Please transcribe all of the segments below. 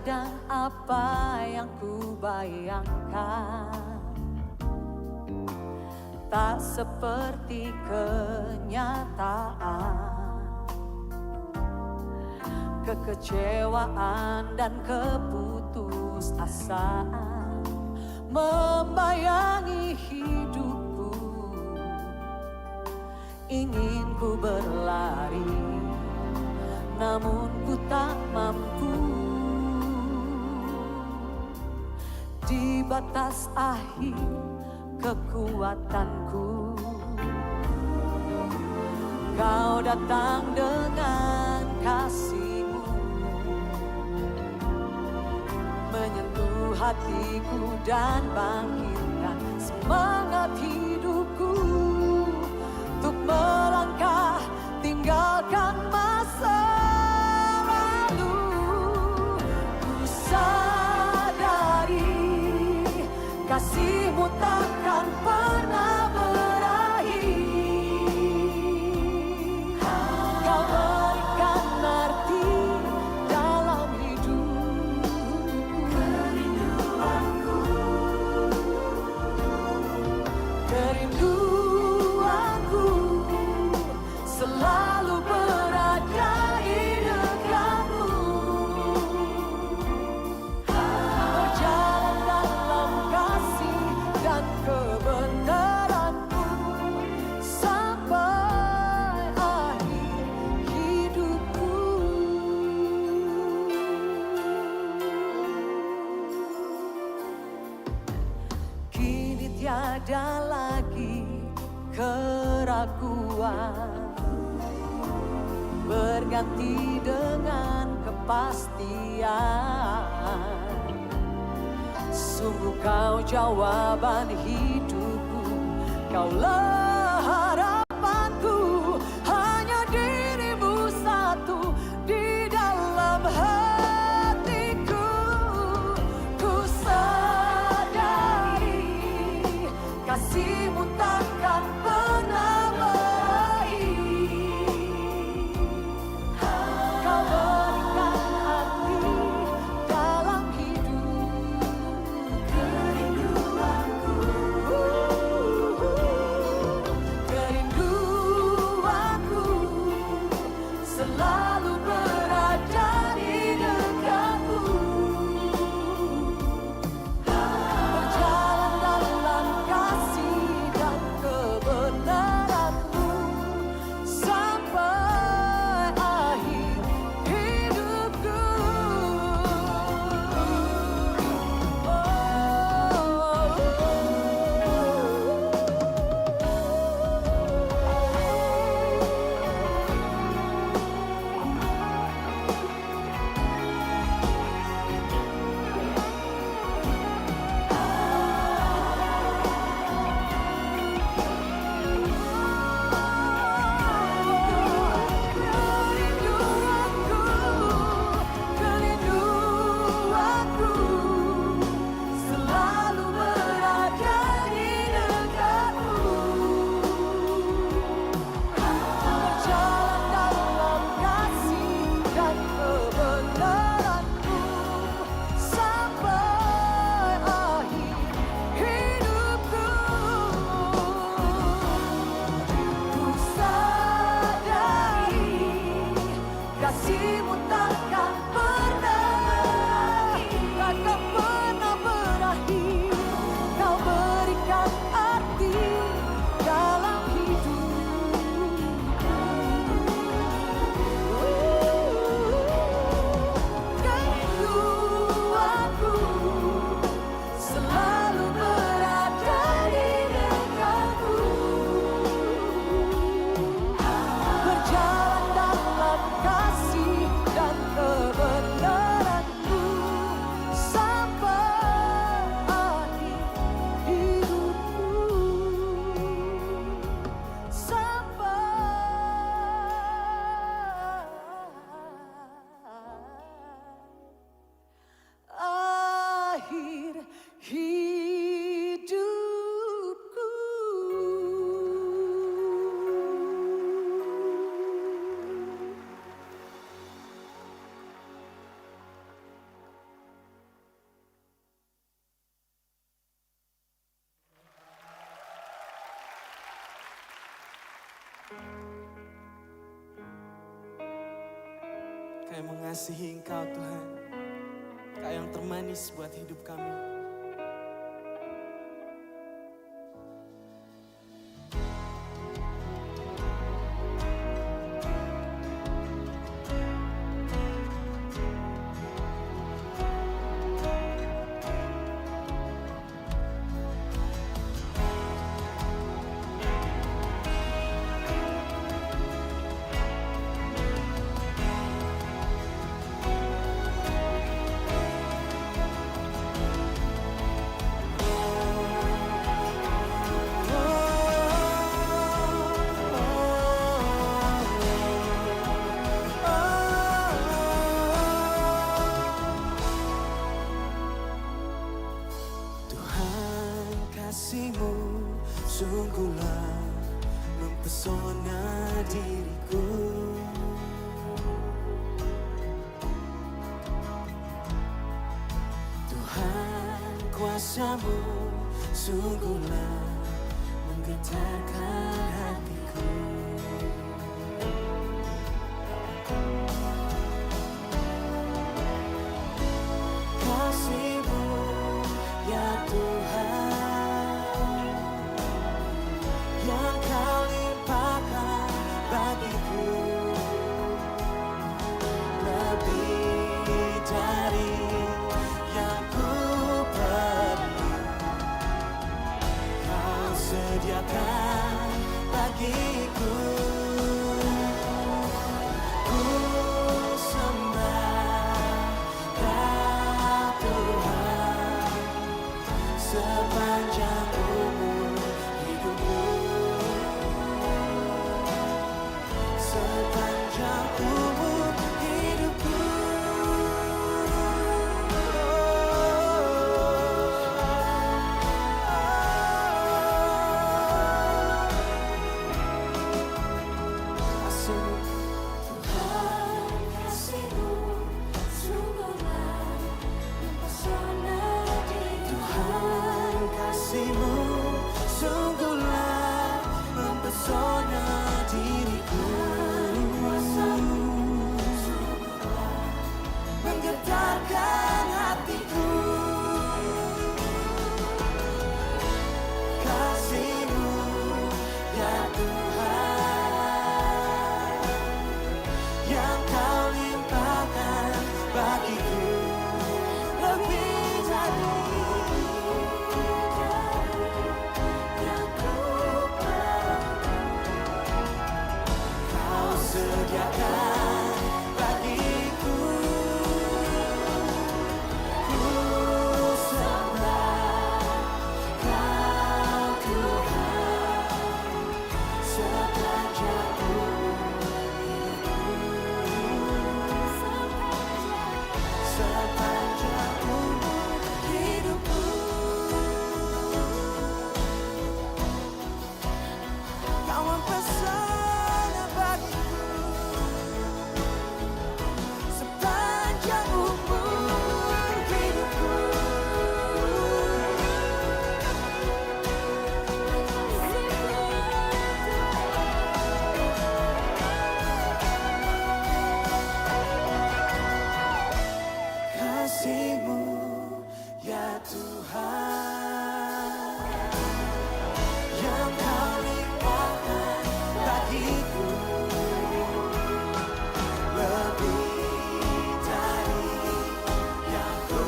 dan apa yang ku bayangkan tak seperti kenyataan. Kekecewaan dan keputusasaan membayangi hidupku. Ingin ku berlari, namun ku tak mampu. Di batas akhir kekuatanku, Kau datang dengan kasih-Mu, menyentuh hatiku dan bangkitkan semangat hidupku untuk melangkah tinggalkan masa lalu. Ku sadari kasih-Mu takkan pernah berakhir. Kau berikan arti dalam hidupku. Kerinduanku selalu berada di dekatmu. Berjalan dalam kasih dan kebenaran-Mu sampai akhir hidupku. Kini tiada lagi keraguan, berganti dengan kepastian. Sungguh Kau jawaban hidupku, Kaulah harapanku. Hanya diri-Mu satu di dalam hatiku. Ku sadari kasih-Mu takkan pernah berakhir. Kau berikan arti dalam hidup. Kerinduanku Kami mengasihi Engkau Tuhan. Engkau yang termanis buat hidup kami. Kasih-Mu sungguhlah mempesona diriku. Tuhan, kuasa-Mu sungguhlah menggetarkan hatiku. Kasih-Mu ya Tuhan, yang Kau limpahkan bagiku, lebih dari yang ku perlu. Kau sediakan bagiku. Ku sembah Kau Tuhan sepanjang umur hidupku. Sepanjang umur hidupku. Tuhan, kasih-Mu sungguhlah mempesona diriku. Tuhan, kasih-Mu sungguhlah mempesona diriku. Kuasa-Mu sungguhlah Menggetarkan hatiku. Kasih-Mu ya Tuhan, yang Kau limpahkan bagiku, lebih dari yang ku perlu. Kau sediakan bagiku. Ku sembah Kau Tuhan sepanjang umur hidupku. Sepanjang umur hidupku. Kau mempesona bagiku sepanjang umur hidupku. Kasih-Mu ya Tuhan, yang Kau limpahkan bagiku, lebih dari yang ku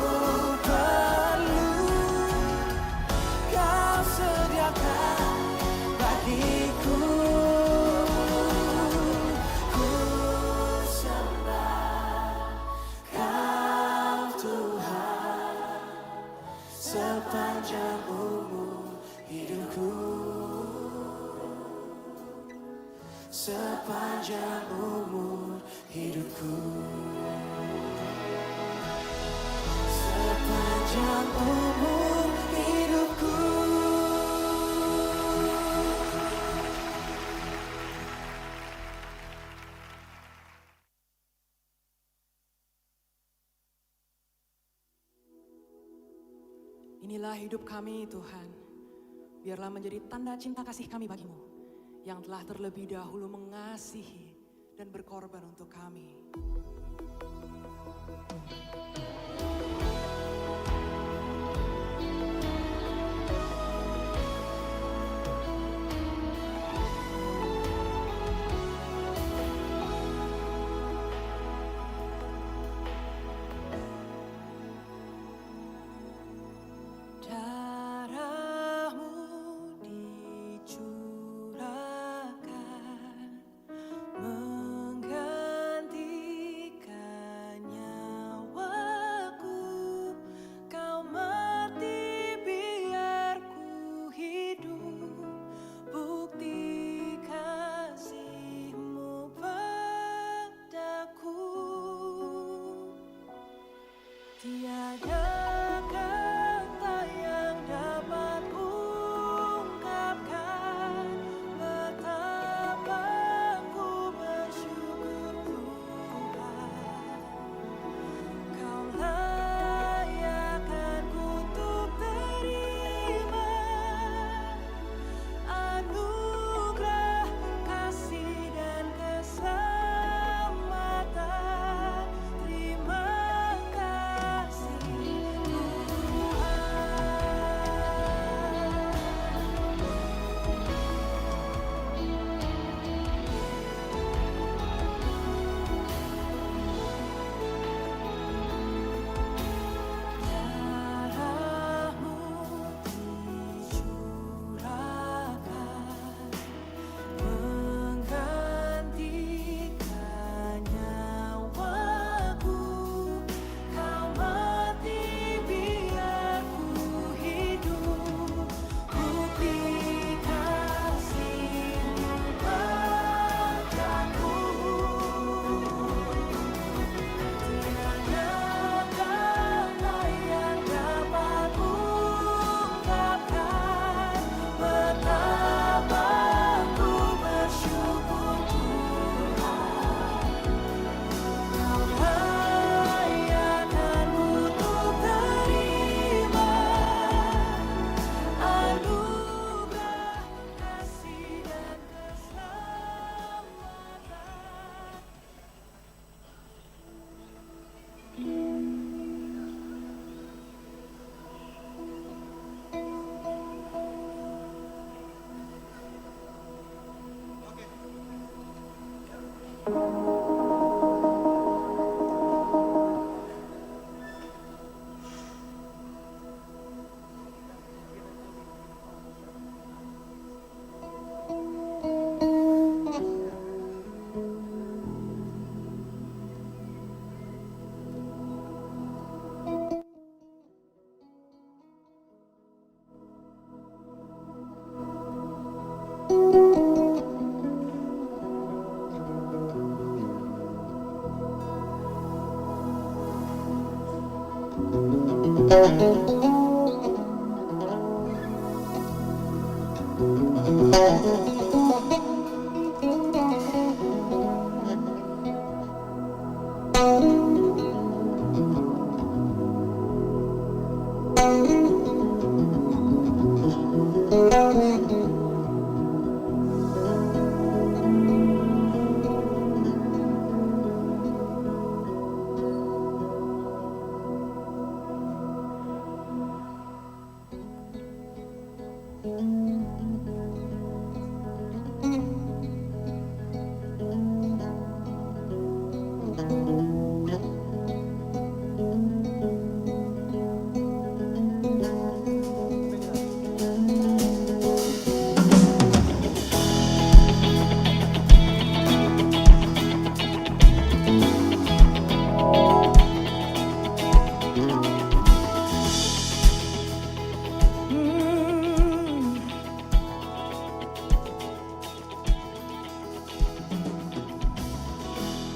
perlu. Kau sediakan bagiku. Ku sembah Kau Tuhan sepanjang umur hidupku. Sepanjang umur hidupku. Sepanjang umur hidupku. Inilah hidup kami Tuhan, biarlah menjadi tanda cinta kasih kami bagimu, yang telah terlebih dahulu mengasihi dan berkorban untuk kami.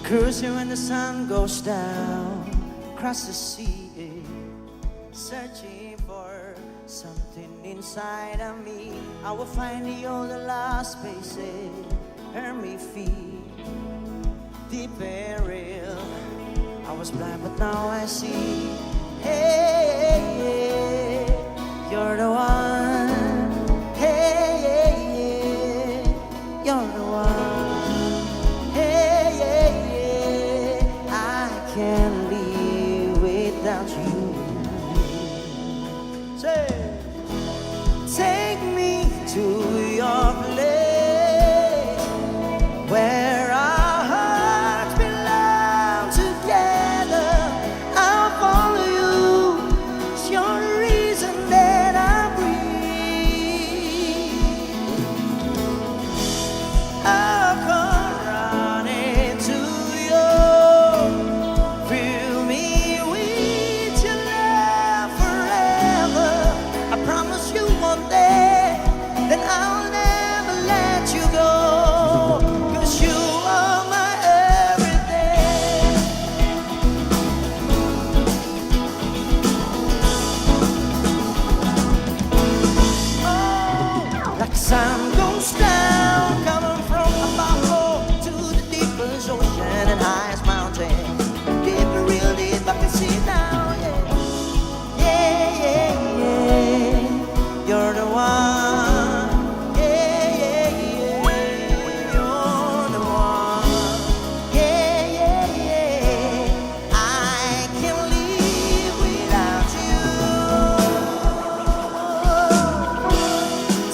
Cruising when the sun goes down across the sea, searching for something inside of me. I will find the old and lost spaces, hear me feel deep and real. I was blind but now I see. Hey, you're the one. Hey, you're the one. Can't live without you. Say, take me to your place where our hearts belong together. I'll follow you. It's your reason that I breathe. I'll come running to you. Fill me with your love forever. I promise you one day that I'll never let you go. 'Cause you are my everything. Oh, like the sun goes down, coming from above to the deepest ocean and highest mountain. Deep, real deep, I can see now, yeah. Yeah, yeah, yeah. You're the one. Yeah, yeah, yeah. You're the one. Yeah, yeah, yeah. I can't live without you.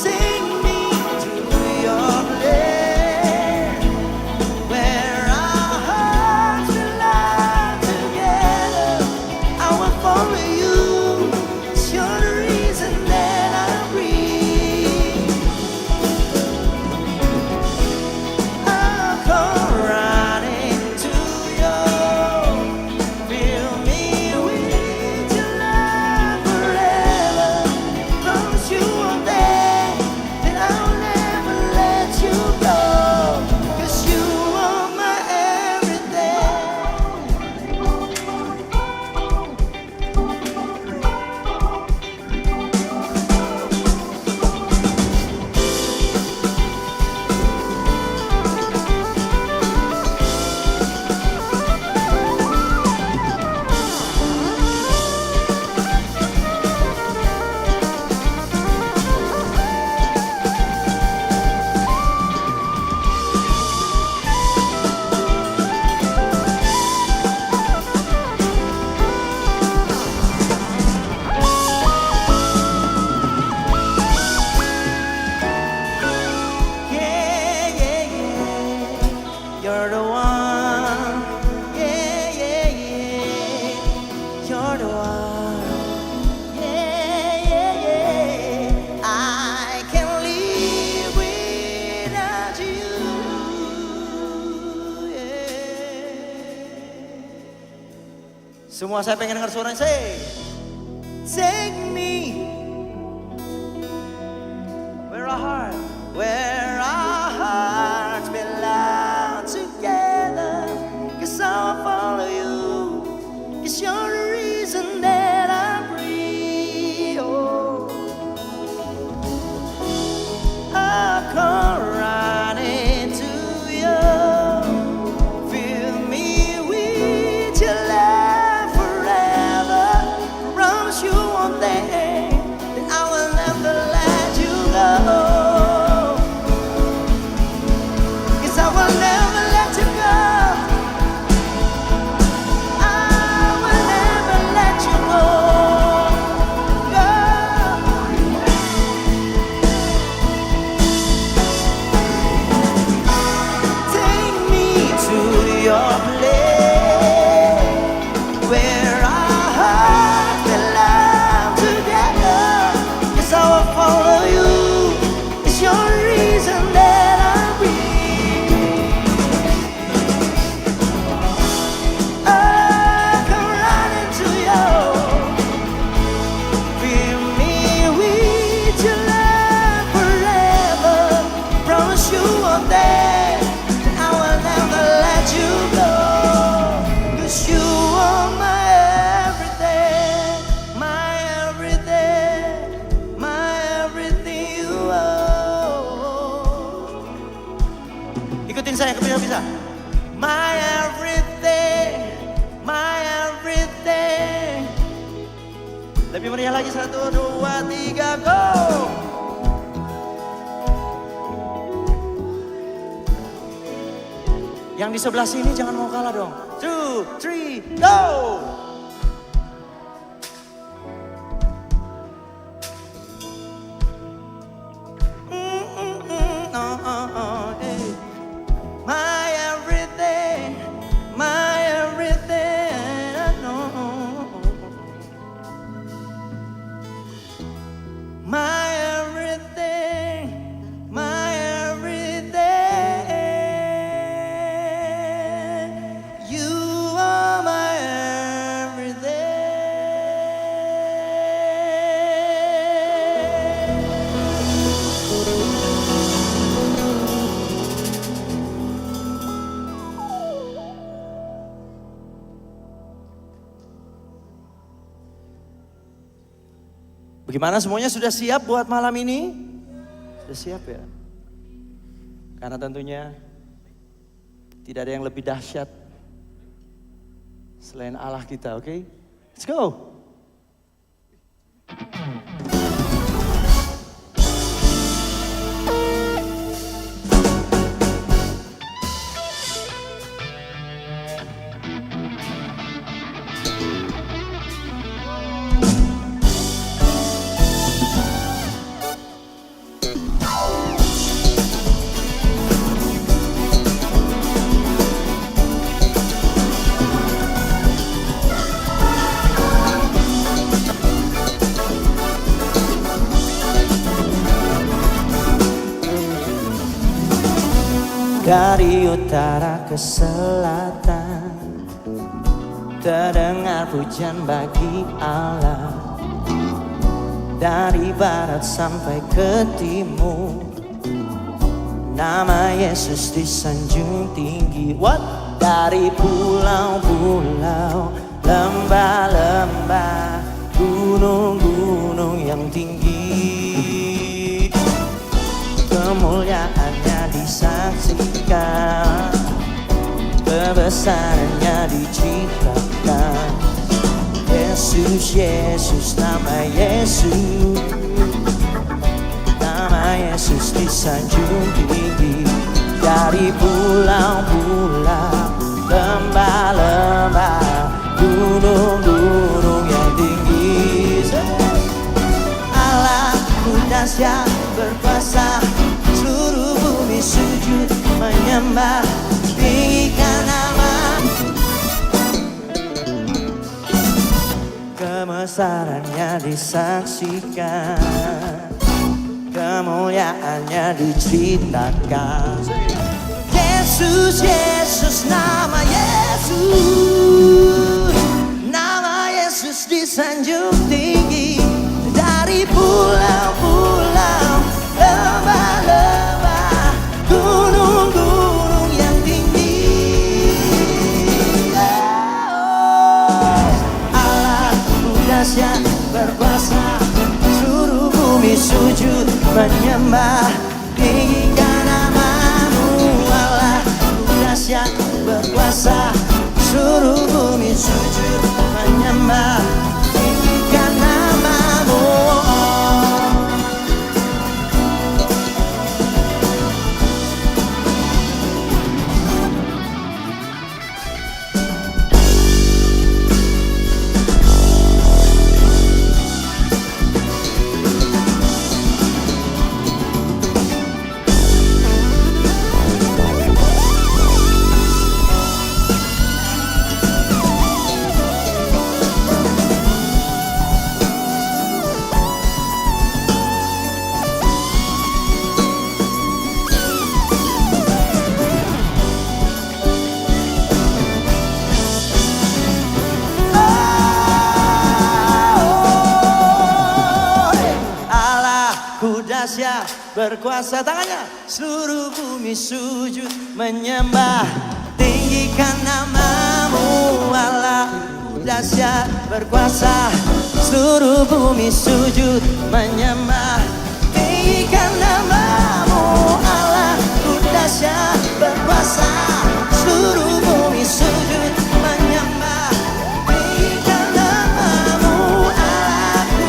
Take me to your place where our hearts belong together. I will follow you. It's your reason that I breathe. I'll come running to you. Fill me with your love forever. Promise you one day that I'll never let you go. 'Cause you are my everything. Yeah, yeah, yeah. You're the one. Yeah, yeah, yeah. You're the one. Yeah, yeah, yeah. I can't live without you. Yeah. Semua saya pengen dengar suaranya. Say, take me where our hearts belong together. 'Cause I'll follow you. 'Cause you're the reason that I breathe. lagi 1, 2, 3, go. Yang di sebelah sini jangan mau kalah dong. 2, 3, go. My everything, my everything, no. My everything, my everything. You are my Bagaimana, semuanya sudah siap buat malam ini? Sudah siap ya? Karena tentunya tidak ada yang lebih dahsyat selain Allah kita, oke? Let's go! Dari utara ke selatan terdengar pujian bagi Allah. Dari barat sampai ke timur nama Yesus disanjung tinggi. What? Dari pulau-pulau, lembah-lembah, gunung-gunung yang tinggi, kemuliaannya disaksikan, kebesarannya diceritakan. Yesus, Yesus, nama Yesus, nama Yesus disanjung tinggi. Dari pulau-pulau, lembah-lembah, gunung-gunung yang tinggi. Allah-Ku dahsyat berkuasa, seluruh bumi sujud menyembah, tinggikan nama. Kebesarannya disaksikan, kemuliaannya diceritakan. Yesus, Yesus, nama Yesus, nama Yesus disanjung tinggi. Dari pulau-pulau, lembah-lembah, gunung-gunung yang tinggi. Allah-Ku dahsyat berkuasa, seluruh bumi sujud menyembah, tinggikan nama-Mu. Allah-Ku dahsyat berkuasa, seluruh bumi sujud menyembah, tinggikan nama-Mu. Dahsyat berkuasa, tangannya. Seluruh bumi sujud menyembah, tinggikan nama-Mu. Allah-Ku dahsyat berkuasa, seluruh bumi sujud menyembah, tinggikan nama-Mu. Allah-Ku dahsyat berkuasa, seluruh bumi sujud menyembah, tinggikan nama-Mu. Allah-Ku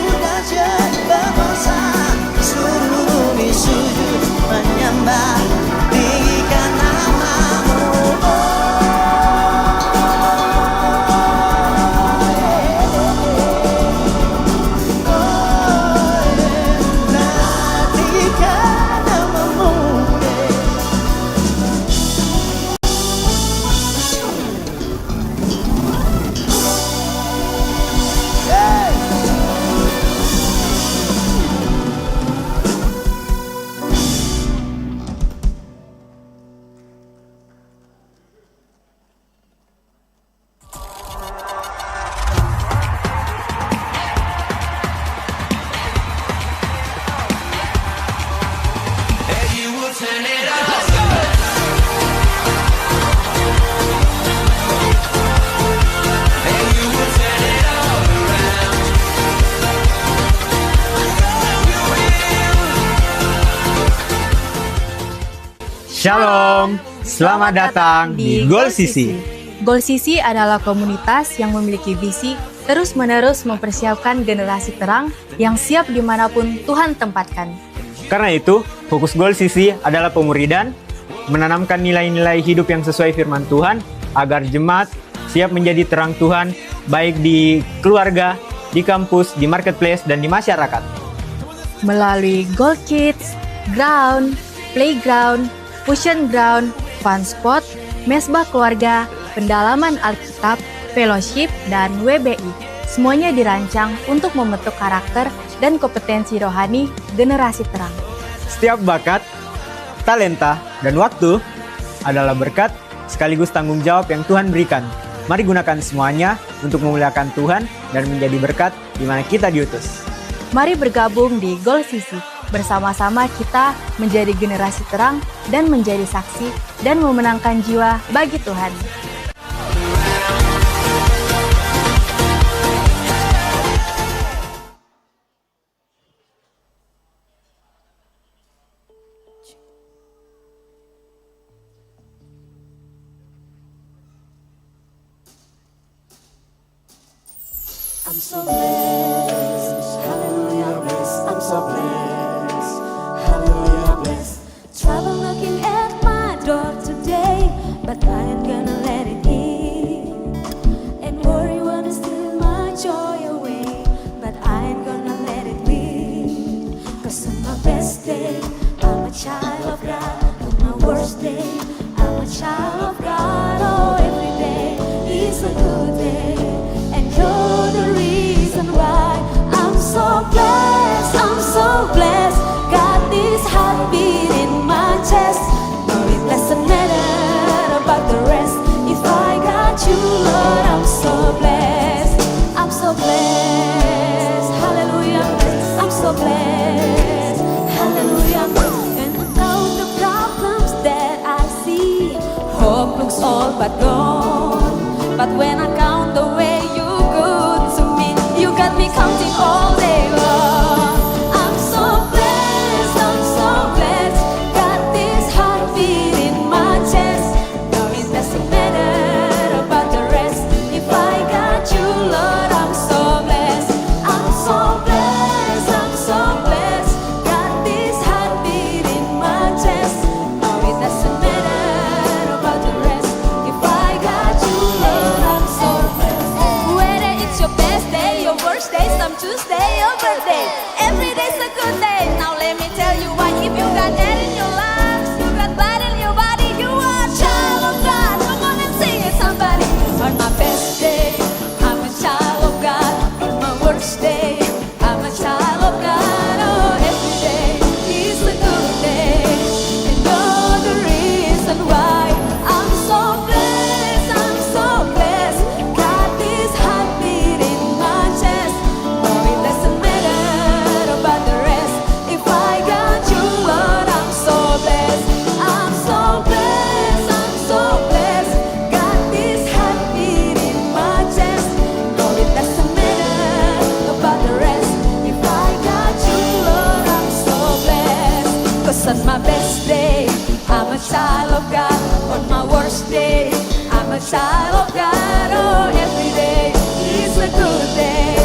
Shalom, selamat datang di Goal Sisi. Goal Sisi adalah komunitas yang memiliki visi terus-menerus mempersiapkan generasi terang yang siap dimanapun Tuhan tempatkan. Karena itu, fokus Goal Sisi adalah pemuridan, menanamkan nilai-nilai hidup yang sesuai firman Tuhan, agar jemaat siap menjadi terang Tuhan, baik di keluarga, di kampus, di marketplace, dan di masyarakat. Melalui Goal Kids, Ground, Playground, Fusion Ground, Fun Spot, Mesbah Keluarga, Pendalaman Alkitab, Fellowship, dan WBI. Semuanya dirancang untuk membentuk karakter dan kompetensi rohani generasi terang. Setiap bakat, talenta, dan waktu adalah berkat sekaligus tanggung jawab yang Tuhan berikan. Mari gunakan semuanya untuk memuliakan Tuhan dan menjadi berkat di mana kita diutus. Mari bergabung di Goal Sisi. Bersama-sama kita menjadi generasi terang dan menjadi saksi dan memenangkan jiwa bagi Tuhan. I'm so blessed, hallelujah blessed, I'm so blessed, hallelujah blessed. Trouble knocking at my door today, but I ain't gonna let it in. And worry wanna steal my joy away, but I ain't gonna let it win. 'Cause on my best day, I'm a child of God. On my worst day, I'm a child of God. Oh, every day is a good day. And you're the reason why I'm so blessed, I'm so blessed. Got this heartbeat in my chest. No, it doesn't matter about the rest. If I got you, Lord, I'm so blessed. I'm so blessed, hallelujah, I'm so blessed, hallelujah. And without the problems that I see, hope looks all but gone. But when I count the way you good to me, you got me counting all day long. I'm so blessed, I'm so blessed. Got this heartbeat in my chest. No, it doesn't matter about the rest. If I got you, Lord, I'm so blessed. I'm so blessed, I'm so blessed. Got this heartbeat in my chest. No, it doesn't matter about the rest. If I got you, Lord, I'm so blessed. Whether it's your best day, your worst day, some Tuesday, your birthday, every day's a good day. Now let me tell you why. If you got that in your lungs, you got blood in your body, you are a child of God. Come on and sing it, somebody. On my best day, I'm a child of God. On my worst day, I'm a child of God. Oh, every day is a good day. And you're the reason why I'm so blessed, I'm so blessed. Got this heartbeat in my chest. No, it doesn't matter about the rest. If I got you, Lord, I'm so blessed. I'm so blessed, I'm so blessed. Got this heartbeat in my chest. No, it doesn't matter about the rest. If I got you, Lord, I'm so blessed. 'Cause on my best day, I'm a child of God. On my worst day, I'm a child of God. Oh, every day is a good day.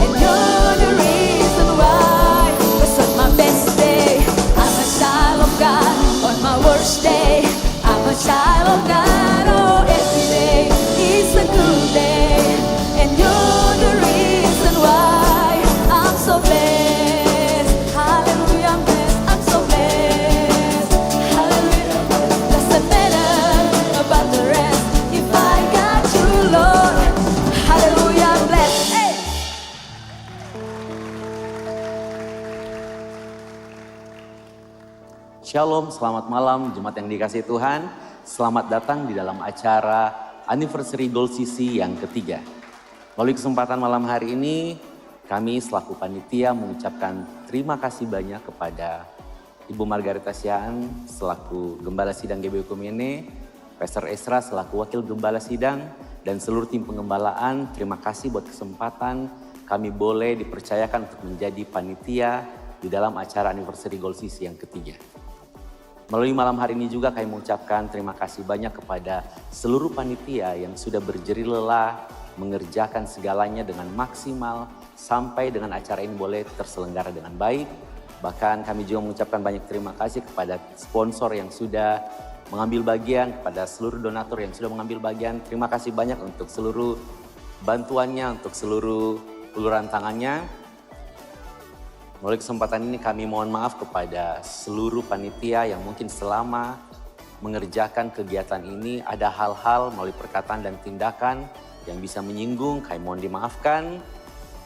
And you're the reason why. 'Cause on my best day, I'm a child of God. On my worst day, I'm a child of God. Oh, every day is a good day. And you're the reason why I'm so blessed. Hallelujah, I'm blessed. I'm so blessed. Hallelujah. Doesn't matter about the rest. If I got you, Lord. Hallelujah, I'm blessed. Hey. Shalom, selamat malam jemaat yang dikasihi Tuhan. Selamat datang di dalam acara Anniversary Goal Sisi yang ketiga. Melalui kesempatan malam hari ini, kami selaku panitia mengucapkan terima kasih banyak kepada Ibu Margarita Siaan selaku Gembala Sidang GBI Kumene, Pastor Esra selaku Wakil Gembala Sidang, dan seluruh tim pengembalaan. Terima kasih buat kesempatan kami boleh dipercayakan untuk menjadi panitia di dalam acara Anniversary Goal Sisi yang ketiga. Melalui malam hari ini juga kami mengucapkan terima kasih banyak kepada seluruh panitia yang sudah berjerih lelah mengerjakan segalanya dengan maksimal sampai dengan acara ini boleh terselenggara dengan baik. Bahkan kami juga mengucapkan banyak terima kasih kepada sponsor yang sudah mengambil bagian, kepada seluruh donatur yang sudah mengambil bagian. Terima kasih banyak untuk seluruh bantuannya, untuk seluruh uluran tangannya. Melalui kesempatan ini kami mohon maaf kepada seluruh panitia yang mungkin selama mengerjakan kegiatan ini ada hal-hal melalui perkataan dan tindakan yang bisa menyinggung, kami mohon dimaafkan.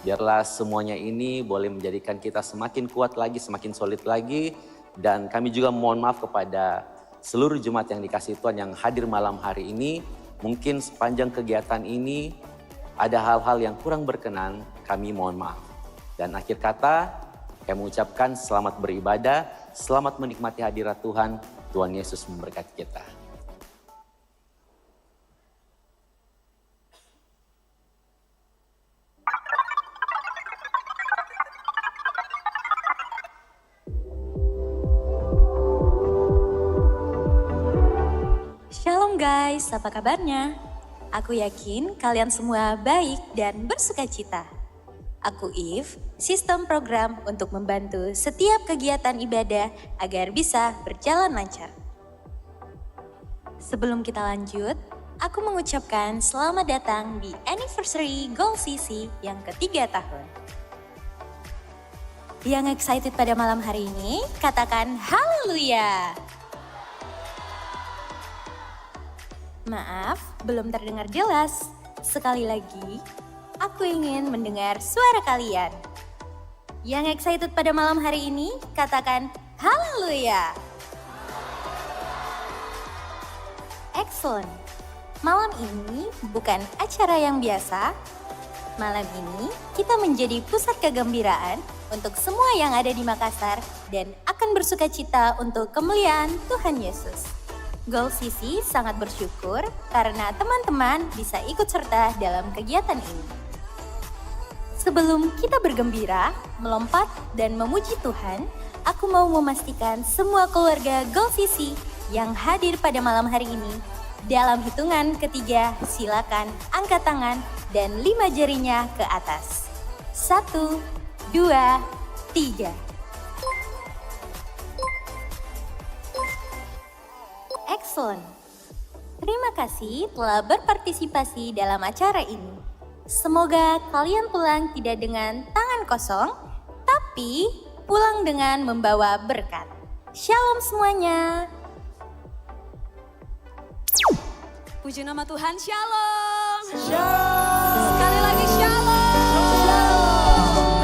Biarlah semuanya ini boleh menjadikan kita semakin kuat lagi, semakin solid lagi. Dan kami juga mohon maaf kepada seluruh jemaat yang dikasihi Tuhan yang hadir malam hari ini. Mungkin sepanjang kegiatan ini ada hal-hal yang kurang berkenan, kami mohon maaf. Dan akhir kata, kami mengucapkan selamat beribadah, selamat menikmati hadirat Tuhan. Tuhan Yesus memberkati kita. Shalom guys, apa kabarnya? Aku yakin kalian semua baik dan bersukacita. Aku Eve, sistem program untuk membantu setiap kegiatan ibadah agar bisa berjalan lancar. Sebelum kita lanjut, aku mengucapkan selamat datang di Anniversary Goal CC yang ketiga tahun. Yang excited pada malam hari ini, katakan haleluya. Maaf, belum terdengar jelas. Sekali lagi, aku ingin mendengar suara kalian. Yang excited pada malam hari ini, katakan haleluya. Excellent. Malam ini bukan acara yang biasa. Malam ini kita menjadi pusat kegembiraan untuk semua yang ada di Makassar dan akan bersukacita untuk kemuliaan Tuhan Yesus. Goal CC sangat bersyukur karena teman-teman bisa ikut serta dalam kegiatan ini. Sebelum kita bergembira, melompat, dan memuji Tuhan, aku mau memastikan semua keluarga Goal CC yang hadir pada malam hari ini. Dalam hitungan ketiga, silakan angkat tangan dan 5 jarinya ke atas. 1, 2, 3. Excellent. Terima kasih telah berpartisipasi dalam acara ini. Semoga kalian pulang tidak dengan tangan kosong, tapi pulang dengan membawa berkat. Shalom semuanya. Puji nama Tuhan, shalom. Sekali lagi shalom.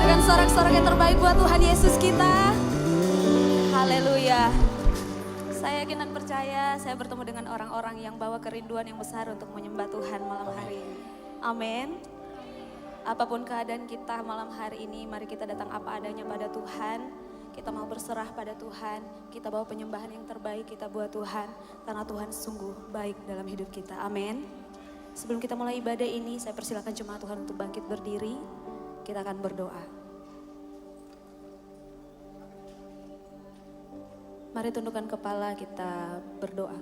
Berikan sorak-sorak yang terbaik buat Tuhan Yesus kita. Haleluya. Saya yakin dan percaya saya bertemu dengan orang-orang yang bawa kerinduan yang besar untuk menyembah Tuhan malam hari ini. Amin. Apapun keadaan kita malam hari ini, mari kita datang apa adanya pada Tuhan. Kita mau berserah pada Tuhan, kita bawa penyembahan yang terbaik kita buat Tuhan. Karena Tuhan sungguh baik dalam hidup kita, amin. Sebelum kita mulai ibadah ini, saya persilakan jemaat Tuhan untuk bangkit berdiri. Kita akan berdoa. Mari tundukkan kepala, kita berdoa.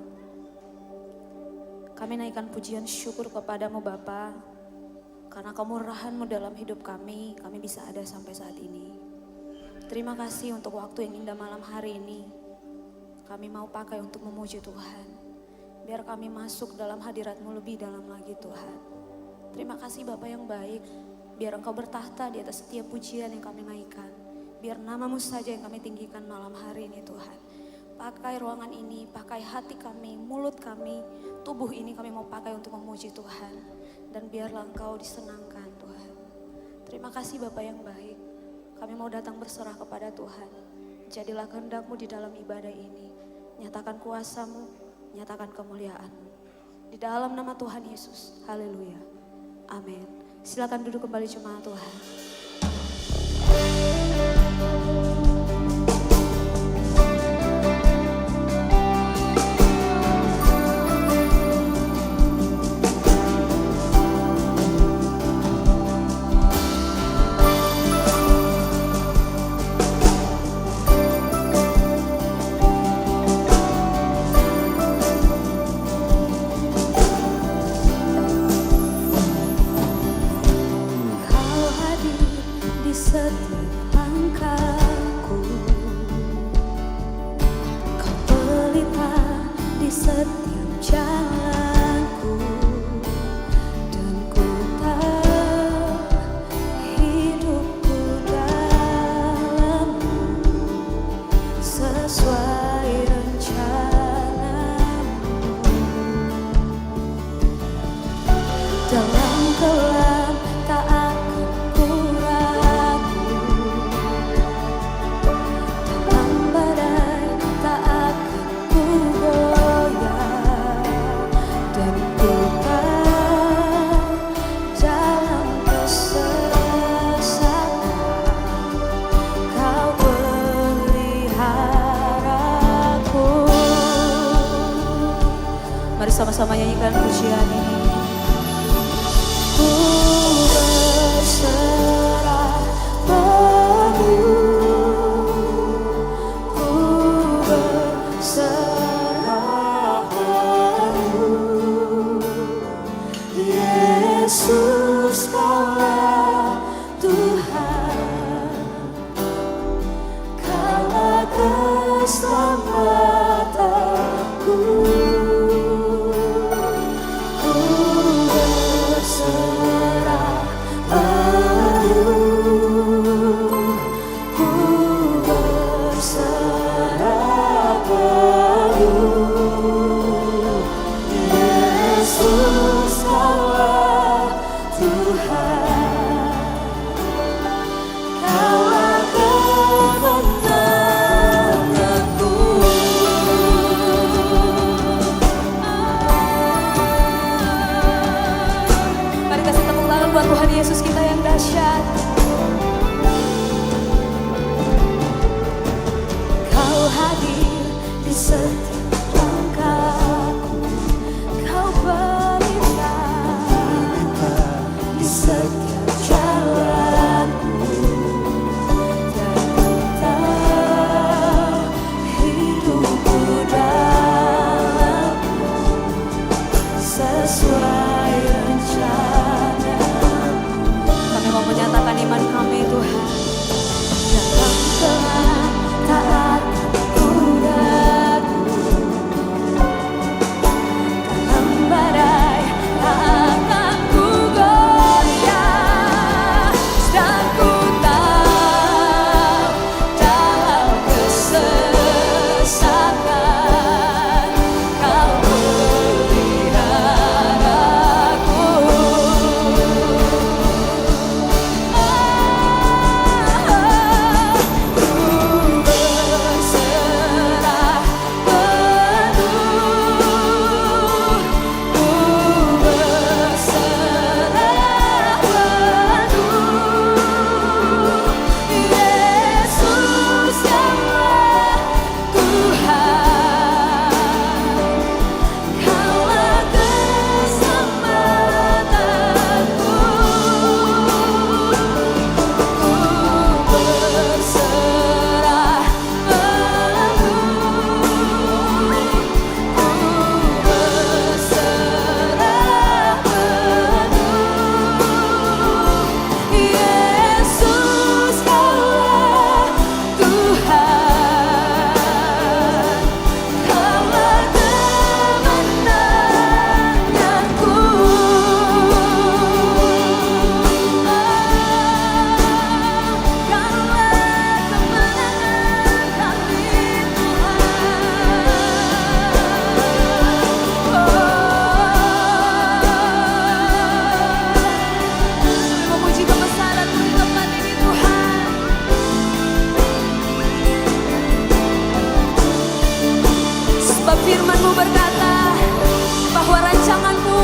Kami naikkan pujian syukur kepadamu Bapa, karena kemurahan-Mu dalam hidup kami bisa ada sampai saat ini. Terima kasih untuk waktu yang indah malam hari ini. Kami mau pakai untuk memuji Tuhan. Biar kami masuk dalam hadirat-Mu lebih dalam lagi Tuhan. Terima kasih Bapa yang baik. Biar Engkau bertahta di atas setiap pujian yang kami naikkan. Biar nama-Mu saja yang kami tinggikan malam hari ini Tuhan. Pakai ruangan ini, pakai hati kami, mulut kami, tubuh ini kami mau pakai untuk memuji Tuhan. Dan biarlah Engkau disenangkan Tuhan. Terima kasih Bapa yang baik. Kami mau datang berserah kepada Tuhan. Jadilah kehendak-Mu di dalam ibadah ini. Nyatakan kuasa-Mu, nyatakan kemuliaan-Mu. Di dalam nama Tuhan Yesus, haleluya. Amin. Silakan duduk kembali jemaat Tuhan. sama-sama nyanyikan pujian ini. Ku berserah penuh, ku berserah penuh. Yesus Kaulah Tuhan, Kaulah keselamatanku. Ku berserah penuh, ku berserah penuh. Yesus Kaulah Tuhan, Kaulah kemenanganku. Mari kasih tepuk tangan buat Tuhan Yesus kita yang dahsyat. Kau hadir di setiap langkahku, Kau pelita di setiap jalanku, dan Ku tahu hidupku dalam-Mu sesuai rencana. Kami mau menyatakan iman kami Tuhan, dalam gelap tak akan ku ragu, dalam badai tak akan ku goyah, dan ku tahu dalam kesesakan Kau peliharaku. Ku berserah penuh, ku berserah penuh. Yesus Kaulah Tuhan, Kaulah keselamatanku. Ku berserah penuh, ku berserah penuh. Yesus Kaulah Tuhan, Kaulah kemenanganku. Kaulah kemenangan kami Tuhan. Memuji kebesaran-Mu di tempat ini Tuhan. Sebab firman-Mu berkata bahwa rancangan-Mu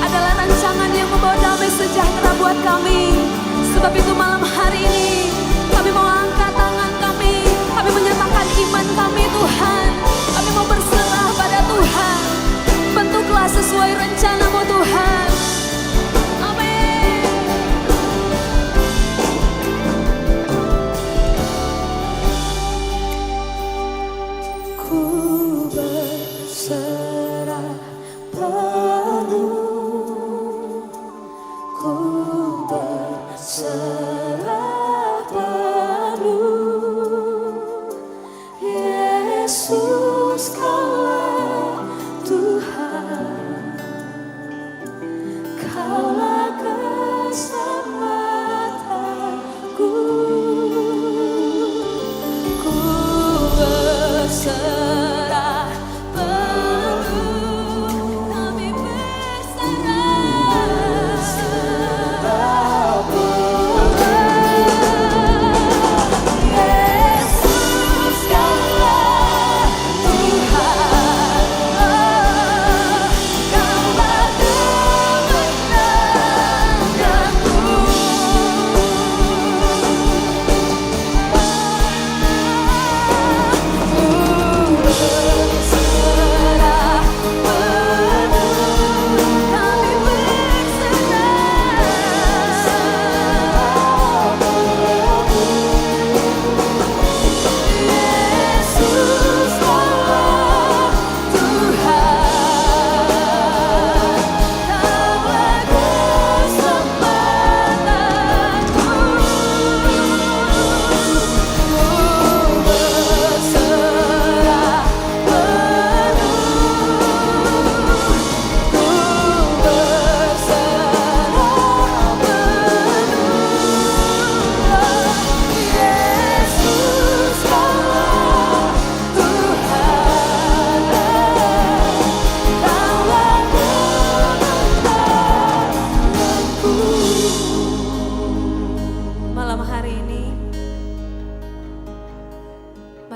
adalah rancangan yang membawa damai sejahtera buat kami. Sebab itu malam hari ini kami mau angkat tangan kami menyatakan iman kami Tuhan. Kami mau berserah pada Tuhan. Bentuklah sesuai rencana-Mu Tuhan. Amin. Ku berserah penuh, ku berserah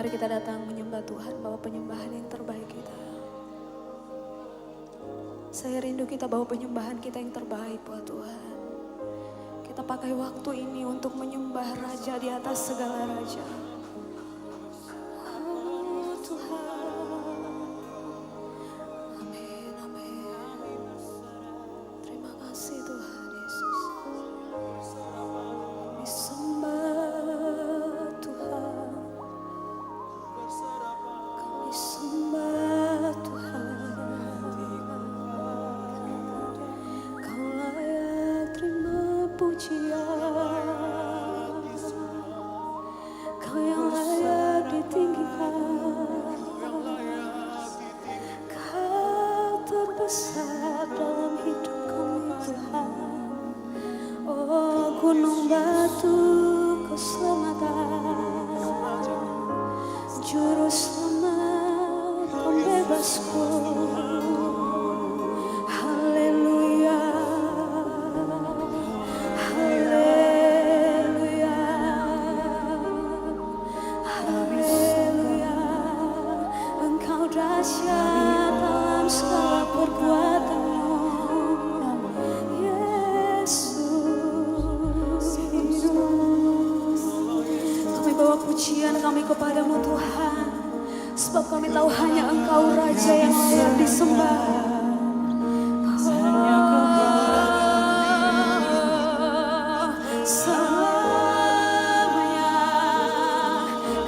Mari kita datang menyembah Tuhan, bawa penyembahan yang terbaik kita. Saya rindu kita bawa penyembahan kita yang terbaik buat Tuhan. Kita pakai waktu ini untuk menyembah Raja di atas segala raja. Oh Tuhan. Amin, amin. Terima kasih Tuhan Yesus. Kami sembah Tuhan. Kami sembah Tuhan. Kau layak terima pujian. Kau yang layak ditinggikan. Kau terbesar dalam hidup kami Tuhan. Oh gunung batu keselamatan, juru selamat pembebasku. Haleluya, haleluya, haleluya. Engkau dahsyat dalam segala perbuatanmu, Yesus. Kami bawa pujian kami kepadamu Tuhan, sebab kami tahu hanya Engkau Raja yang layak disembah. Selamanya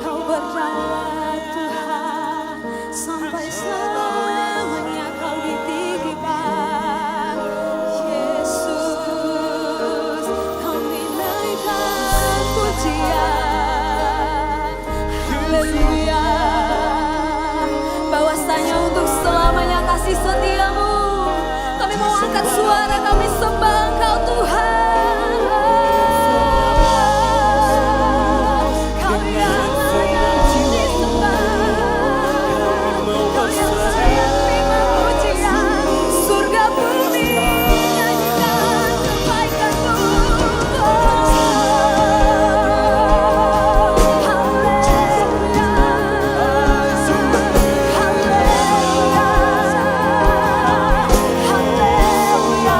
Kau berdaulat Tuhan, sampai selamanya Kau ditinggikan. Yesus, kami naikkan pujian. Haleluya. Bahwasanya untuk selamanya kasih setiamu, kami mau angkat suara, kami sembah Engkau Tuhan. Kau yang layak disembah, Kau yang layak terima pujian. Surga bumi nyanyikan kebaikan-Mu. Haleluya, haleluya, haleluya.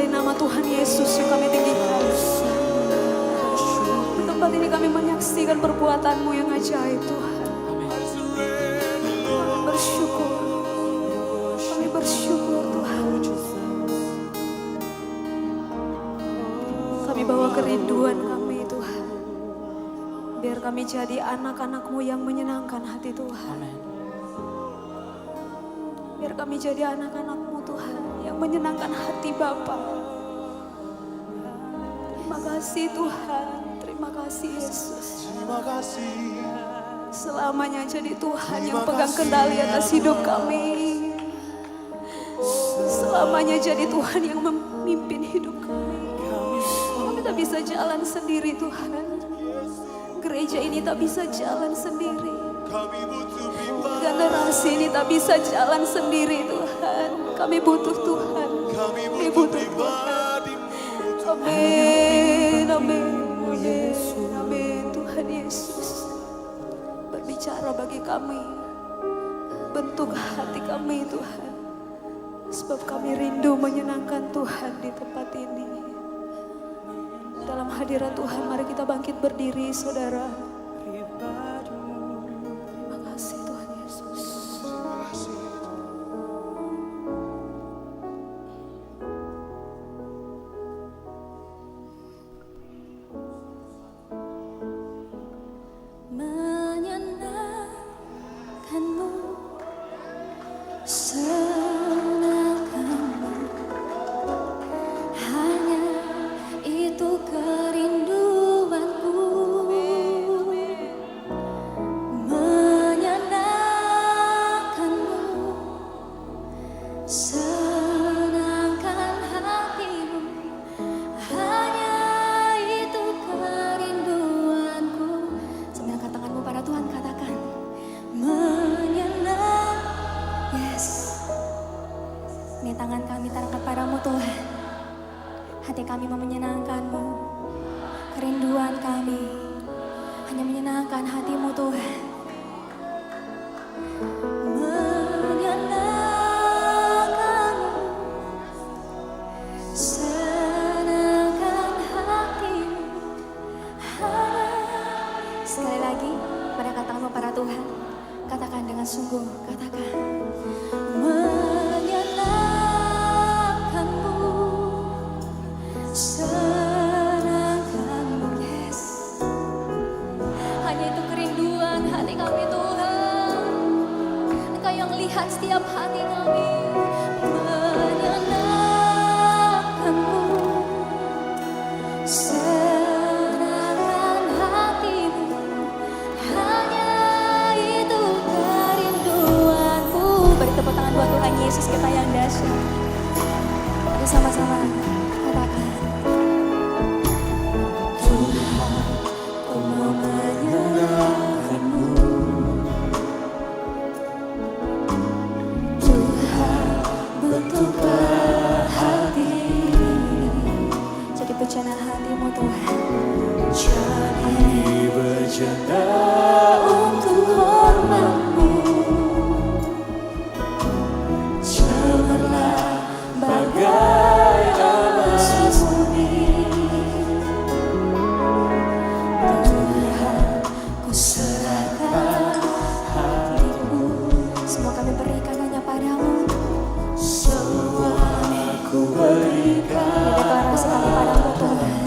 Puji-pujian nama Tuhan Yesus yang kami tinggikan. Di tempat ini kami menyaksikan perbuatan-Mu yang ajaib Tuhan. Kami bersyukur. Kami bersyukur Tuhan. Kami bawa kerinduan kami Tuhan. Biar kami jadi anak-anak-Mu yang menyenangkan hati Tuhan. Biar kami jadi anak-anak-Mu Tuhan yang menyenangkan hati Bapa. Terima kasih Tuhan, terima kasih Yesus. Terima kasih. Selamanya jadi Tuhan yang pegang kendali atas hidup kami. Selamanya jadi Tuhan yang memimpin hidup kami. Kami tak bisa jalan sendiri Tuhan. Gereja ini tak bisa jalan sendiri. Generasi ini tak bisa jalan sendiri Tuhan. Kami butuh Tuhan. Kami butuh Tuhan. Amin, amin, amin, amin. Tuhan Yesus berbicara bagi kami. Bentuk hati kami Tuhan. Sebab kami rindu menyenangkan Tuhan di tempat ini. Dalam hadirat Tuhan mari kita bangkit berdiri saudara. Terima kasih Tuhan Yesus. Menyenangkanmu, senangkanmu, hanya itu kerinduanku. Menyenangkanmu, senangkan hatimu, hanya itu kerinduanku. Sambil angkat tanganmu pada Tuhan, katakan menyenang. Yes. Ini tangan kami terangkat padamu Tuhan. Hati kami mau menyenangkan-Mu. Kerinduan kami hanya menyenangkan hati-Mu Tuhan. Menyenangkan-Mu, senangkan hati-Mu. Sekali lagi, pada katakanmu para Tuhan, katakan dengan sungguh, katakan menyenangkan-Mu, senangkan-Mu. Yes. Hanya itu kerinduan hati kami Tuhan. Engkau yang lihat setiap hati kami. Menyenangkan-Mu, senangkan hati-Mu, hanya itu kerinduanku. Beri tepuk tangan buat Tuhan Yesus kita yang dahsyat. Mari sama-sama katakan. Tuhan, ku mau menyenangkan-Mu. Tuhan, bentuklah hati. Jadi pujian hati-Mu Tuhan. Jadi berjanda untuk hormat-Mu. Cemerlang bagai alas murni. Tuhan, ku serahkan hati-Mu. Semua kami berikan hanya padamu. Semua ku berikan. Ini deklarasi kami padamu Tuhan.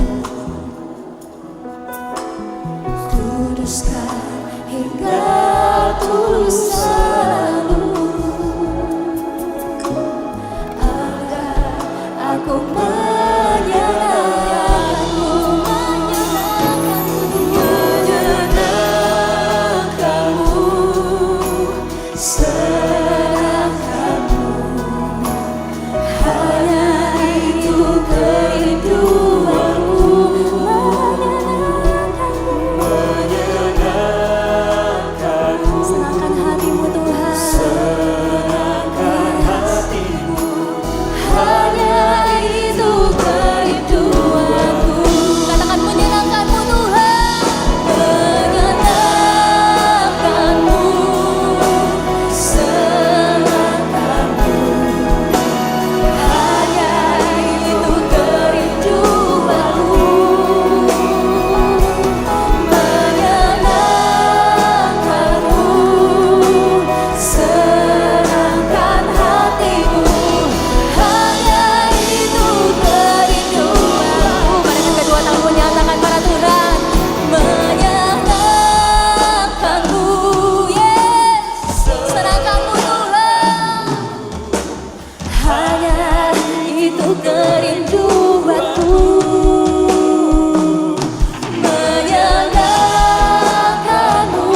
Kuduskan hingga tulus selalu, agar aku menyenangkan-Mu, menyenangkan-Mu, senangkan-Mu, hanya itu kerinduanku. Menyenangkan-Mu, senangkan hati-Mu Tuhan. Senangkan hati-Mu, hanya itu kerinduanku. Menyenangkanmu,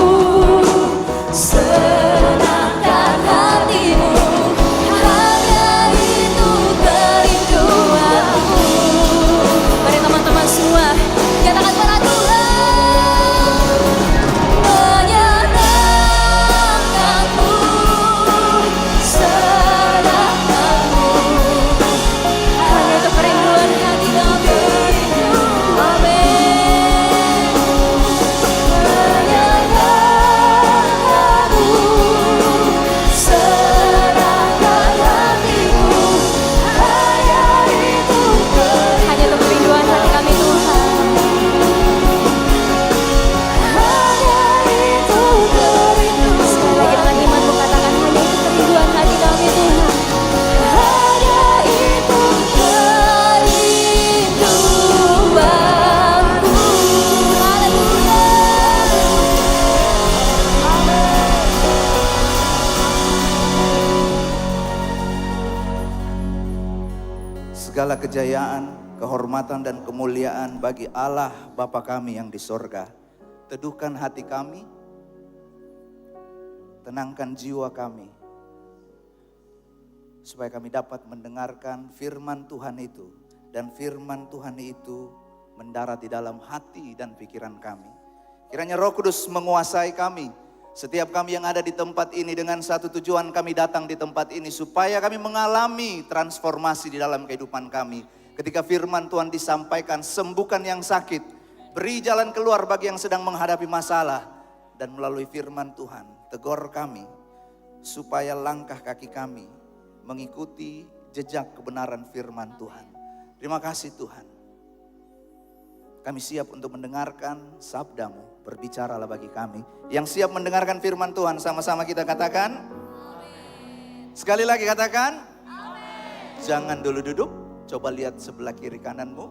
senangkan hatimu, hanya itu kerinduanku. Mari teman-teman semua nyatakan suara Tuhan. Menyenangkanmu, senangkanmu, hanya itu kerinduan hati kami. Amin. Menyenangkanmu, senangkan hatimu, hanya itu kerinduan hati kami Tuhan. Sekali lagi dengan iman katakan hanya itu kerinduan hati kami Tuhan. Hanya itu kerinduanku. Haleluya. Segala kejayaan, kehormatan dan kemuliaan bagi Allah Bapa kami yang di sorga. Teduhkan hati kami, tenangkan jiwa kami, supaya kami dapat mendengarkan firman Tuhan itu. Dan firman Tuhan itu mendarat di dalam hati dan pikiran kami. Kiranya Roh Kudus menguasai kami. Setiap kami yang ada di tempat ini dengan satu tujuan kami datang di tempat ini. Supaya kami mengalami transformasi di dalam kehidupan kami. Ketika firman Tuhan disampaikan, sembuhkan yang sakit. Beri jalan keluar bagi yang sedang menghadapi masalah. Dan melalui firman Tuhan, tegur kami. Supaya langkah kaki kami mengikuti jejak kebenaran firman Tuhan. Terima kasih Tuhan. Kami siap untuk mendengarkan sabdamu. Berbicaralah bagi kami. Yang siap mendengarkan firman Tuhan, sama-sama kita katakan. Amin. Sekali lagi katakan. Amin. Jangan dulu duduk. Coba lihat sebelah kiri kananmu.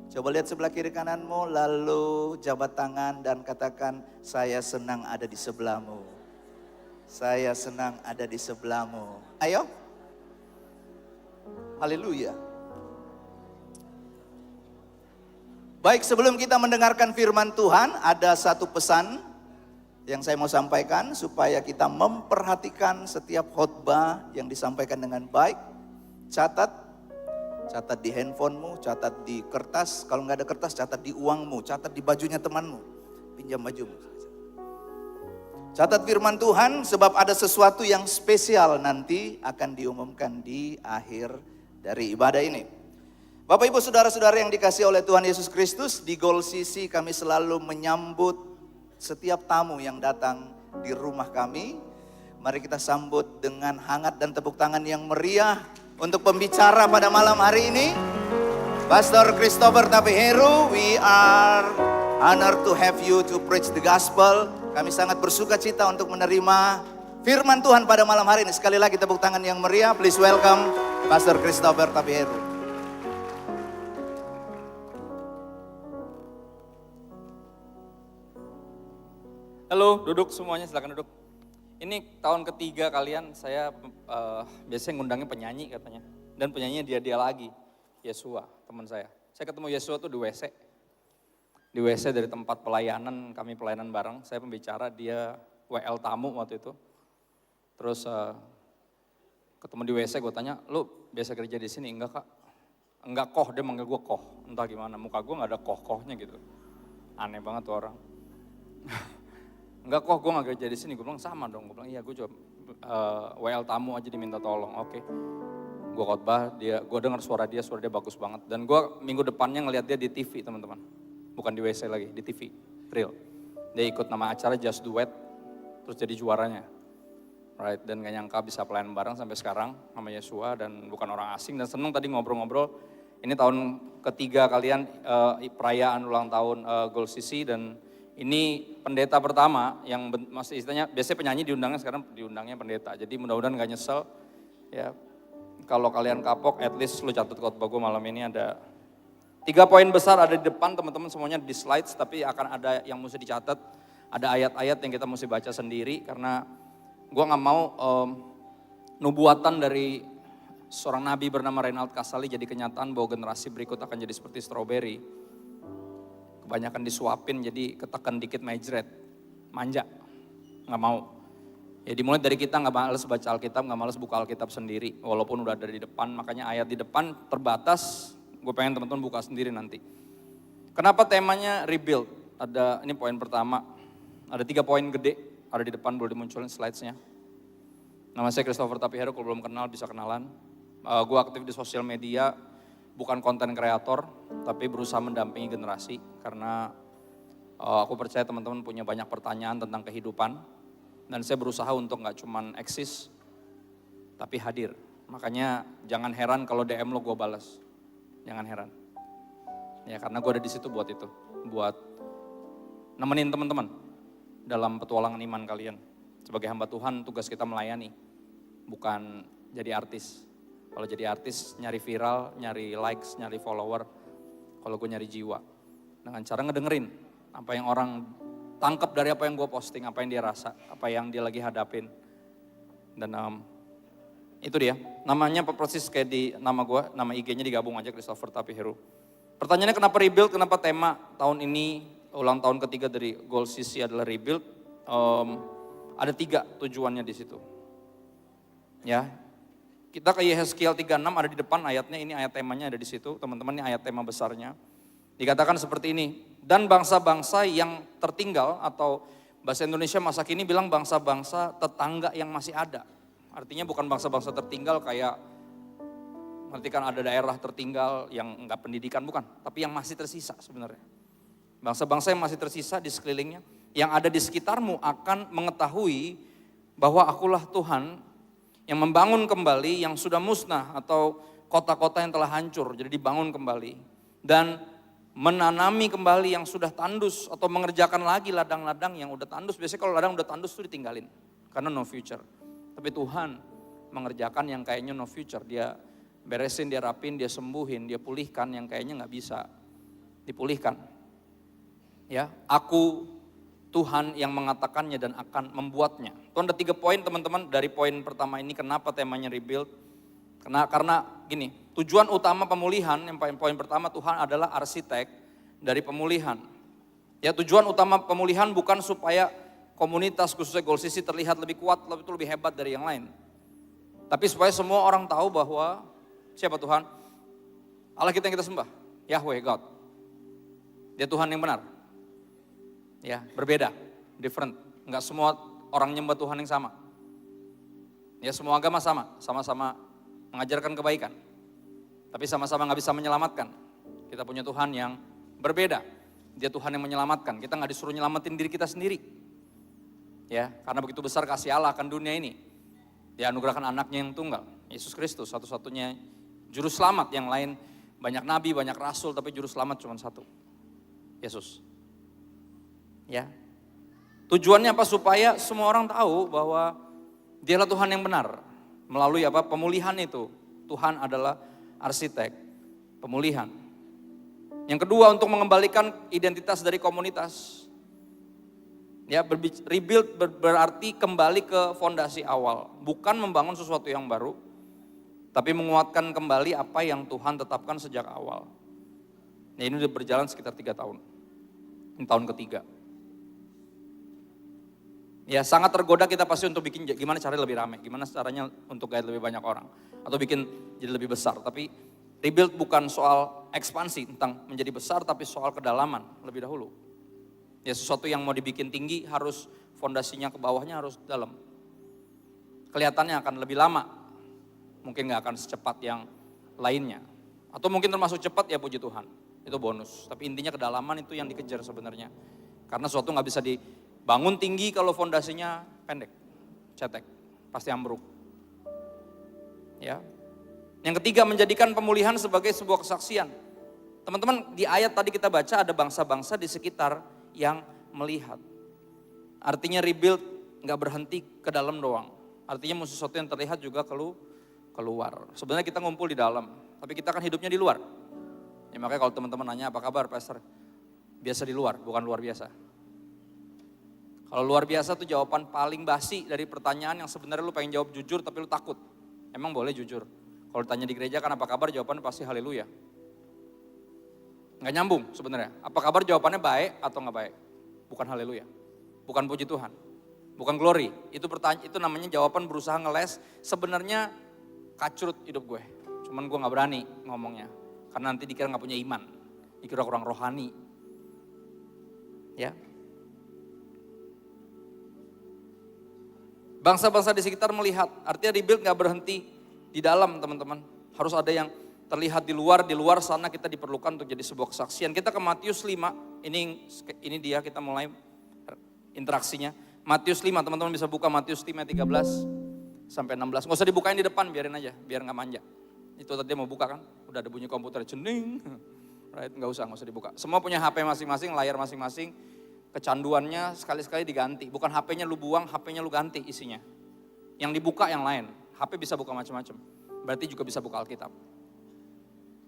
Coba lihat sebelah kiri kananmu. Lalu jabat tangan dan katakan, saya senang ada di sebelahmu. Saya senang ada di sebelahmu. Ayo. Haleluya. Baik, sebelum kita mendengarkan firman Tuhan, ada satu pesan yang saya mau sampaikan supaya kita memperhatikan setiap khotbah yang disampaikan dengan baik. Catat di handphonemu, catat di kertas. Kalau nggak ada kertas, catat di uangmu, catat di bajunya temanmu. Pinjam bajumu. Catat firman Tuhan, sebab ada sesuatu yang spesial nanti akan diumumkan di akhir dari ibadah ini. Bapak Ibu Saudara-saudara yang dikasihi oleh Tuhan Yesus Kristus, di Gold CC kami selalu menyambut setiap tamu yang datang di rumah kami. Mari kita sambut dengan hangat dan tepuk tangan yang meriah untuk pembicara pada malam hari ini. Pastor Christopher Tapiheru, we are honored to have you to preach the gospel. Kami sangat bersuka cita untuk menerima firman Tuhan pada malam hari ini. Sekali lagi tepuk tangan yang meriah, please welcome Pastor Christopher Tapiheru. Halo, duduk semuanya, silakan duduk. Ini tahun ketiga kalian, saya biasanya ngundangnya penyanyi katanya. Dan penyanyinya dia lagi, Yesua, teman saya. Saya ketemu Yesua tuh di WC. Di WC dari tempat pelayanan, kami pelayanan bareng. Saya pembicara, dia WL tamu waktu itu. Terus ketemu di WC, gue tanya, lu biasa kerja di sini? Enggak kak. Enggak koh, dia manggil gue koh. Entah gimana, muka gue gak ada koh-kohnya gitu. Aneh banget tuh orang. Enggak kok, gue gak kerja di sini. Gue bilang sama dong. Gue bilang iya, gue coba WL tamu aja diminta tolong. Oke. Gue khotbah, gue dengar suara dia bagus banget. Dan gue minggu depannya ngeliat dia di TV teman-teman. Bukan di WC lagi, di TV. Real. Dia ikut nama acara Just Duet, terus jadi juaranya. Right, dan gak nyangka bisa pelayan bareng sampai sekarang sama Yesua dan bukan orang asing. Dan seneng tadi ngobrol-ngobrol. Ini tahun ketiga kalian perayaan ulang tahun Gold CC dan ini pendeta pertama yang masih istilahnya, biasanya penyanyi diundangnya, sekarang diundangnya pendeta. Jadi mudah-mudahan gak nyesel. Ya, kalau kalian kapok, at least lu catat khotbah gue malam ini ada 3 poin besar ada di depan, teman-teman semuanya di slides, tapi akan ada yang mesti dicatat. Ada ayat-ayat yang kita mesti baca sendiri, karena gue gak mau nubuatan dari seorang nabi bernama Reinhard Kasali jadi kenyataan bahwa generasi berikut akan jadi seperti stroberi. Kebanyakan disuapin jadi ketekan dikit majret, manja, nggak mau. Ya dimulai dari kita nggak males baca Alkitab, nggak males buka Alkitab sendiri. Walaupun udah ada di depan, makanya ayat di depan terbatas, gue pengen teman-teman buka sendiri nanti. Kenapa temanya rebuild? Ini poin pertama, ada 3 poin gede, ada di depan, boleh dimunculin slides-nya. Nama saya Christopher Tapihero, kalau belum kenal bisa kenalan. Gue aktif di sosial media, bukan konten kreator, tapi berusaha mendampingi generasi. Karena aku percaya teman-teman punya banyak pertanyaan tentang kehidupan. Dan saya berusaha untuk gak cuman eksis, tapi hadir. Makanya jangan heran kalau DM lo gue balas. Jangan heran. Ya karena gue ada di situ buat itu. Buat nemenin teman-teman dalam petualangan iman kalian. Sebagai hamba Tuhan tugas kita melayani. Bukan jadi artis. Kalau jadi artis nyari viral, nyari likes, nyari follower. Kalau gue nyari jiwa. Dengan cara ngedengerin apa yang orang tangkap dari apa yang gue posting, apa yang dia rasa, apa yang dia lagi hadapin. Dan itu dia, namanya persis kayak di nama gue, nama IG-nya digabung aja Christopher Tapihero. Pertanyaannya kenapa rebuild, kenapa tema tahun ini, ulang tahun ketiga dari Goal CC adalah rebuild. Ada 3 tujuannya di situ. Ya, kita ke Yehezkiel 36 ada di depan ayatnya, ini ayat temanya ada di situ, teman-teman ini ayat tema besarnya. Dikatakan seperti ini, dan bangsa-bangsa yang tertinggal atau bahasa Indonesia masa kini bilang bangsa-bangsa tetangga yang masih ada. Artinya bukan bangsa-bangsa tertinggal kayak, nanti kan ada daerah tertinggal yang enggak pendidikan, bukan. Tapi yang masih tersisa sebenarnya. Bangsa-bangsa yang masih tersisa di sekelilingnya, yang ada di sekitarmu akan mengetahui bahwa akulah Tuhan yang membangun kembali yang sudah musnah atau kota-kota yang telah hancur, jadi dibangun kembali. Dan menanami kembali yang sudah tandus atau mengerjakan lagi ladang-ladang yang udah tandus. Biasanya kalau ladang udah tandus itu ditinggalin karena no future. Tapi Tuhan mengerjakan yang kayaknya no future. Dia beresin, dia rapin, dia sembuhin, dia pulihkan yang kayaknya nggak bisa dipulihkan. Ya, aku Tuhan yang mengatakannya dan akan membuatnya. Tuh ada 3 poin teman-teman dari poin pertama ini kenapa temanya rebuild. Karena gini, tujuan utama pemulihan, yang poin pertama Tuhan adalah arsitek dari pemulihan. Ya tujuan utama pemulihan bukan supaya komunitas khususnya Goal CC terlihat lebih kuat, lebih hebat dari yang lain. Tapi supaya semua orang tahu bahwa siapa Tuhan? Allah kita yang kita sembah, Yahweh God. Dia Tuhan yang benar. Ya berbeda, different. Enggak semua orang nyembah Tuhan yang sama. Ya semua agama sama-sama mengajarkan kebaikan. Tapi sama-sama gak bisa menyelamatkan. Kita punya Tuhan yang berbeda. Dia Tuhan yang menyelamatkan. Kita gak disuruh nyelamatin diri kita sendiri. Ya, karena begitu besar kasih Allah akan dunia ini. Dia anugerahkan anaknya yang tunggal. Yesus Kristus satu-satunya juru selamat. Yang lain banyak nabi, banyak rasul, tapi juru selamat cuma satu. Yesus. Ya. Tujuannya apa? Supaya semua orang tahu bahwa Dialah Tuhan yang benar. Melalui apa? Pemulihan itu. Tuhan adalah arsitek pemulihan. Yang kedua untuk mengembalikan identitas dari komunitas. Ya, rebuild berarti kembali ke fondasi awal. Bukan membangun sesuatu yang baru. Tapi menguatkan kembali apa yang Tuhan tetapkan sejak awal. Nah, ini udah berjalan sekitar 3 tahun. Ini tahun ketiga. Ya sangat tergoda kita pasti untuk bikin gimana caranya lebih ramai, gimana caranya untuk guide lebih banyak orang. Atau bikin jadi lebih besar. Tapi rebuild bukan soal ekspansi tentang menjadi besar, tapi soal kedalaman lebih dahulu. Ya sesuatu yang mau dibikin tinggi harus fondasinya ke bawahnya harus dalam. Kelihatannya akan lebih lama, mungkin gak akan secepat yang lainnya. Atau mungkin termasuk cepat ya puji Tuhan, itu bonus. Tapi intinya kedalaman itu yang dikejar sebenarnya. Karena sesuatu gak bisa dibangun tinggi kalau fondasinya pendek, cetek, pasti ambruk. Ya. Yang ketiga menjadikan pemulihan sebagai sebuah kesaksian. Teman-teman di ayat tadi kita baca ada bangsa-bangsa di sekitar yang melihat. Artinya rebuild gak berhenti ke dalam doang. Artinya sesuatu yang terlihat juga keluar. Sebenarnya kita ngumpul di dalam, tapi kita kan hidupnya di luar. Ya, makanya kalau teman-teman nanya apa kabar Pastor? Biasa di luar, bukan luar biasa. Kalau luar biasa tuh jawaban paling basi dari pertanyaan yang sebenarnya lu pengen jawab jujur tapi lu takut. Emang boleh jujur? Kalau ditanya di gereja kan apa kabar, jawabannya pasti haleluya. Nggak nyambung sebenarnya. Apa kabar, jawabannya baik atau nggak baik. Bukan haleluya. Bukan puji Tuhan. Bukan glory. Itu namanya jawaban berusaha ngeles. Sebenarnya kacrut hidup gue. Cuman gue nggak berani ngomongnya. Karena nanti dikira nggak punya iman. Dikira kurang rohani. Ya. Bangsa-bangsa di sekitar melihat. Artinya rebuild nggak berhenti di dalam, teman-teman. Harus ada yang terlihat di luar sana kita diperlukan untuk jadi sebuah kesaksian. Kita ke Matius 5, ini dia kita mulai interaksinya. Matius 5, teman-teman bisa buka Matius 5 ayat 13 sampai 16. Nggak usah dibukain di depan, biarin aja, biar nggak manja. Itu tadi mau buka kan, udah ada bunyi komputer cening. Right, nggak usah dibuka. Semua punya HP masing-masing, layar masing-masing. Kecanduannya sekali-sekali diganti. Bukan HP-nya lu buang, HP-nya lu ganti isinya. Yang dibuka yang lain. HP bisa buka macam-macam. Berarti juga bisa buka Alkitab.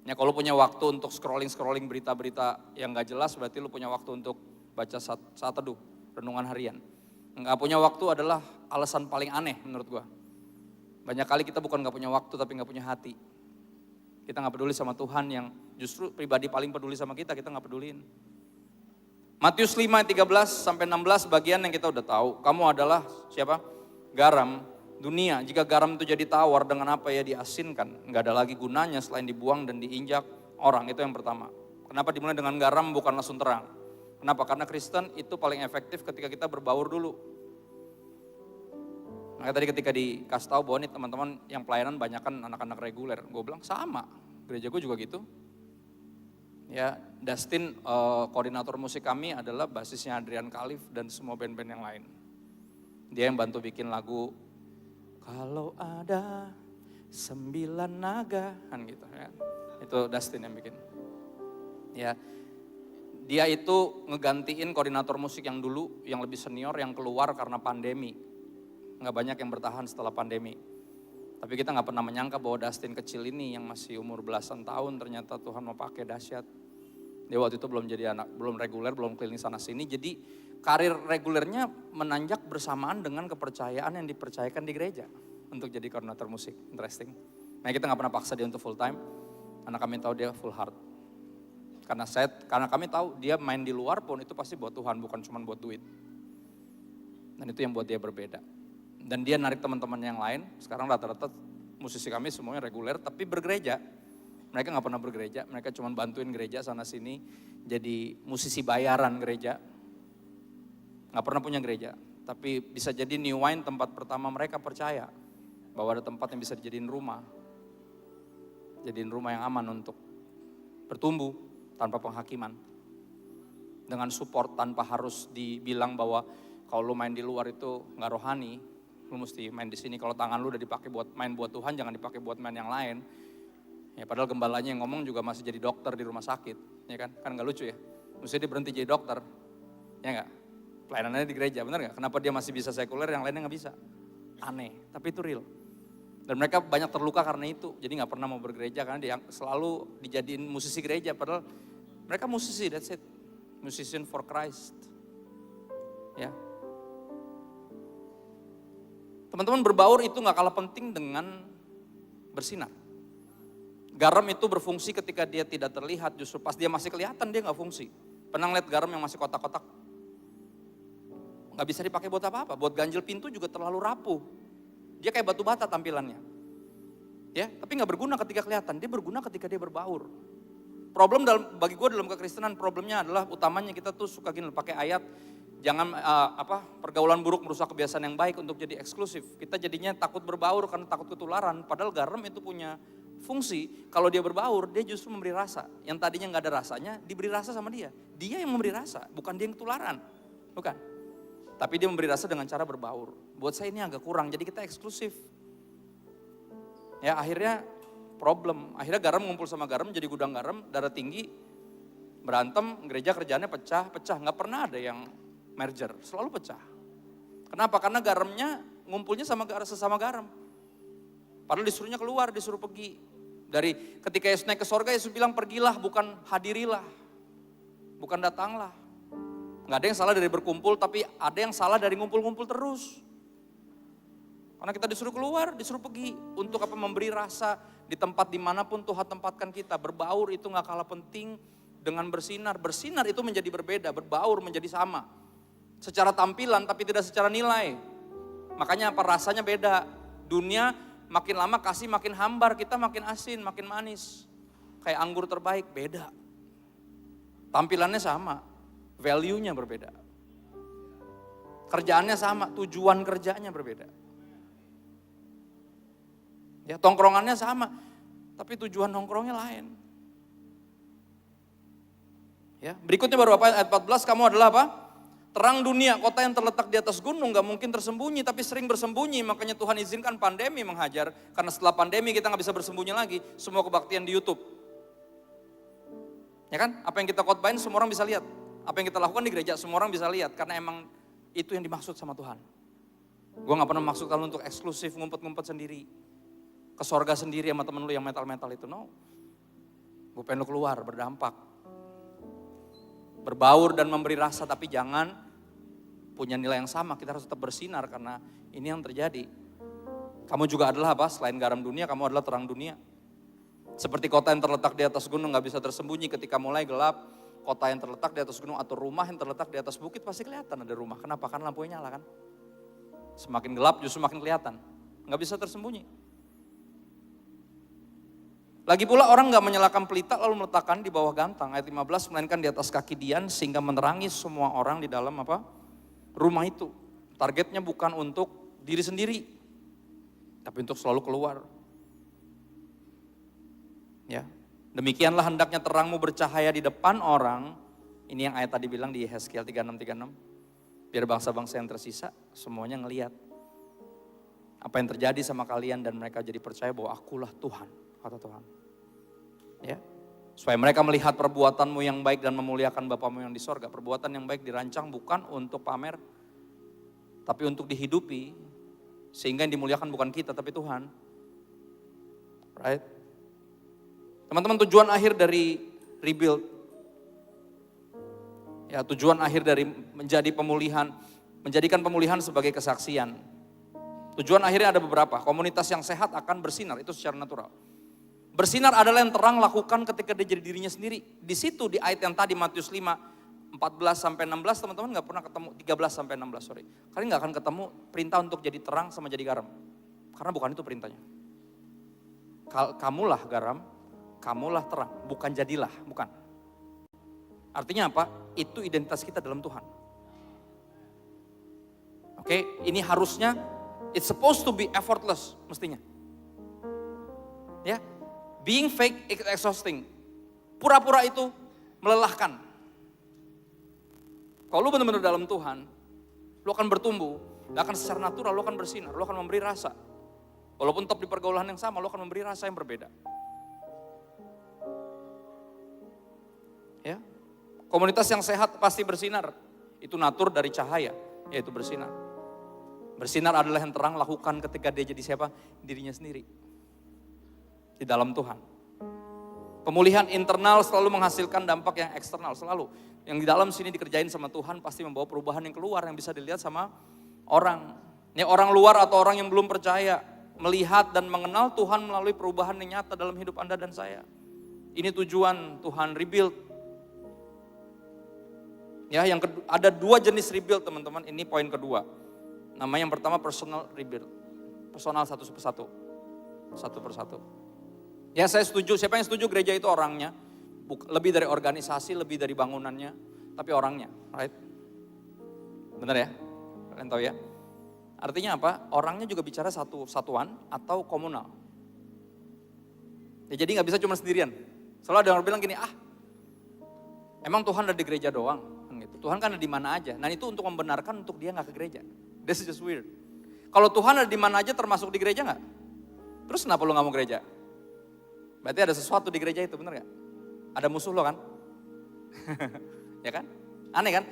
Ya kalau punya waktu untuk scrolling berita-berita yang gak jelas, berarti lu punya waktu untuk baca saat teduh, renungan harian. Gak punya waktu adalah alasan paling aneh menurut gua. Banyak kali kita bukan gak punya waktu tapi gak punya hati. Kita gak peduli sama Tuhan yang justru pribadi paling peduli sama kita gak peduliin. Matius 5 ayat 13 sampai 16 bagian yang kita udah tahu. Kamu adalah siapa? Garam dunia. Jika garam itu jadi tawar, dengan apa ya diasinkan? Enggak ada lagi gunanya selain dibuang dan diinjak orang. Itu yang pertama. Kenapa dimulai dengan garam bukan langsung terang? Kenapa? Karena Kristen itu paling efektif ketika kita berbaur dulu. Nah tadi ketika dikasih tahu bahwa nih teman-teman yang pelayanan banyak kan anak-anak reguler. Gue bilang sama, gereja gue juga gitu. Ya, Dustin koordinator musik kami adalah basisnya Adrian Khalif dan semua band-band yang lain. Dia yang bantu bikin lagu Kalau Ada 9 Naga kan gitu ya. Itu Dustin yang bikin. Ya. Dia itu ngegantiin koordinator musik yang dulu yang lebih senior yang keluar karena pandemi. Nggak banyak yang bertahan setelah pandemi. Tapi kita nggak pernah menyangka bahwa Dustin kecil ini yang masih umur belasan tahun ternyata Tuhan mau pakai dahsyat. Dia waktu itu belum jadi anak, belum reguler, belum keliling sana sini. Jadi karir regulernya menanjak bersamaan dengan kepercayaan yang dipercayakan di gereja untuk jadi koordinator musik. Interesting. Nah kita nggak pernah paksa dia untuk full time, karena kami tahu dia full heart. Karena kami tahu dia main di luar pun itu pasti buat Tuhan, bukan cuma buat duit. Dan itu yang buat dia berbeda. Dan dia narik teman-teman yang lain. Sekarang rata-rata musisi kami semuanya reguler, tapi bergereja. Mereka gak pernah bergereja, mereka cuma bantuin gereja sana sini. Jadi musisi bayaran gereja. Gak pernah punya gereja. Tapi bisa jadi New Wine tempat pertama mereka percaya. Bahwa ada tempat yang bisa dijadiin rumah. Jadiin rumah yang aman untuk bertumbuh tanpa penghakiman. Dengan support tanpa harus dibilang bahwa kalau lu main di luar itu gak rohani. Lu mesti main di sini. Kalau tangan lu udah dipakai buat main buat Tuhan, jangan dipakai buat main yang lain. Ya, padahal gembalanya yang ngomong juga masih jadi dokter di rumah sakit, ya kan? Kan nggak lucu ya? Mesti dia berhenti jadi dokter, ya nggak? Pelayanannya di gereja, benar nggak? Kenapa dia masih bisa sekuler, yang lainnya nggak bisa? Aneh, tapi itu real. Dan mereka banyak terluka karena itu, jadi nggak pernah mau bergereja karena dia selalu dijadiin musisi gereja, padahal mereka musisi, that's it, musician for Christ, ya. Teman-teman berbaur itu nggak kalah penting dengan bersinar. Garam itu berfungsi ketika dia tidak terlihat, justru pas dia masih kelihatan dia gak fungsi. Pernah ngeliat garam yang masih kotak-kotak? Gak bisa dipakai buat apa-apa, buat ganjel pintu juga terlalu rapuh. Dia kayak batu bata tampilannya. Ya, tapi gak berguna ketika kelihatan, dia berguna ketika dia berbaur. Problem bagi gue dalam kekristenan, problemnya adalah utamanya kita tuh suka gini, pakai ayat, jangan pergaulan buruk merusak kebiasaan yang baik untuk jadi eksklusif. Kita jadinya takut berbaur karena takut ketularan, padahal garam itu punya fungsi, kalau dia berbaur, dia justru memberi rasa. Yang tadinya gak ada rasanya, diberi rasa sama dia. Dia yang memberi rasa, bukan dia yang ketularan. Bukan. Tapi dia memberi rasa dengan cara berbaur. Buat saya ini agak kurang, jadi kita eksklusif. Ya akhirnya problem. Akhirnya garam ngumpul sama garam, jadi gudang garam, darah tinggi, berantem, gereja kerjaannya pecah-pecah. Gak pernah ada yang merger, selalu pecah. Kenapa? Karena garamnya ngumpulnya sesama garam. Padahal disuruhnya keluar, disuruh pergi. Dari ketika Yesus naik ke sorga, Yesus bilang pergilah, bukan hadirilah. Bukan datanglah. Gak ada yang salah dari berkumpul, tapi ada yang salah dari ngumpul-ngumpul terus. Karena kita disuruh keluar, disuruh pergi. Untuk apa? Memberi rasa di tempat dimanapun Tuhan tempatkan kita. Berbaur itu gak kalah penting dengan bersinar. Bersinar itu menjadi berbeda, berbaur menjadi sama. Secara tampilan tapi tidak secara nilai. Makanya apa, rasanya beda. Dunia makin lama kasih makin hambar, kita makin asin, makin manis. Kayak anggur terbaik, beda. Tampilannya sama, value-nya berbeda. Kerjaannya sama, tujuan kerjanya berbeda. Ya, tongkrongannya sama, tapi tujuan nongkrongnya lain. Ya, berikutnya baru apa? Ayat 14, kamu adalah apa? Terang dunia, kota yang terletak di atas gunung, gak mungkin tersembunyi, tapi sering bersembunyi. Makanya Tuhan izinkan pandemi menghajar, karena setelah pandemi kita gak bisa bersembunyi lagi, semua kebaktian di YouTube. Ya kan, apa yang kita khotbahin semua orang bisa lihat. Apa yang kita lakukan di gereja semua orang bisa lihat, karena emang itu yang dimaksud sama Tuhan. Gue gak pernah maksud kalau untuk eksklusif, ngumpet-ngumpet sendiri. Ke sorga sendiri sama temen lu yang metal-metal itu, no. Gue pengen lu keluar, berdampak. Berbaur dan memberi rasa, tapi jangan punya nilai yang sama. Kita harus tetap bersinar karena ini yang terjadi. Kamu juga adalah apa? Selain garam dunia, kamu adalah terang dunia. Seperti kota yang terletak di atas gunung gak bisa tersembunyi ketika mulai gelap. Kota yang terletak di atas gunung atau rumah yang terletak di atas bukit pasti kelihatan ada rumah. Kenapa? Karena lampunya nyala kan. Semakin gelap justru makin kelihatan. Gak bisa tersembunyi. Lagi pula orang gak menyalakan pelita lalu meletakkan di bawah gantang. Ayat 15, melainkan di atas kaki dian sehingga menerangi semua orang di dalam apa? Rumah itu. Targetnya bukan untuk diri sendiri, tapi untuk selalu keluar. Ya, demikianlah hendaknya terangmu bercahaya di depan orang. Ini yang ayat tadi bilang di Yehezkiel 36. Biar bangsa-bangsa yang tersisa semuanya ngelihat apa yang terjadi sama kalian dan mereka jadi percaya bahwa akulah Tuhan, kata Tuhan. Ya, supaya mereka melihat perbuatanmu yang baik dan memuliakan Bapamu yang di sorga. Perbuatan yang baik dirancang bukan untuk pamer, tapi untuk dihidupi, sehingga yang dimuliakan bukan kita tapi Tuhan. Right? Teman-teman, tujuan akhir dari rebuild, ya tujuan akhir dari menjadi pemulihan, menjadikan pemulihan sebagai kesaksian. Tujuan akhirnya ada beberapa. Komunitas yang sehat akan bersinar, itu secara natural. Bersinar adalah yang terang lakukan ketika dia jadi dirinya sendiri. Di situ di ayat yang tadi Matius 5, 14-16 teman-teman gak pernah ketemu, 13-16 sorry. Kalian gak akan ketemu perintah untuk jadi terang sama jadi garam. Karena bukan itu perintahnya. Kamulah garam, kamulah terang, bukan jadilah, bukan. Artinya apa? Itu identitas kita dalam Tuhan. Oke, ini harusnya, it's supposed to be effortless mestinya. Ya. Being fake is exhausting. Pura-pura itu melelahkan. Kalau lu benar-benar dalam Tuhan, lu akan bertumbuh, lu akan secara natural, lu akan bersinar, lu akan memberi rasa. Walaupun tetap di pergaulan yang sama, lu akan memberi rasa yang berbeda. Ya, komunitas yang sehat pasti bersinar. Itu natur dari cahaya, yaitu bersinar. Bersinar adalah yang terang lakukan ketika dia jadi siapa? Dirinya sendiri. Di dalam Tuhan. Pemulihan internal selalu menghasilkan dampak yang eksternal, selalu. Yang di dalam sini dikerjain sama Tuhan pasti membawa perubahan yang keluar yang bisa dilihat sama orang. Ini orang luar atau orang yang belum percaya, melihat dan mengenal Tuhan melalui perubahan yang nyata dalam hidup Anda dan saya. Ini tujuan Tuhan rebuild. Ya, yang kedua, ada dua jenis rebuild teman-teman, ini poin kedua. Nama yang pertama personal rebuild. Personal satu persatu. Satu persatu. Ya saya setuju, siapa yang setuju gereja itu orangnya. Lebih dari organisasi, lebih dari bangunannya, tapi orangnya, right? Benar ya? Kalian tahu ya? Artinya apa? Orangnya juga bicara satuan atau komunal. Ya, jadi gak bisa cuma sendirian. Selalu ada orang bilang gini, emang Tuhan ada di gereja doang? Gitu. Tuhan kan ada di mana aja. Nah itu untuk membenarkan untuk dia gak ke gereja. This is just weird. Kalau Tuhan ada di mana aja termasuk di gereja gak? Terus kenapa lu gak mau gereja? Berarti ada sesuatu di gereja itu, bener gak? Ada musuh lo kan? Ya kan? Aneh kan?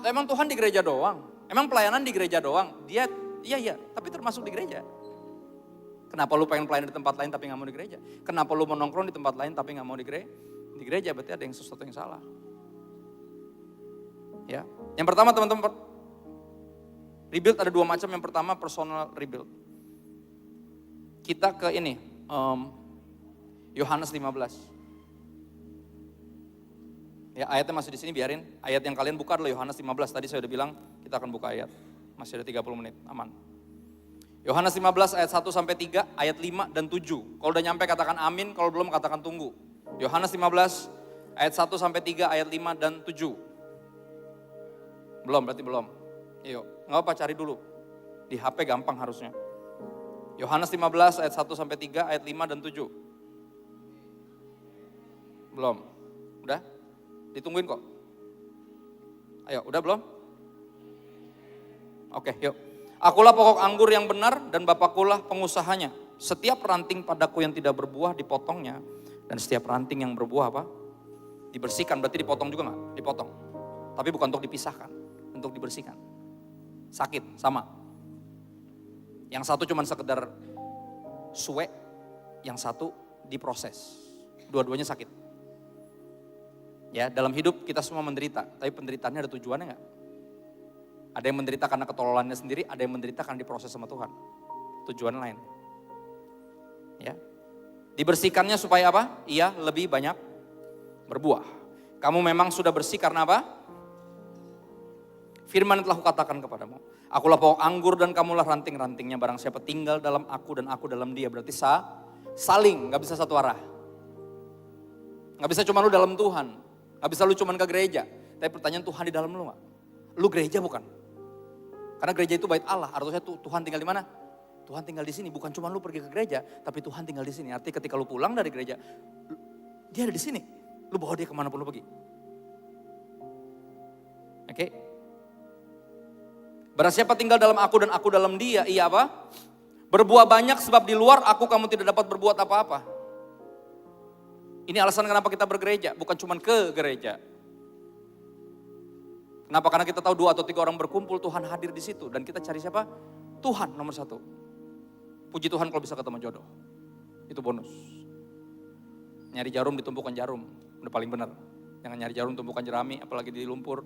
Emang Tuhan di gereja doang? Emang pelayanan di gereja doang? Dia, iya, tapi termasuk di gereja. Kenapa lu pengen pelayanan di tempat lain tapi gak mau di gereja? Kenapa lu mau nongkrong di tempat lain tapi gak mau di gereja? Berarti ada yang sesuatu yang salah. Ya, yang pertama teman-teman, rebuild ada dua macam. Yang pertama personal rebuild. Kita ke ini, Yohanes 15. Ya, ayatnya masih di sini, biarin. Ayat yang kalian buka adalah Yohanes 15. Tadi saya udah bilang kita akan buka ayat. Masih ada 30 menit, aman. Yohanes 15 ayat 1 sampai 3, ayat 5 dan 7. Kalau udah nyampe katakan amin, kalau belum katakan tunggu. Yohanes 15 ayat 1 sampai 3, ayat 5 dan 7. Belum, berarti belum. Yuk, nggak apa, cari dulu. Di HP gampang harusnya. Yohanes 15 ayat 1 sampai 3, ayat 5 dan 7. Belum. Udah? Ditungguin kok. Ayo, udah belum? Oke, yuk. Akulah pokok anggur yang benar dan Bapakkulah pengusahanya. Setiap ranting padaku yang tidak berbuah dipotongnya. Dan setiap ranting yang berbuah apa? Dibersihkan, berarti dipotong juga nggak? Dipotong. Tapi bukan untuk dipisahkan, untuk dibersihkan. Sakit, sama. Yang satu cuma sekedar suwe, yang satu diproses. Dua-duanya sakit. Ya, dalam hidup kita semua menderita, tapi penderitaannya ada tujuannya nggak? Ada yang menderita karena ketololannya sendiri, ada yang menderita karena diproses sama Tuhan. Tujuan lain. Ya. Dibersihkannya supaya apa? Ia lebih banyak berbuah. Kamu memang sudah bersih karena apa? Firman telah kukatakan kepadamu. Akulah pokok anggur dan kamulah ranting-rantingnya. Barang siapa tinggal dalam aku dan aku dalam dia. Berarti saling, gak bisa satu arah. Gak bisa cuma lu dalam Tuhan. Gak bisa lu cuma ke gereja. Tapi pertanyaan, Tuhan di dalam lu gak? Lu gereja bukan? Karena gereja itu bait Allah. Artinya Tuhan tinggal di mana? Tuhan tinggal di sini. Bukan cuma lu pergi ke gereja, tapi Tuhan tinggal di sini. Artinya ketika lu pulang dari gereja, dia ada di sini. Lu bawa dia kemana pun lu pergi. Oke? Barang siapa tinggal dalam aku dan aku dalam dia, ia apa? Berbuah banyak sebab di luar aku kamu tidak dapat berbuat apa-apa. Ini alasan kenapa kita bergereja, bukan cuma ke gereja. Kenapa? Karena kita tahu 2 atau 3 orang berkumpul, Tuhan hadir di situ. Dan kita cari siapa? Tuhan nomor 1. Puji Tuhan kalau bisa ketemu jodoh. Itu bonus. Nyari jarum ditumpukan jarum, udah paling benar. Jangan nyari jarum tumpukan jerami, apalagi di lumpur.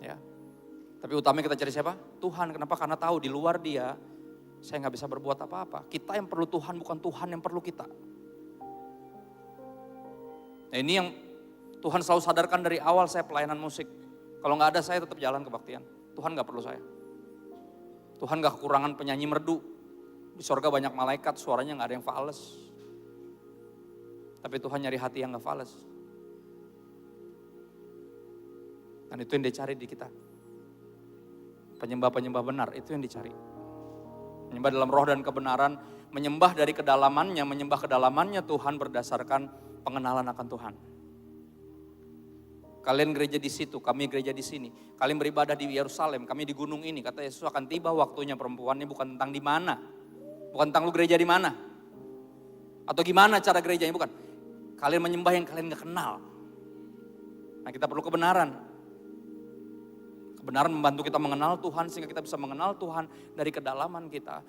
Ya. Tapi utamanya kita cari siapa? Tuhan. Kenapa? Karena tahu di luar dia, saya gak bisa berbuat apa-apa. Kita yang perlu Tuhan, bukan Tuhan yang perlu kita. Nah, ini yang Tuhan selalu sadarkan dari awal saya pelayanan musik. Kalau gak ada saya tetap jalan kebaktian. Tuhan gak perlu saya. Tuhan gak kekurangan penyanyi merdu. Di sorga banyak malaikat, suaranya gak ada yang fales. Tapi Tuhan nyari hati yang gak fales. Dan itu yang dia cari di kita. Penyembah-penyembah benar, itu yang dicari. Menyembah dalam roh dan kebenaran, menyembah dari kedalamannya, menyembah kedalamannya Tuhan berdasarkan pengenalan akan Tuhan. Kalian gereja di situ, kami gereja di sini. Kalian beribadah di Yerusalem, kami di gunung ini. Kata Yesus akan tiba waktunya perempuan ini bukan tentang di mana. Bukan tentang lu gereja di mana. Atau gimana cara gerejanya, bukan. Kalian menyembah yang kalian gak kenal. Nah, kita perlu kebenaran. Kebenaran membantu kita mengenal Tuhan sehingga kita bisa mengenal Tuhan dari kedalaman kita.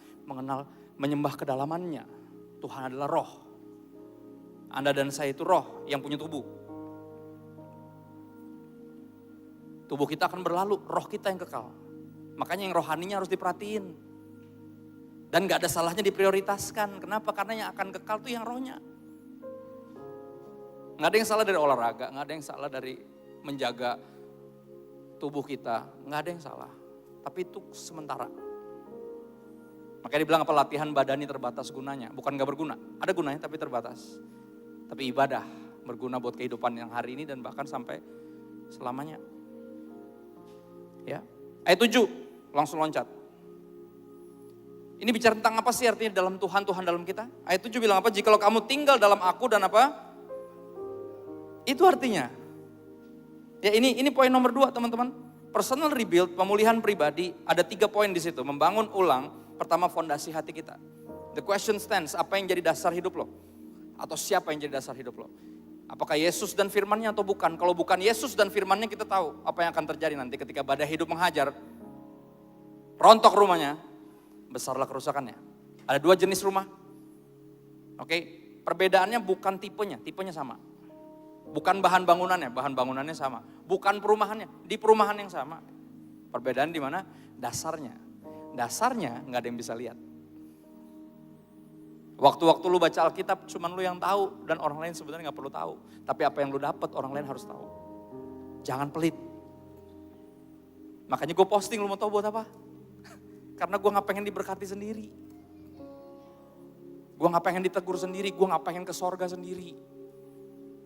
Menyembah kedalamannya. Tuhan adalah roh. Anda dan saya itu roh yang punya tubuh. Tubuh kita akan berlalu, roh kita yang kekal. Makanya yang rohaninya harus diperhatiin. Dan gak ada salahnya diprioritaskan. Kenapa? Karena yang akan kekal tuh yang rohnya. Gak ada yang salah dari olahraga, gak ada yang salah dari menjaga tubuh kita. Gak ada yang salah. Tapi itu sementara. Makanya dibilang apa, latihan badani terbatas gunanya. Bukan gak berguna, ada gunanya tapi terbatas. Tapi ibadah berguna buat kehidupan yang hari ini dan bahkan sampai selamanya. Ya. Ayat 7, langsung loncat. Ini bicara tentang apa sih artinya dalam Tuhan, Tuhan dalam kita? Ayat 7 bilang apa? Jikalau kamu tinggal dalam aku dan apa? Itu artinya. Ya ini poin nomor 2 teman-teman. Personal rebuild, pemulihan pribadi, ada 3 poin di situ. Membangun ulang, pertama fondasi hati kita. The question stands, apa yang jadi dasar hidup lo? Atau siapa yang jadi dasar hidup lo? Apakah Yesus dan firman-Nya atau bukan? Kalau bukan Yesus dan firman-Nya, kita tahu apa yang akan terjadi nanti ketika badai hidup menghajar. Rontok rumahnya, besarlah kerusakannya. Ada 2 jenis rumah. Oke, perbedaannya bukan tipenya sama. Bukan bahan bangunannya sama. Bukan perumahannya, di perumahan yang sama. Perbedaan di mana? Dasarnya. Dasarnya nggak ada yang bisa lihat. Waktu-waktu lu baca Alkitab cuman lu yang tahu dan orang lain sebenarnya gak perlu tahu. Tapi apa yang lu dapat orang lain harus tahu. Jangan pelit. Makanya gue posting, lu mau tahu buat apa? Karena gue gak pengen diberkati sendiri. Gue gak pengen ditegur sendiri, gue gak pengen ke sorga sendiri.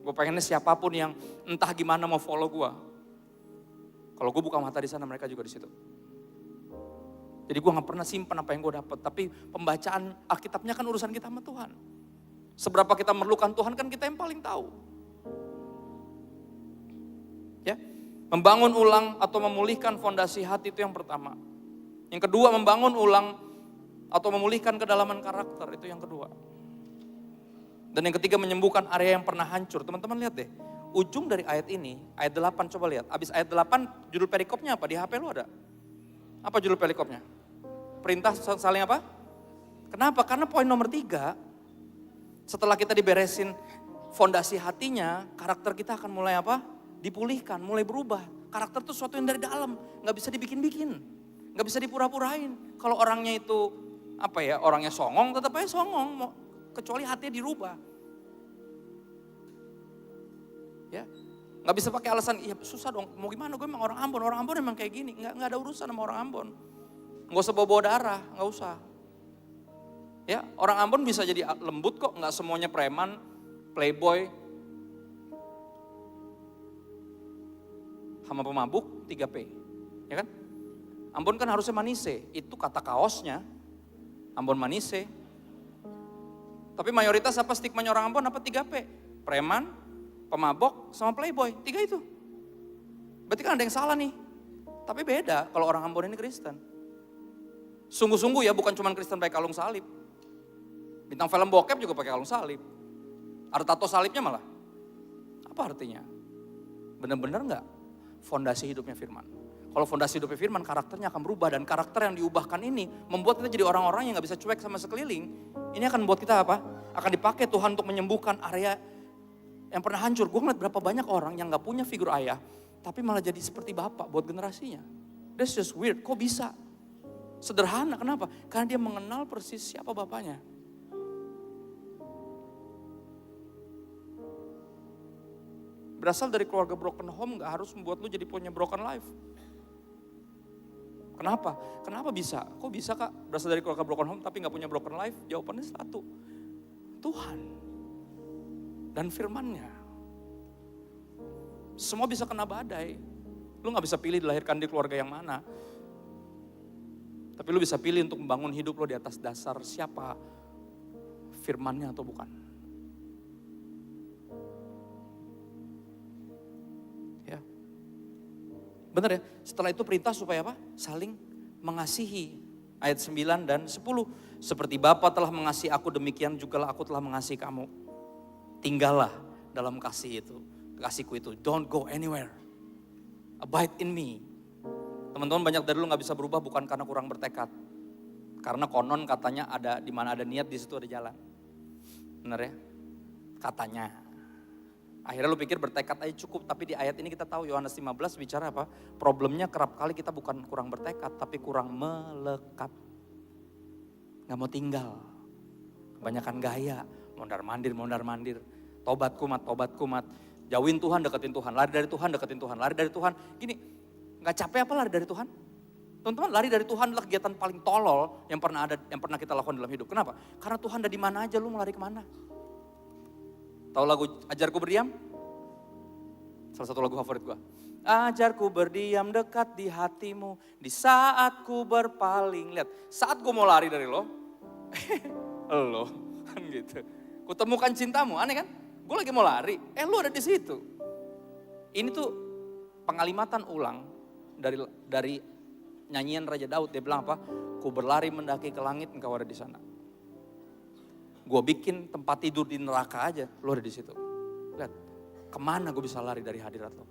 Gue pengennya siapapun yang entah gimana mau follow gue. Kalau gue buka mata di sana, mereka juga di situ. Jadi gue gak pernah simpan apa yang gue dapat. Tapi pembacaan Alkitabnya kan urusan kita sama Tuhan. Seberapa kita memerlukan Tuhan kan kita yang paling tahu. Ya, membangun ulang atau memulihkan fondasi hati itu yang pertama. Yang kedua, membangun ulang atau memulihkan kedalaman karakter, itu yang kedua. Dan yang ketiga, menyembuhkan area yang pernah hancur. Teman-teman lihat deh, ujung dari ayat ini, ayat 8 coba lihat. Abis ayat 8, judul perikopnya apa? Di HP lu ada? Apa judul perikopnya? Perintah saling apa? Kenapa? Karena poin nomor 3, setelah kita diberesin fondasi hatinya, karakter kita akan mulai apa? Dipulihkan, mulai berubah. Karakter itu sesuatu yang dari dalam, gak bisa dibikin-bikin. Gak bisa dipura-purain. Kalau orangnya itu, apa ya, orangnya songong, tetap aja songong. Kecuali hatinya dirubah. Ya, nggak bisa pakai alasan, iya susah dong, mau gimana, gue emang orang Ambon emang kayak gini, nggak ada urusan sama orang Ambon. Nggak usah bawa darah, nggak usah. Ya, orang Ambon bisa jadi lembut kok, nggak semuanya preman, playboy, sama pemabuk, 3P, ya kan? Ambon kan harusnya manise, itu kata kaosnya, Ambon manise. Tapi mayoritas apa stigmanya orang Ambon apa 3P? Preman, pemabok, sama playboy, 3 itu. Berarti kan ada yang salah nih. Tapi beda kalau orang Ambon ini Kristen. Sungguh-sungguh ya, bukan cuma Kristen pakai kalung salib. Bintang film bokep juga pakai kalung salib. Ada tato salibnya malah. Apa artinya? Benar-benar enggak fondasi hidupnya firman. Kalau fondasi hidupnya firman, karakternya akan berubah. Dan karakter yang diubahkan ini membuat kita jadi orang-orang yang gak bisa cuek sama sekeliling. Ini akan membuat kita apa? Akan dipakai Tuhan untuk menyembuhkan area yang pernah hancur. Gue ngeliat berapa banyak orang yang gak punya figur ayah, tapi malah jadi seperti bapak buat generasinya. That's just weird, kok bisa? Sederhana, kenapa? Karena dia mengenal persis siapa bapaknya. Berasal dari keluarga broken home gak harus membuat lu jadi punya broken life. Kenapa? Kenapa bisa? Kok bisa kak berasal dari keluarga broken home tapi gak punya broken life? Jawabannya satu, Tuhan dan firman-Nya. Semua bisa kena badai. Lu gak bisa pilih dilahirkan di keluarga yang mana. Tapi lu bisa pilih untuk membangun hidup lu di atas dasar siapa? Firman-Nya atau bukan. Ya. Benar ya? Setelah itu perintah supaya apa? Saling mengasihi. Ayat 9 dan 10. Seperti Bapa telah mengasihi aku, demikian jugalah aku telah mengasihi kamu. Tinggallah dalam kasih itu, kasihku itu. Don't go anywhere. Abide in me. Teman-teman, banyak dari lu gak bisa berubah bukan karena kurang bertekad. Karena konon katanya ada, di mana ada niat di situ ada jalan. Benar ya? Katanya. Akhirnya lu pikir bertekad aja cukup, tapi di ayat ini kita tahu Yohanes 15 bicara apa? Problemnya kerap kali kita bukan kurang bertekad, tapi kurang melekat. Gak mau tinggal. Kebanyakan gaya, mondar-mandir. Tobat kumat. Jauhin Tuhan, deketin Tuhan. Lari dari Tuhan, deketin Tuhan. Lari dari Tuhan. Gini, gak capek apa lari dari Tuhan? Teman-teman, lari dari Tuhan adalah kegiatan paling tolol yang pernah kita lakukan dalam hidup. Kenapa? Karena Tuhan ada di mana aja, lu mau lari kemana? Tahu lagu Ajarku Berdiam? Salah satu lagu favorit gua. Ajarku berdiam dekat di hatimu, di saat ku berpaling. Lihat, saat gua mau lari dari lo, lo kan gitu. Kutemukan cintamu, aneh kan? Gue lagi mau lari, lu ada di situ. Ini tuh pengalimatan ulang dari nyanyian Raja Daud. Dia bilang apa? Ku berlari mendaki ke langit, engkau ada di sana. Gue bikin tempat tidur di neraka aja, lo ada di situ. Lihat, kemana gue bisa lari dari hadirat lo?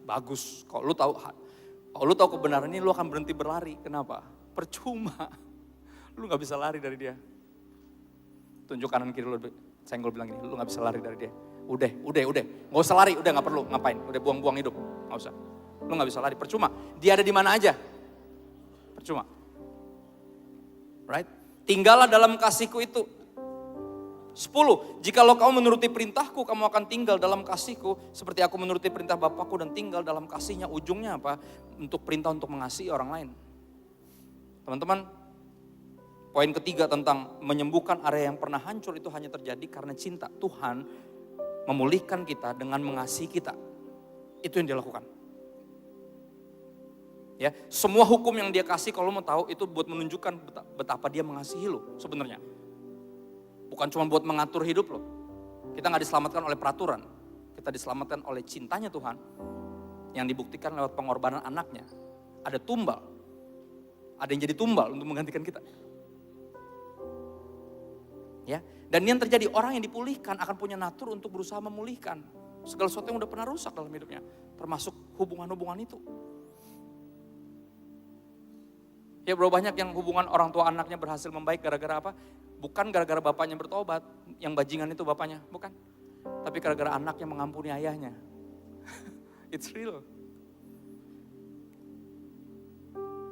Bagus, kalau lu tahu kebenaran ini, lo akan berhenti berlari. Kenapa? Percuma, lu gak bisa lari dari dia. Tunjuk kanan kiri lo, senggol bilang gini, lu gak bisa lari dari dia. Udah, gak usah lari, udah gak perlu, ngapain? Udah buang-buang hidup, gak usah. Lu gak bisa lari, percuma. Dia ada di mana aja, percuma. Right? Tinggallah dalam kasihku itu. 10, jikalau kamu menuruti perintahku, kamu akan tinggal dalam kasihku. Seperti aku menuruti perintah Bapakku dan tinggal dalam kasihnya. Ujungnya apa? Untuk perintah untuk mengasihi orang lain. Teman-teman, poin ketiga tentang menyembuhkan area yang pernah hancur itu hanya terjadi karena cinta. Tuhan memulihkan kita dengan mengasihi kita. Itu yang dia lakukan. Ya, semua hukum yang dia kasih kalau mau tahu itu buat menunjukkan betapa dia mengasihi lo sebenarnya. Bukan cuma buat mengatur hidup lo. Kita gak diselamatkan oleh peraturan. Kita diselamatkan oleh cintanya Tuhan. Yang dibuktikan lewat pengorbanan anaknya. Ada tumbal. Ada yang jadi tumbal untuk menggantikan kita. Ya, dan yang terjadi orang yang dipulihkan akan punya natur untuk berusaha memulihkan. Segala sesuatu yang udah pernah rusak dalam hidupnya. Termasuk hubungan-hubungan itu. Ya bro, banyak yang hubungan orang tua anaknya berhasil membaik gara-gara apa? Bukan gara-gara bapaknya bertobat, yang bajingan itu bapaknya, bukan. Tapi gara-gara anaknya mengampuni ayahnya. It's real.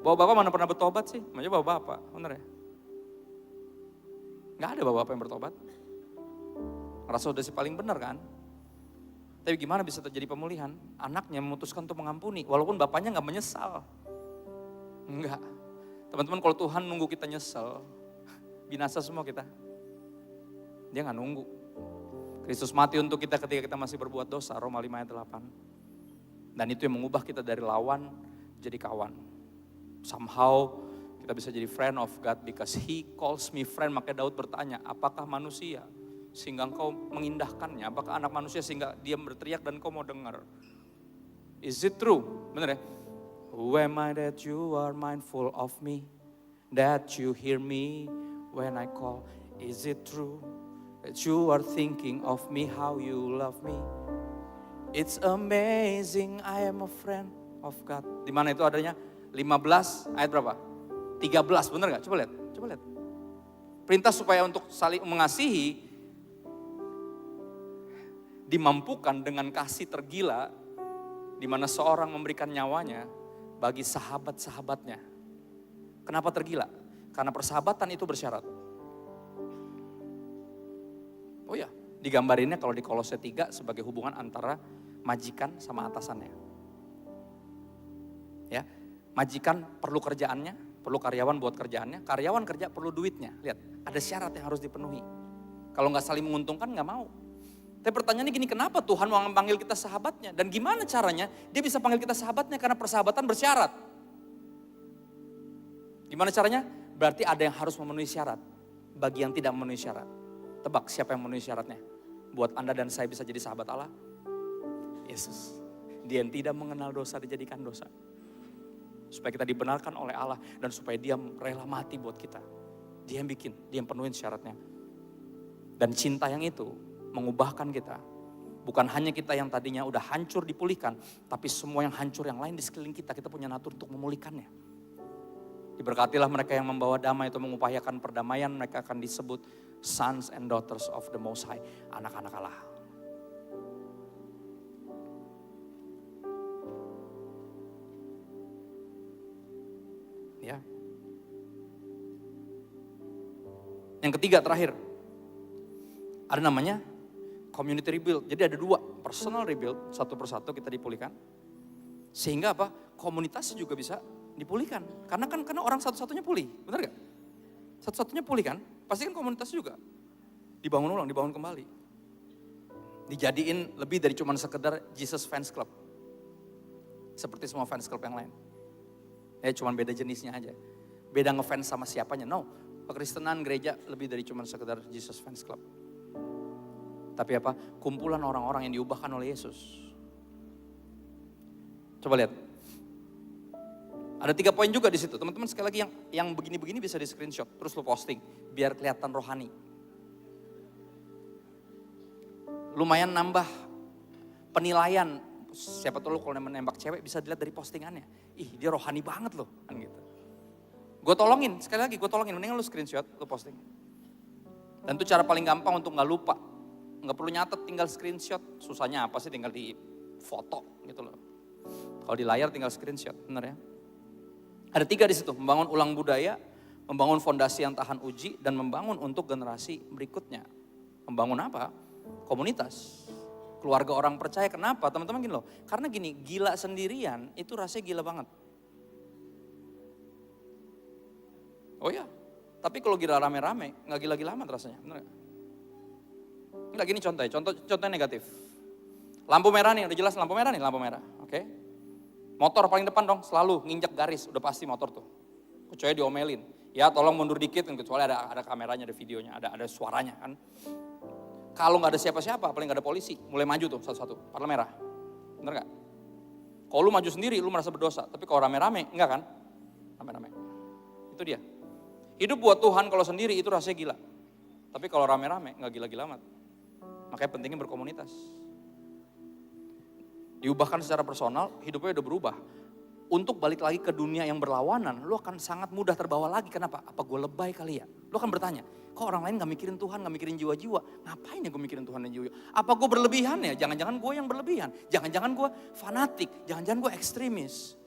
Bapak-bapak mana pernah bertobat sih? Maksudnya bapak-bapak, bener ya? Gak ada bapak-bapak yang bertobat. Rasa udah si paling benar kan? Tapi gimana bisa terjadi pemulihan? Anaknya memutuskan untuk mengampuni, walaupun bapaknya gak menyesal. Enggak. Teman-teman, kalau Tuhan nunggu kita nyesel, binasa semua kita. Dia gak nunggu. Kristus mati untuk kita ketika kita masih berbuat dosa, Roma 5 ayat 8. Dan itu yang mengubah kita dari lawan jadi kawan. Somehow kita bisa jadi friend of God because He calls me friend. Makanya Daud bertanya, apakah manusia sehingga engkau mengindahkannya? Apakah anak manusia sehingga dia berteriak dan engkau mau dengar? Is it true? Benar ya? Who am I that you are mindful of me? That you hear me when I call? Is it true that you are thinking of me, how you love me? It's amazing, I am a friend of God. Di mana itu adanya? 15 ayat berapa? 13, benar gak? Coba lihat, coba lihat. Perintah supaya untuk saling mengasihi dimampukan dengan kasih tergila, di mana seorang memberikan nyawanya bagi sahabat-sahabatnya. Kenapa tergila? Karena persahabatan itu bersyarat. Oh ya, digambarinnya kalau di Kolose 3 sebagai hubungan antara majikan sama atasannya. Ya, majikan perlu kerjaannya, perlu karyawan buat kerjaannya, karyawan kerja perlu duitnya. Lihat, ada syarat yang harus dipenuhi. Kalau nggak saling menguntungkan nggak mau. Tapi pertanyaannya gini, kenapa Tuhan mau panggil kita sahabatnya? Dan gimana caranya dia bisa panggil kita sahabatnya? Karena persahabatan bersyarat. Gimana caranya? Berarti ada yang harus memenuhi syarat. Bagi yang tidak memenuhi syarat. Tebak siapa yang memenuhi syaratnya? Buat Anda dan saya bisa jadi sahabat Allah? Yesus. Dia yang tidak mengenal dosa dijadikan dosa. Supaya kita dibenarkan oleh Allah dan supaya dia rela mati buat kita. Dia yang bikin, dia yang penuhin syaratnya. Dan cinta yang itu mengubahkan kita. Bukan hanya kita yang tadinya udah hancur dipulihkan, tapi semua yang hancur yang lain di sekeliling kita, kita punya natur untuk memulihkannya. Diberkatilah mereka yang membawa damai atau mengupayakan perdamaian, mereka akan disebut sons and daughters of the Most High, anak-anak Allah. Ya. Yang ketiga terakhir, ada namanya community rebuild. Jadi ada dua, personal rebuild, satu persatu kita dipulihkan. Sehingga apa? Komunitasnya juga bisa dipulihkan. Karena orang satu-satunya pulih, benar gak? Satu-satunya pulih kan? Pasti kan komunitas juga dibangun ulang, dibangun kembali. Dijadiin lebih dari cuma sekedar Jesus Fans Club. Seperti semua fans club yang lain. Ya cuma beda jenisnya aja. Beda ngefans sama siapanya. No, kekristenan gereja lebih dari cuma sekedar Jesus Fans Club. Tapi apa? Kumpulan orang-orang yang diubahkan oleh Yesus. Coba lihat. Ada 3 poin juga di situ. Teman-teman sekali lagi yang begini-begini bisa di screenshot. Terus lo posting. Biar kelihatan rohani. Lumayan nambah penilaian. Siapa tahu lo kalau menembak cewek bisa dilihat dari postingannya. Ih dia rohani banget loh. Kan gitu. Gue tolongin. Sekali lagi gue tolongin. Mendingan lo screenshot. Lo posting. Dan itu cara paling gampang untuk gak lupa. Nggak perlu nyatet, tinggal screenshot. Susahnya apa sih? Tinggal di foto gitu loh. Kalau di layar tinggal screenshot, benar ya? Ada 3 di situ, membangun ulang budaya, membangun fondasi yang tahan uji, dan membangun untuk generasi berikutnya. Membangun apa? Komunitas. Keluarga orang percaya. Kenapa? Teman-teman gini loh. Karena gini, gila sendirian itu rasanya gila banget. Oh ya, tapi kalau gila rame-rame, gak gila-gila amat rasanya. Bener gak? Enggak, gini contohnya, contohnya negatif. Lampu merah nih, udah jelas lampu merah nih, lampu merah. Oke. Motor paling depan dong, selalu nginjak garis, udah pasti motor tuh. Kecuali diomelin. Ya tolong mundur dikit, kecuali ada kameranya, ada videonya, ada suaranya kan. Kalau nggak ada siapa-siapa, paling nggak ada polisi, mulai maju tuh satu-satu, warna merah. Bener nggak? Kalau lu maju sendiri, lu merasa berdosa. Tapi kalau rame-rame, enggak kan? Rame-rame. Itu dia. Hidup buat Tuhan kalau sendiri itu rasanya gila. Tapi kalau rame-rame, nggak gila-gila amat. Makanya pentingnya berkomunitas. Diubahkan secara personal, hidupnya udah berubah. Untuk balik lagi ke dunia yang berlawanan, lu akan sangat mudah terbawa lagi. Kenapa? Apa gue lebay kali ya? Lu akan bertanya, kok orang lain gak mikirin Tuhan, gak mikirin jiwa-jiwa? Ngapain ya gue mikirin Tuhan dan jiwa? Apa gue berlebihan ya? Jangan-jangan gue yang berlebihan. Jangan-jangan gue fanatik. Jangan-jangan gue ekstremis.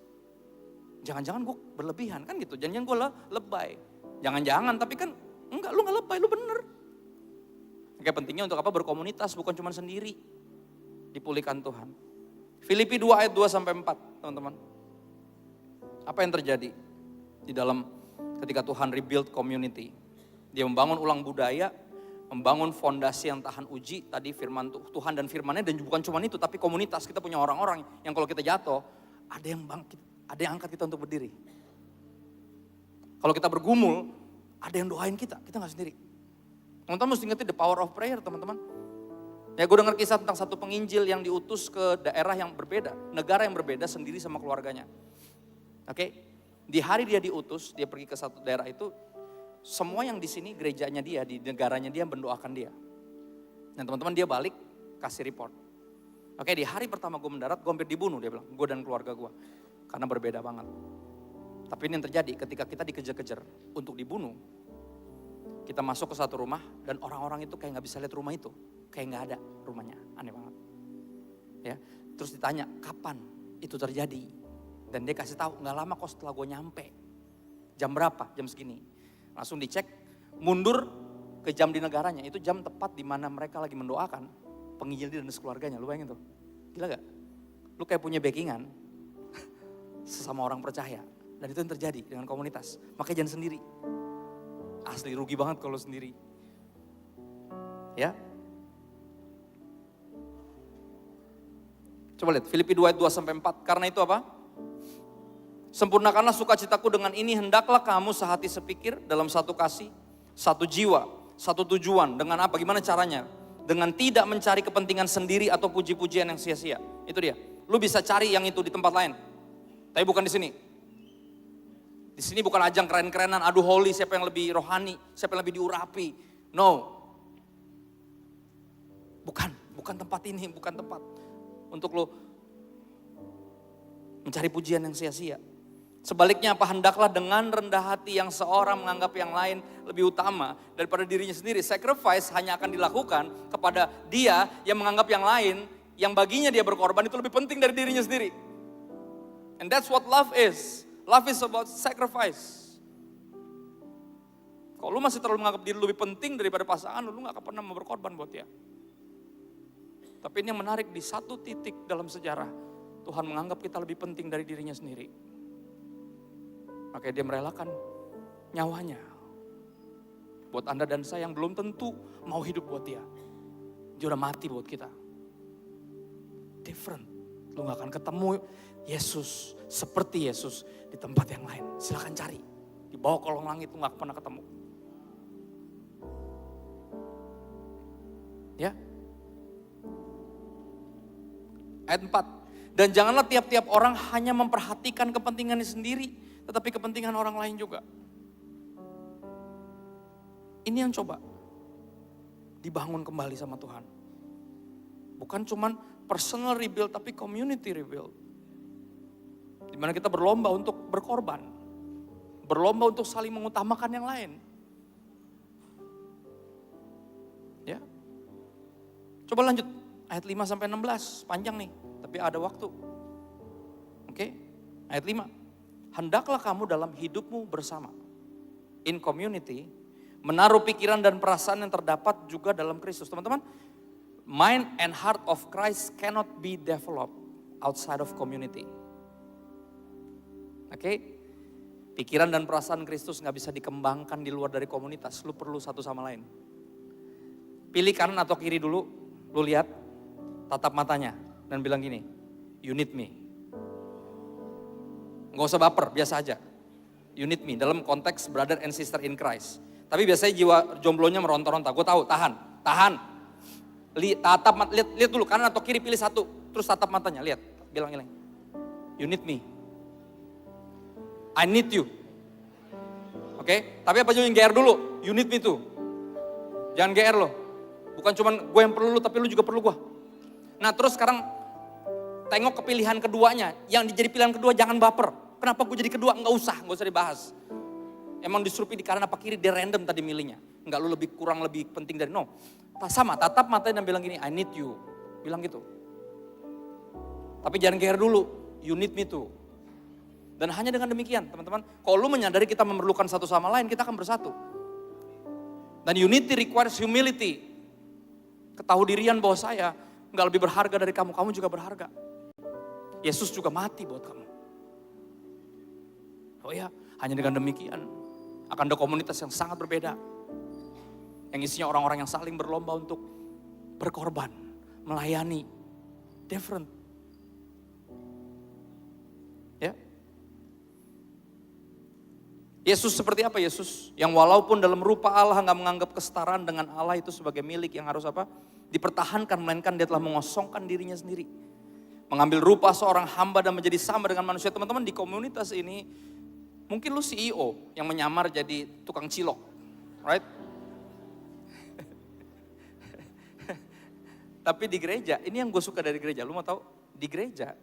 Jangan-jangan gue berlebihan, kan gitu. Jangan-jangan gue lebay. Jangan-jangan, tapi kan enggak, lu gak lebay, lu bener. Kayak pentingnya untuk apa? Berkomunitas, bukan cuma sendiri. Dipulihkan Tuhan. Filipi 2 ayat 2-4, teman-teman. Apa yang terjadi di dalam ketika Tuhan rebuild community? Dia membangun ulang budaya, membangun fondasi yang tahan uji. Tadi firman Tuhan dan firmannya, dan bukan cuma itu, tapi komunitas. Kita punya orang-orang yang kalau kita jatuh, ada yang bangkit, ada yang angkat kita untuk berdiri. Kalau kita bergumul, ada yang doain kita gak sendiri. Teman-teman mesti ngerti the power of prayer, teman-teman. Ya, gue dengar kisah tentang satu penginjil yang diutus ke daerah yang berbeda, negara yang berbeda sendiri sama keluarganya. Oke, di hari dia diutus, dia pergi ke satu daerah itu, semua yang di sini gerejanya dia, di negaranya dia mendoakan dia. Dan teman-teman dia balik, kasih report. Oke, di hari pertama gue mendarat, gue hampir dibunuh, dia bilang, gue dan keluarga gue. Karena berbeda banget. Tapi ini yang terjadi ketika kita dikejar-kejar untuk dibunuh. Kita masuk ke satu rumah dan orang-orang itu kayak gak bisa lihat rumah itu. Kayak gak ada rumahnya, aneh banget. Ya, terus ditanya, kapan itu terjadi? Dan dia kasih tahu, gak lama kok setelah gue nyampe. Jam berapa? Jam segini. Langsung dicek, mundur ke jam di negaranya. Itu jam tepat di mana mereka lagi mendoakan penginjil dia dan sekeluarganya. Lu bayangin tuh, gila gak? Lu kayak punya backingan sesama orang percaya. Dan itu yang terjadi dengan komunitas. Makanya jangan sendiri. Asli rugi banget kalau sendiri. Ya. Coba lihat Filipi 2 ayat 2-4. Karena itu apa? Sempurnakanlah sukacitaku dengan ini, hendaklah kamu sehati sepikir dalam satu kasih, satu jiwa, satu tujuan. Dengan apa? Gimana caranya? Dengan tidak mencari kepentingan sendiri atau puji-pujian yang sia-sia. Itu dia. Lu bisa cari yang itu di tempat lain. Tapi bukan di sini. Di sini bukan ajang keren-kerenan, adu holy, siapa yang lebih rohani, siapa yang lebih diurapi. No. Bukan tempat ini, bukan tempat untuk lo mencari pujian yang sia-sia. Sebaliknya apa? Hendaklah dengan rendah hati yang seorang menganggap yang lain lebih utama daripada dirinya sendiri. Sacrifice hanya akan dilakukan kepada dia yang menganggap yang lain, yang baginya dia berkorban itu lebih penting dari dirinya sendiri. And that's what love is. Love is about sacrifice. Kalau lu masih terlalu menganggap diri lu lebih penting daripada pasangan lu gak akan pernah mau berkorban buat dia. Tapi ini yang menarik, di satu titik dalam sejarah, Tuhan menganggap kita lebih penting dari dirinya sendiri. Makanya dia merelakan nyawanya. Buat Anda dan saya yang belum tentu mau hidup buat dia. Dia udah mati buat kita. Different. Lu gak akan ketemu Yesus seperti Yesus di tempat yang lain. Silakan cari. Di bawah kolong langit lu gak pernah ketemu. Ya. Ayat 4. Dan janganlah tiap-tiap orang hanya memperhatikan kepentingannya sendiri, tetapi kepentingan orang lain juga. Ini yang coba dibangun kembali sama Tuhan. Bukan cuman personal rebuild, tapi community rebuild. Dimana kita berlomba untuk berkorban. Berlomba untuk saling mengutamakan yang lain. Ya. Coba lanjut. Ayat 5-16, panjang nih. Tapi ada waktu. Oke. Ayat 5. Hendaklah kamu dalam hidupmu bersama. In community. Menaruh pikiran dan perasaan yang terdapat juga dalam Kristus. Teman-teman, mind and heart of Christ cannot be developed outside of community. Oke? Pikiran dan perasaan Kristus gak bisa dikembangkan di luar dari komunitas. Lu perlu satu sama lain. Pilih kanan atau kiri dulu. Lu lihat, tatap matanya dan bilang gini, you need me. Gak usah baper, biasa aja. You need me, dalam konteks brother and sister in Christ. Tapi biasanya jiwa jomblonya meronta-ronta. Gue tahu, tahan. Lihat dulu kanan atau kiri, pilih satu. Terus tatap matanya, lihat. Bilang. You need me. I need you. Oke? Tapi apa juga yang GR dulu? You need me too. Jangan GR loh. Bukan cuman gue yang perlu lu, tapi lu juga perlu gue. Nah terus sekarang tengok ke pilihan keduanya. Yang jadi pilihan kedua jangan baper. Kenapa gue jadi kedua? Nggak usah dibahas. Emang disuruh pilih kanan apa kiri, dia random tadi milihnya. Enggak, lu kurang lebih penting dari no. Sama, tatap matanya dan bilang gini, I need you. Bilang gitu. Tapi jangan GR dulu, you need me too. Dan hanya dengan demikian, teman-teman, kalau lu menyadari kita memerlukan satu sama lain, kita akan bersatu. Dan unity requires humility. Ketahuidirian bahwa saya enggak lebih berharga dari kamu, kamu juga berharga. Yesus juga mati buat kamu. Oh ya, hanya dengan demikian akan ada komunitas yang sangat berbeda. Yang isinya orang-orang yang saling berlomba untuk berkorban, melayani. Different. Ya. Yesus seperti apa Yesus? Yang walaupun dalam rupa Allah gak menganggap kesetaraan dengan Allah itu sebagai milik yang harus apa? Dipertahankan, melainkan dia telah mengosongkan dirinya sendiri. Mengambil rupa seorang hamba dan menjadi sama dengan manusia. Teman-teman di komunitas ini, mungkin lu CEO yang menyamar jadi tukang cilok, right? Tapi di gereja, ini yang gue suka dari gereja, lu mau tahu? Di gereja,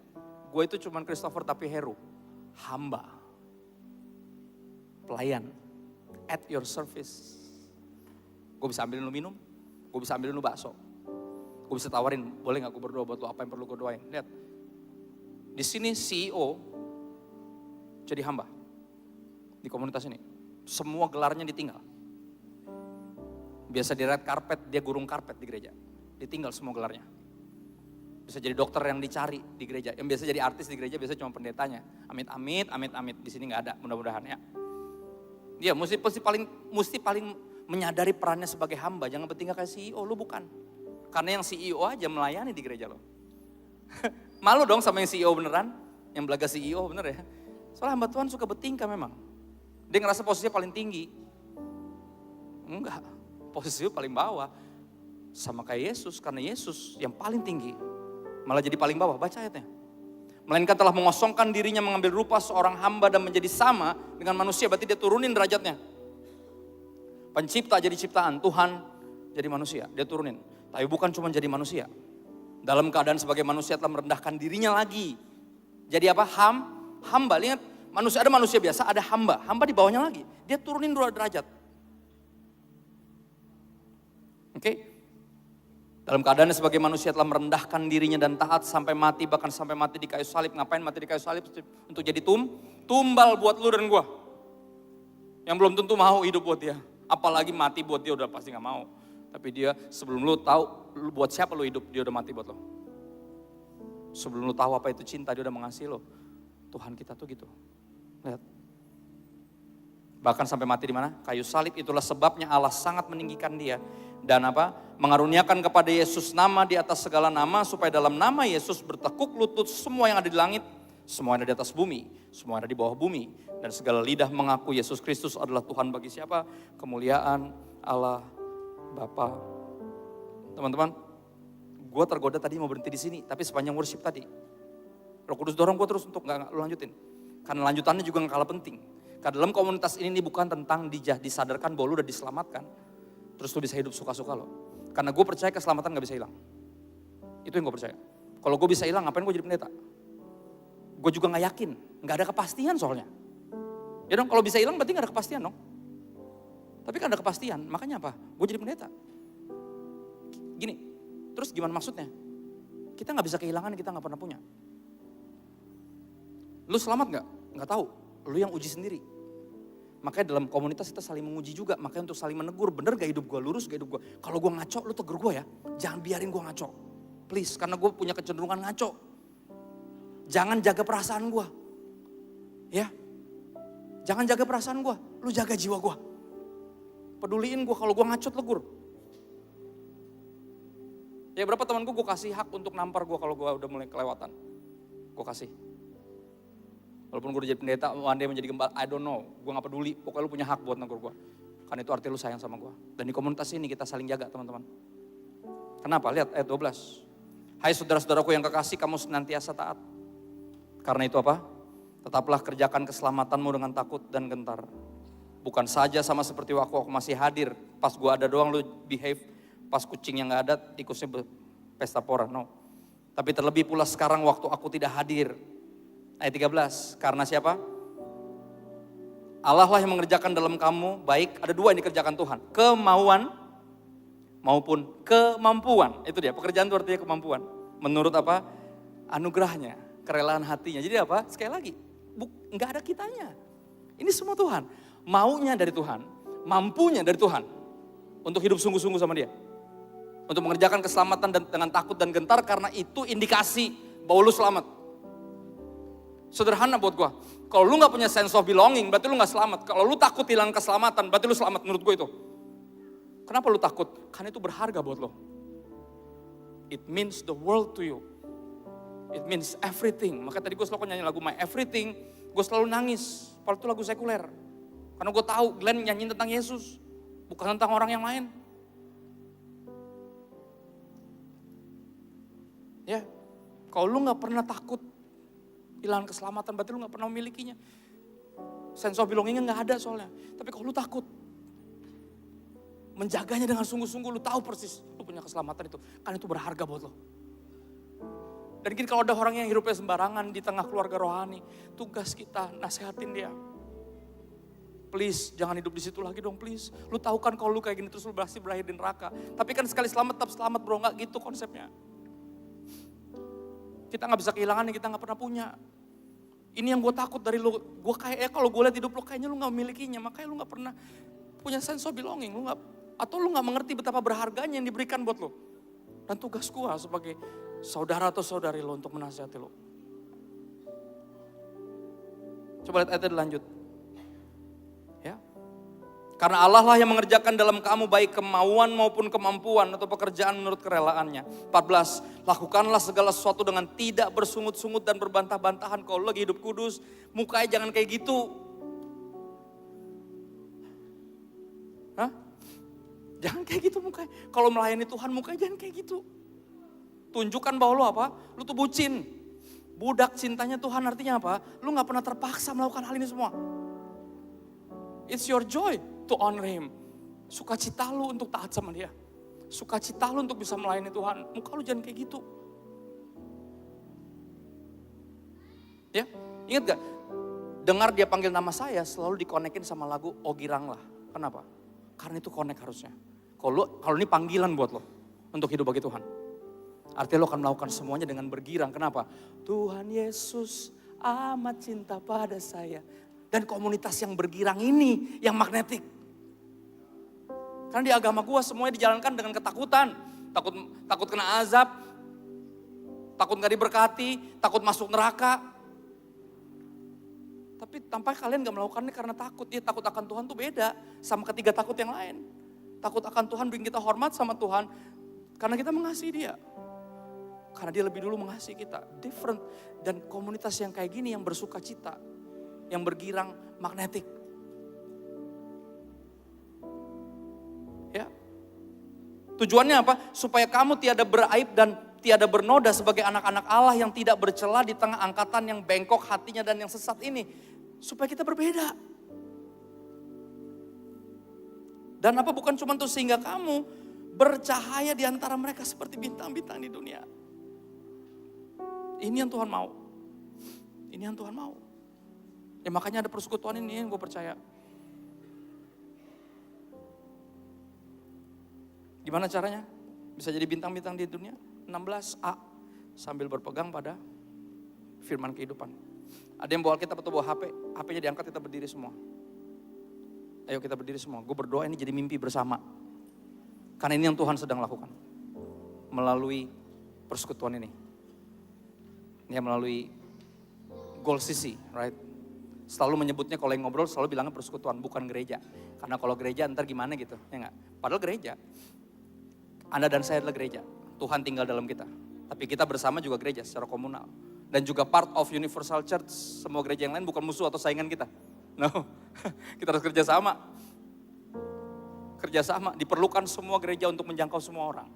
gue itu cuman Christopher tapi Heru, hamba, pelayan, at your service. Gue bisa ambilin lu minum, gue bisa ambilin lu bakso, gue bisa tawarin, boleh gak gue berdoa buat lu, apa yang perlu gue doain. Lihat, di sini CEO jadi hamba. Di komunitas ini, semua gelarnya ditinggal. Biasa di red carpet, dia gurung karpet di gereja. Ditinggal semua gelarnya. Bisa jadi dokter yang dicari di gereja. Yang biasa jadi artis di gereja, biasa cuma pendetanya. Amit. Di sini nggak ada, mudah-mudahan ya. Dia mesti paling menyadari perannya sebagai hamba. Jangan bertingkah kayak CEO, lu bukan. Karena yang CEO aja melayani di gereja lo. Malu dong sama yang CEO beneran. Yang belaga CEO bener ya. Soalnya hamba Tuhan suka bertingkah memang. Dia ngerasa posisinya paling tinggi. Enggak, posisinya paling bawah. Sama kayak Yesus, karena Yesus yang paling tinggi. Malah jadi paling bawah, baca ayatnya. Melainkan telah mengosongkan dirinya mengambil rupa seorang hamba dan menjadi sama dengan manusia. Berarti dia turunin derajatnya. Pencipta jadi ciptaan, Tuhan jadi manusia, dia turunin. Tapi bukan cuma jadi manusia. Dalam keadaan sebagai manusia telah merendahkan dirinya lagi. Jadi apa? Hamba, lihat. Manusia, ada manusia biasa, ada hamba. Hamba di bawahnya lagi. Dia turunin 2 derajat. Oke? Dalam keadaannya sebagai manusia telah merendahkan dirinya dan taat sampai mati. Bahkan sampai mati di kayu salib. Ngapain mati di kayu salib? Untuk jadi tumbal buat lu dan gua. Yang belum tentu mau hidup buat dia. Apalagi mati buat dia udah pasti gak mau. Tapi dia sebelum lu tahu lu buat siapa lu hidup, dia udah mati buat lo. Sebelum lu tahu apa itu cinta, dia udah mengasihi lo. Tuhan kita tuh gitu. Lihat. Bahkan sampai mati di mana? Kayu salib. Itulah sebabnya Allah sangat meninggikan dia. Dan apa? Mengaruniakan kepada Yesus nama di atas segala nama. Supaya dalam nama Yesus bertekuk lutut semua yang ada di langit. Semua yang ada di atas bumi. Semua yang ada di bawah bumi. Dan segala lidah mengaku Yesus Kristus adalah Tuhan bagi siapa? Kemuliaan Allah Bapa. Teman-teman, gue tergoda tadi mau berhenti di sini. Tapi sepanjang worship tadi, Roh Kudus dorong gue terus untuk gak lu lanjutin. Karena lanjutannya juga gak kalah penting. Karena dalam komunitas ini bukan tentang disadarkan bahwa lu udah diselamatkan. Terus lu bisa hidup suka-suka lo. Karena gue percaya keselamatan gak bisa hilang. Itu yang gue percaya. Kalau gue bisa hilang, ngapain gue jadi pendeta? Gue juga gak yakin. Gak ada kepastian soalnya. Ya dong, kalau bisa hilang berarti gak ada kepastian dong. Tapi kan ada kepastian, makanya apa? Gue jadi pendeta. Gini, terus gimana maksudnya? Kita gak bisa kehilangan yang kita gak pernah punya. Lu selamat gak? Gak tahu. Lu yang uji sendiri. Makanya dalam komunitas kita saling menguji juga. Makanya untuk saling menegur, bener gak hidup gue, lurus gak hidup gue. Kalau gue ngaco, lu tegur gue ya. Jangan biarin gue ngaco. Please, karena gue punya kecenderungan ngaco. Jangan jaga perasaan gue. Ya. Jangan jaga perasaan gue, lu jaga jiwa gue. Peduliin gue, kalau gue ngaco tegur. Ya berapa teman gue kasih hak untuk nampar gue kalau gue udah mulai kelewatan. Gue kasih. Walaupun gue udah jadi pendeta, one day menjadi gembala, I don't know. Gue gak peduli, pokoknya lu punya hak buat negur gue. Karena itu arti lu sayang sama gue. Dan di komunitas ini kita saling jaga teman-teman. Kenapa? Lihat ayat 12. Hai saudara-saudaraku yang kekasih, kamu senantiasa taat. Karena itu apa? Tetaplah kerjakan keselamatanmu dengan takut dan gentar. Bukan saja sama seperti waktu aku masih hadir. Pas gue ada doang lu behave. Pas kucing yang gak ada, tikusnya pesta pora. No. Tapi terlebih pula sekarang waktu aku tidak hadir. Ayat 13, karena siapa? Allah lah yang mengerjakan dalam kamu, baik ada dua yang dikerjakan Tuhan. Kemauan maupun kemampuan. Itu dia, pekerjaan itu artinya kemampuan. Menurut apa? Anugerahnya, kerelaan hatinya. Jadi apa? Sekali lagi, nggak ada kitanya. Ini semua Tuhan. Maunya dari Tuhan, mampunya dari Tuhan. Untuk hidup sungguh-sungguh sama dia. Untuk mengerjakan keselamatan dan dengan takut dan gentar, karena itu indikasi bahwa lu selamat. Sederhana buat gue. Kalau lu gak punya sense of belonging, berarti lu gak selamat. Kalau lu takut hilang keselamatan, berarti lu selamat menurut gue itu. Kenapa lu takut? Karena itu berharga buat lo. It means the world to you. It means everything. Makanya tadi gue selalu nyanyi lagu My Everything, gue selalu nangis. Padahal itu lagu sekuler. Karena gue tahu Glenn nyanyiin tentang Yesus. Bukan tentang orang yang lain. Ya, kalau lu gak pernah takut hilang keselamatan, berarti lu gak pernah memilikinya. Sense of belongingnya gak ada soalnya. Tapi kalau lu takut, menjaganya dengan sungguh-sungguh, lu tahu persis lu punya keselamatan itu. Kan itu berharga buat lo. Dan gini, kalau ada orang yang hidupnya sembarangan di tengah keluarga rohani, tugas kita nasehatin dia. Please, jangan hidup di situ lagi dong, please. Lu tahu kan kalau lu kayak gini terus lu pasti berakhir di neraka. Tapi kan sekali selamat tetap selamat bro, gak gitu konsepnya. Kita gak bisa kehilangan yang kita gak pernah punya. Ini yang gue takut dari lu. Gue kayak kalau gue lihat hidup lu kayaknya lu gak memilikinya. Makanya lu gak pernah punya sense of belonging. Atau lu gak mengerti betapa berharganya yang diberikan buat lu. Dan tugas gue sebagai saudara atau saudari lu untuk menasihati lu. Coba lihat ayatnya lanjut. Ya. Karena Allah lah yang mengerjakan dalam kamu baik kemauan maupun kemampuan atau pekerjaan menurut kerelaannya. 14, lakukanlah segala sesuatu dengan tidak bersungut-sungut dan berbantah-bantahan. Kalau lagi hidup kudus, mukanya jangan kayak gitu. Hah? Jangan kayak gitu mukanya. Kalau melayani Tuhan mukanya jangan kayak gitu. Tunjukkan bahwa lu apa? Lu tuh bucin. Budak cintanya Tuhan artinya apa? Lu gak pernah terpaksa melakukan hal ini semua. It's your joy to honor him. Sukacita lu untuk taat sama dia. Sukacita lu untuk bisa melayani Tuhan. Muka lu jangan kayak gitu. Ya, ingat gak? Dengar dia panggil nama saya selalu dikonekin sama lagu Ogirang lah. Kenapa? Karena itu connect harusnya. Kalau ini panggilan buat lo untuk hidup bagi Tuhan. Artinya lo akan melakukan semuanya dengan bergirang. Kenapa? Tuhan Yesus amat cinta pada saya. Dan komunitas yang bergirang ini yang magnetik. Karena di agama gua semuanya dijalankan dengan ketakutan. Takut kena azab. Takut gak diberkati. Takut masuk neraka. Tapi tampaknya kalian gak melakukannya karena takut. Ya takut akan Tuhan tuh beda sama ketiga takut yang lain. Takut akan Tuhan bikin kita hormat sama Tuhan. Karena kita mengasihi dia. Karena dia lebih dulu mengasihi kita. Different. Dan komunitas yang kayak gini yang bersuka cita. Yang bergirang magnetik. Ya. Tujuannya apa? Supaya kamu tiada beraib dan tiada bernoda sebagai anak-anak Allah yang tidak bercela di tengah angkatan yang bengkok hatinya dan yang sesat ini. Supaya kita berbeda. Dan apa bukan cuma itu sehingga kamu bercahaya di antara mereka seperti bintang-bintang di dunia. Ini yang Tuhan mau. Ini yang Tuhan mau. Ya makanya ada persekutuan ini yang gue percaya. Gimana caranya? Bisa jadi bintang-bintang di dunia? 16A. Sambil berpegang pada firman kehidupan. Ada yang bawa Alkitab atau bawa HP. HP-nya diangkat kita berdiri semua. Ayo kita berdiri semua. Gue berdoa ini jadi mimpi bersama. Karena ini yang Tuhan sedang lakukan. Melalui persekutuan ini. Ya, melalui Goal CC, right? Selalu menyebutnya kalau yang ngobrol selalu bilangnya persekutuan, bukan gereja. Karena kalau gereja ntar gimana gitu, ya enggak? Padahal gereja. Anda dan saya adalah gereja. Tuhan tinggal dalam kita. Tapi kita bersama juga gereja secara komunal. Dan juga part of Universal Church, semua gereja yang lain bukan musuh atau saingan kita. No, kita harus kerjasama. Kerjasama, diperlukan semua gereja untuk menjangkau semua orang.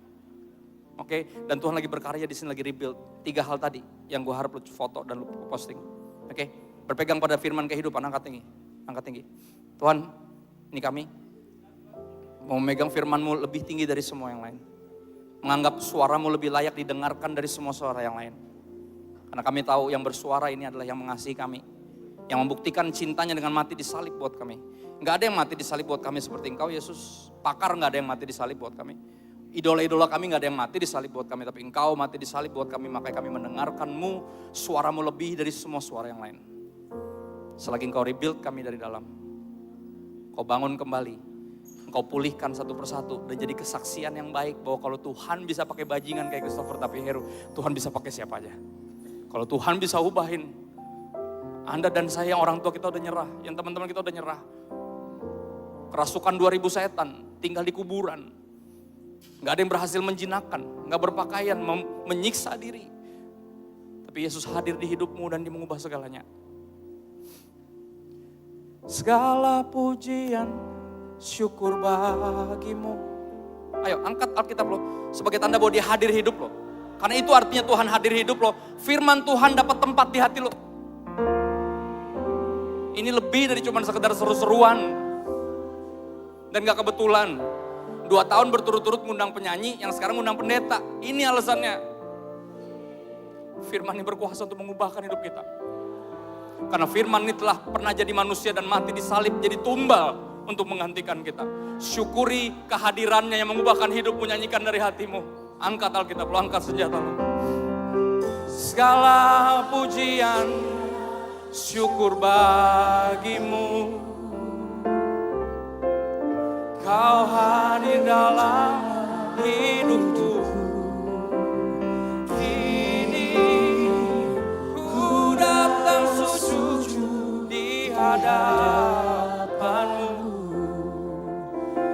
Oke, dan Tuhan lagi berkarya di sini, lagi rebuild. 3 hal tadi yang gue harap lu foto dan lu posting. Oke, berpegang pada firman kehidupan, angkat tinggi. Angkat tinggi. Tuhan, ini kami mau memegang firman-Mu lebih tinggi dari semua yang lain. Menganggap suara-Mu lebih layak didengarkan dari semua suara yang lain. Karena kami tahu yang bersuara ini adalah yang mengasihi kami. Yang membuktikan cintanya dengan mati di salib buat kami. Gak ada yang mati di salib buat kami seperti Engkau Yesus. Pakar gak ada yang mati di salib buat kami. Idola-idola kami gak ada yang mati di salib buat kami. Tapi Engkau mati di salib buat kami. Makanya kami mendengarkan-Mu, suara-Mu lebih dari semua suara yang lain. Selagi Engkau rebuild kami dari dalam. Kau bangun kembali. Engkau pulihkan satu persatu dan jadi kesaksian yang baik bahwa kalau Tuhan bisa pakai bajingan kayak Christopher Tapiheru, Tuhan bisa pakai siapa aja. Kalau Tuhan bisa ubahin, Anda dan saya yang orang tua kita udah nyerah, yang teman-teman kita udah nyerah. Kerasukan 2000 setan, tinggal di kuburan. Gak ada yang berhasil menjinakkan, gak berpakaian, menyiksa diri. Tapi Yesus hadir di hidupmu dan Dia mengubah segalanya. Segala pujian, syukur bagimu. Ayo angkat Alkitab lo sebagai tanda bahwa Dia hadir hidup lo. Karena itu artinya Tuhan hadir hidup lo. Firman Tuhan dapat tempat di hati lo. Ini lebih dari cuma sekedar seru-seruan. Dan gak kebetulan. 2 tahun berturut-turut ngundang penyanyi, yang sekarang ngundang pendeta. Ini alasannya. Firman ini berkuasa untuk mengubahkan hidup kita. Karena firman ini telah pernah jadi manusia dan mati disalib jadi tumbal untuk menggantikan kita. Syukuri kehadirannya yang mengubahkan hidupmu, nyanyikan dari hatimu. Angkat Alkitab lo, angkat senjata lo. Segala pujian, syukur bagimu. Kau hadir dalam hidupku. Kini ku datang sujud di hadapanmu,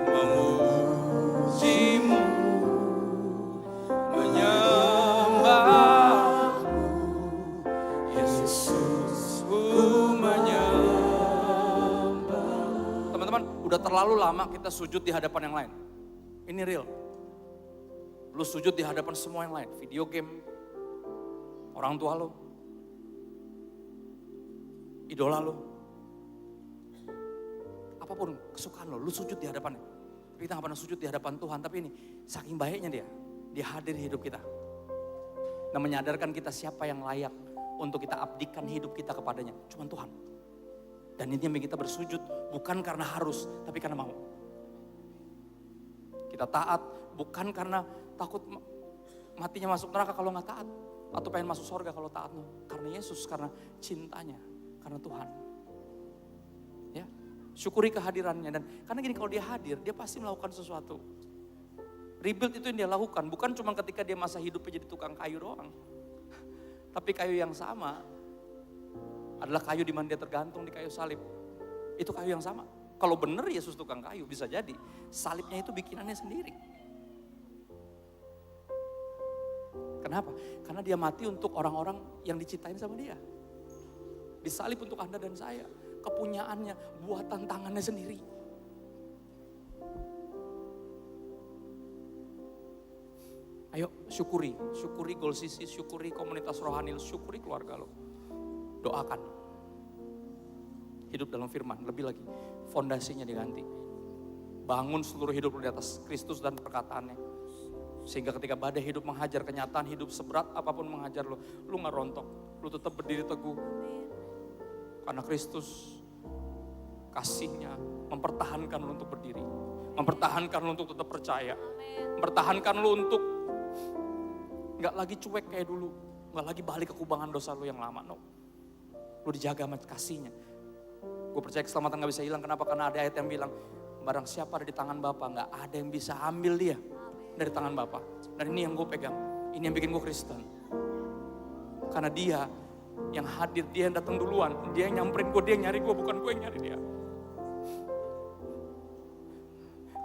memujimu, menyembahmu, Yesus, ku menyembah. Teman-teman, udah terlalu lama kita sujud di hadapan yang lain. Ini real. Lu sujud di hadapan semua yang lain. Video game, orang tua lo, idola lo, apapun kesukaan lo, lu sujud di hadapannya. Tapi kita gak pernah sujud di hadapan Tuhan. Tapi ini saking baiknya Dia hadir di hidup kita. Dan menyadarkan kita siapa yang layak untuk kita abdikan hidup kita kepadanya. Cuman Tuhan. Dan ini yang bikin kita bersujud bukan karena harus, tapi karena mau. Kita taat bukan karena takut matinya masuk neraka kalau gak taat. Atau pengen masuk surga kalau taat. Karena Yesus, karena cintanya, karena Tuhan. Ya, syukuri kehadirannya. Dan karena gini, kalau Dia hadir, Dia pasti melakukan sesuatu. Rebuild itu yang Dia lakukan, bukan cuma ketika Dia masa hidupnya jadi tukang kayu doang. Tapi kayu yang sama adalah kayu di mana Dia tergantung di kayu salib. Itu kayu yang sama. Kalau benar Yesus tukang kayu, bisa jadi salibnya itu bikinannya sendiri. Kenapa? Karena Dia mati untuk orang-orang yang dicintain sama Dia. Disalib untuk Anda dan saya. Kepunyaannya, buatan tangannya sendiri. Ayo syukuri Goal CC, syukuri komunitas rohani, syukuri keluarga lo. Doakan. Hidup dalam firman, lebih lagi fondasinya diganti. Bangun seluruh hidup lo di atas Kristus dan perkataannya. Sehingga ketika badai hidup menghajar, kenyataan hidup seberat apapun menghajar lo gak rontok, lo tetap berdiri teguh. Karena Kristus kasihnya mempertahankan lo untuk berdiri. Mempertahankan lo untuk tetap percaya. Mempertahankan lo untuk gak lagi cuek kayak dulu. Gak lagi balik ke kubangan dosa lo yang lama. No. Lo dijaga sama kasihnya. Gue percaya keselamatan gak bisa hilang. Kenapa? Karena ada ayat yang bilang, barang siapa ada di tangan Bapa, gak ada yang bisa ambil dia dari tangan Bapa. Dan ini yang gue pegang, ini yang bikin gue Kristen. Karena dia yang hadir, dia yang datang duluan, dia yang nyamperin gue, dia yang nyari gue, bukan gue yang nyari dia.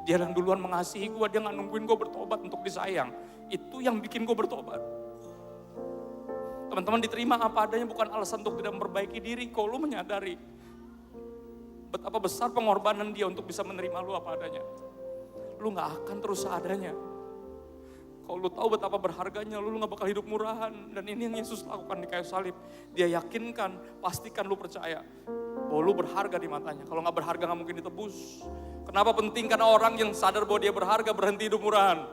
Dia yang duluan mengasihi gue, dia gak nungguin gue bertobat untuk disayang. Itu yang bikin gue bertobat. Teman-teman, diterima apa adanya bukan alasan untuk tidak memperbaiki diri. Kalau lu menyadari betapa besar pengorbanan dia untuk bisa menerima lu apa adanya, lu gak akan terus seadanya. Kalau lu tahu betapa berharganya, lu gak bakal hidup murahan. Dan ini yang Yesus lakukan di kayu salib. Dia yakinkan, pastikan lu percaya bahwa lu berharga di matanya. Kalau gak berharga gak mungkin ditebus. Kenapa penting? Karena orang yang sadar bahwa dia berharga berhenti hidup murahan.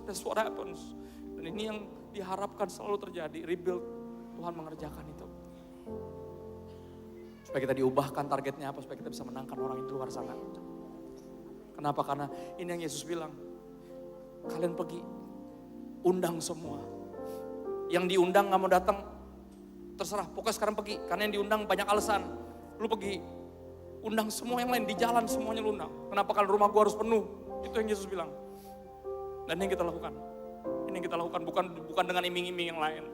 That's what happens. Dan ini yang diharapkan selalu terjadi, rebuild. Tuhan mengerjakan itu. Supaya kita diubahkan targetnya apa? Supaya kita bisa menangkan orang yang di luar sana. Kenapa? Karena ini yang Yesus bilang. Kalian pergi, undang semua. Yang diundang gak mau datang, terserah. Pokoknya sekarang pergi. Karena yang diundang banyak alasan. Lu pergi, undang semua yang lain. Di jalan semuanya lu undang. Kenapa? Kalau rumah gua harus penuh. Itu yang Yesus bilang. Dan ini yang kita lakukan. Ini yang kita lakukan bukan dengan iming-iming yang lain.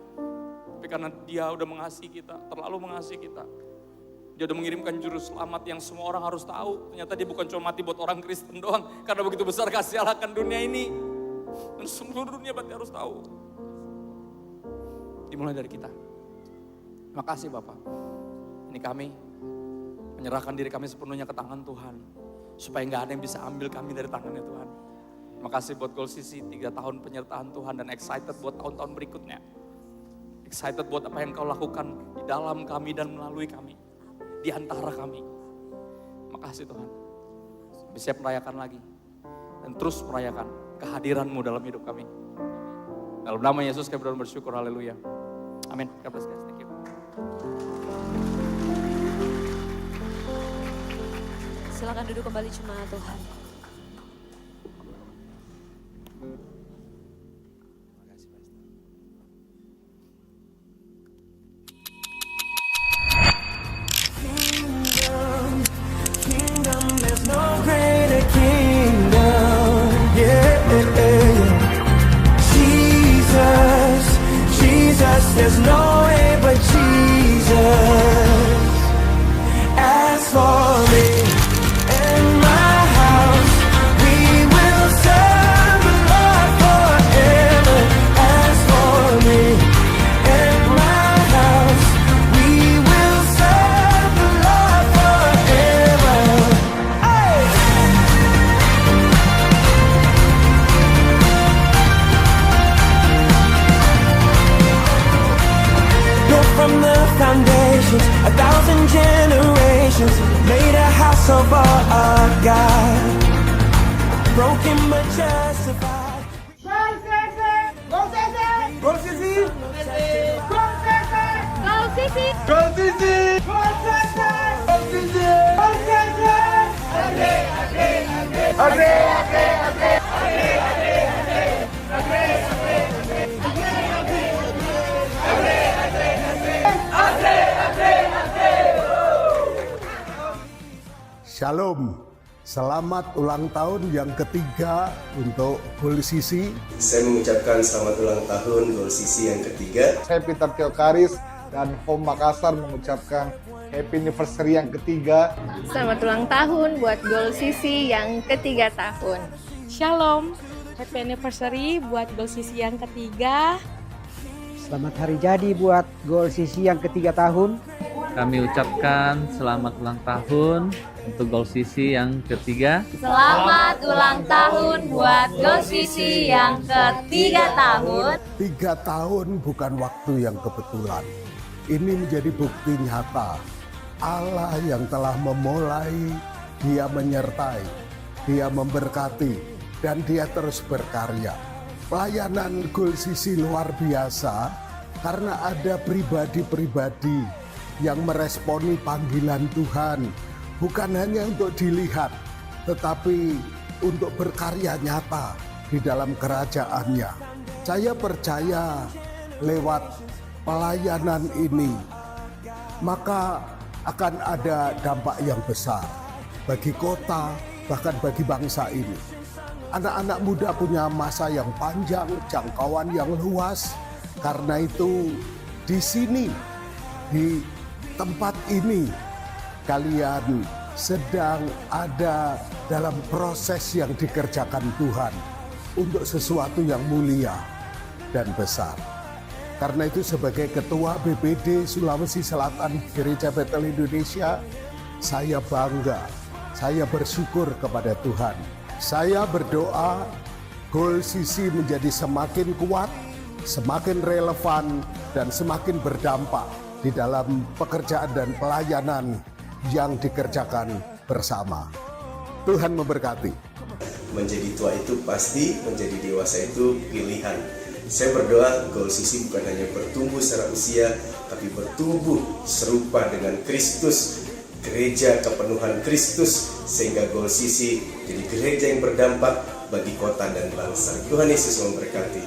Tapi karena dia udah mengasihi kita, terlalu mengasihi kita. Dia udah mengirimkan juru selamat yang semua orang harus tahu. Ternyata dia bukan cuma mati buat orang Kristen doang. Karena begitu besar kasih Allah akan dunia ini. Dan seluruh dunia berarti harus tahu. Dimulai dari kita. Terima kasih Bapak. Ini kami menyerahkan diri kami sepenuhnya ke tangan Tuhan. Supaya gak ada yang bisa ambil kami dari tangannya Tuhan. Terima kasih buat Goal CC 3 tahun penyertaan Tuhan dan excited buat tahun-tahun berikutnya. Excited buat apa yang kau lakukan di dalam kami dan melalui kami. Di antara kami. Terima kasih Tuhan. Kami siap merayakan lagi. Dan terus merayakan kehadiran-Mu dalam hidup kami. Dalam nama Yesus kami bersyukur, haleluya. Amin. God bless guys, thank you. Silakan duduk kembali jemaat Tuhan. There's no way but Jesus. As for me and my house, we will serve the Lord forever. As for me and my house, we will serve the Lord forever. Hey! From the foundations, 1,000 generations made a house of our God, broken but justified. Goal CC! Goal CC! Goal CC! Goal CC! Goal CC! Goal CC! Goal CC! Shalom, selamat ulang tahun yang ketiga untuk Goal CC. Saya mengucapkan selamat ulang tahun Goal CC yang ketiga. Saya Peter Teokaris dan Home Makassar mengucapkan Happy Anniversary yang ketiga. Selamat ulang tahun buat Goal CC yang ketiga tahun. Shalom, Happy Anniversary buat Goal CC yang ketiga. Selamat hari jadi buat Goal CC yang ketiga tahun. Kami ucapkan selamat ulang tahun untuk Goal CC yang ketiga. Selamat ulang tahun buat Goal CC yang ketiga tahun. 3 tahun bukan waktu yang kebetulan. Ini menjadi bukti nyata. Allah yang telah memulai, Dia menyertai, Dia memberkati, dan Dia terus berkarya. Pelayanan Goal CC luar biasa karena ada pribadi-pribadi yang meresponi panggilan Tuhan, bukan hanya untuk dilihat, tetapi untuk berkarya nyata di dalam kerajaan-Nya. Saya percaya lewat pelayanan ini, maka akan ada dampak yang besar bagi kota, bahkan bagi bangsa ini. Anak-anak muda punya masa yang panjang, jangkauan yang luas. Karena itu di sini, di tempat ini, kalian sedang ada dalam proses yang dikerjakan Tuhan untuk sesuatu yang mulia dan besar. Karena itu sebagai Ketua BPD Sulawesi Selatan Gereja Betel Indonesia, saya bangga, saya bersyukur kepada Tuhan. Saya berdoa GOL-CC menjadi semakin kuat, semakin relevan, dan semakin berdampak di dalam pekerjaan dan pelayanan yang dikerjakan bersama. Tuhan memberkati. Menjadi tua itu pasti, menjadi dewasa itu pilihan. Saya berdoa GOL-CC bukan hanya bertumbuh secara usia, tapi bertumbuh serupa dengan Kristus, gereja kepenuhan Kristus, sehingga GOL-CC jadi gereja yang berdampak bagi kota dan bangsa. Tuhan Yesus memberkati.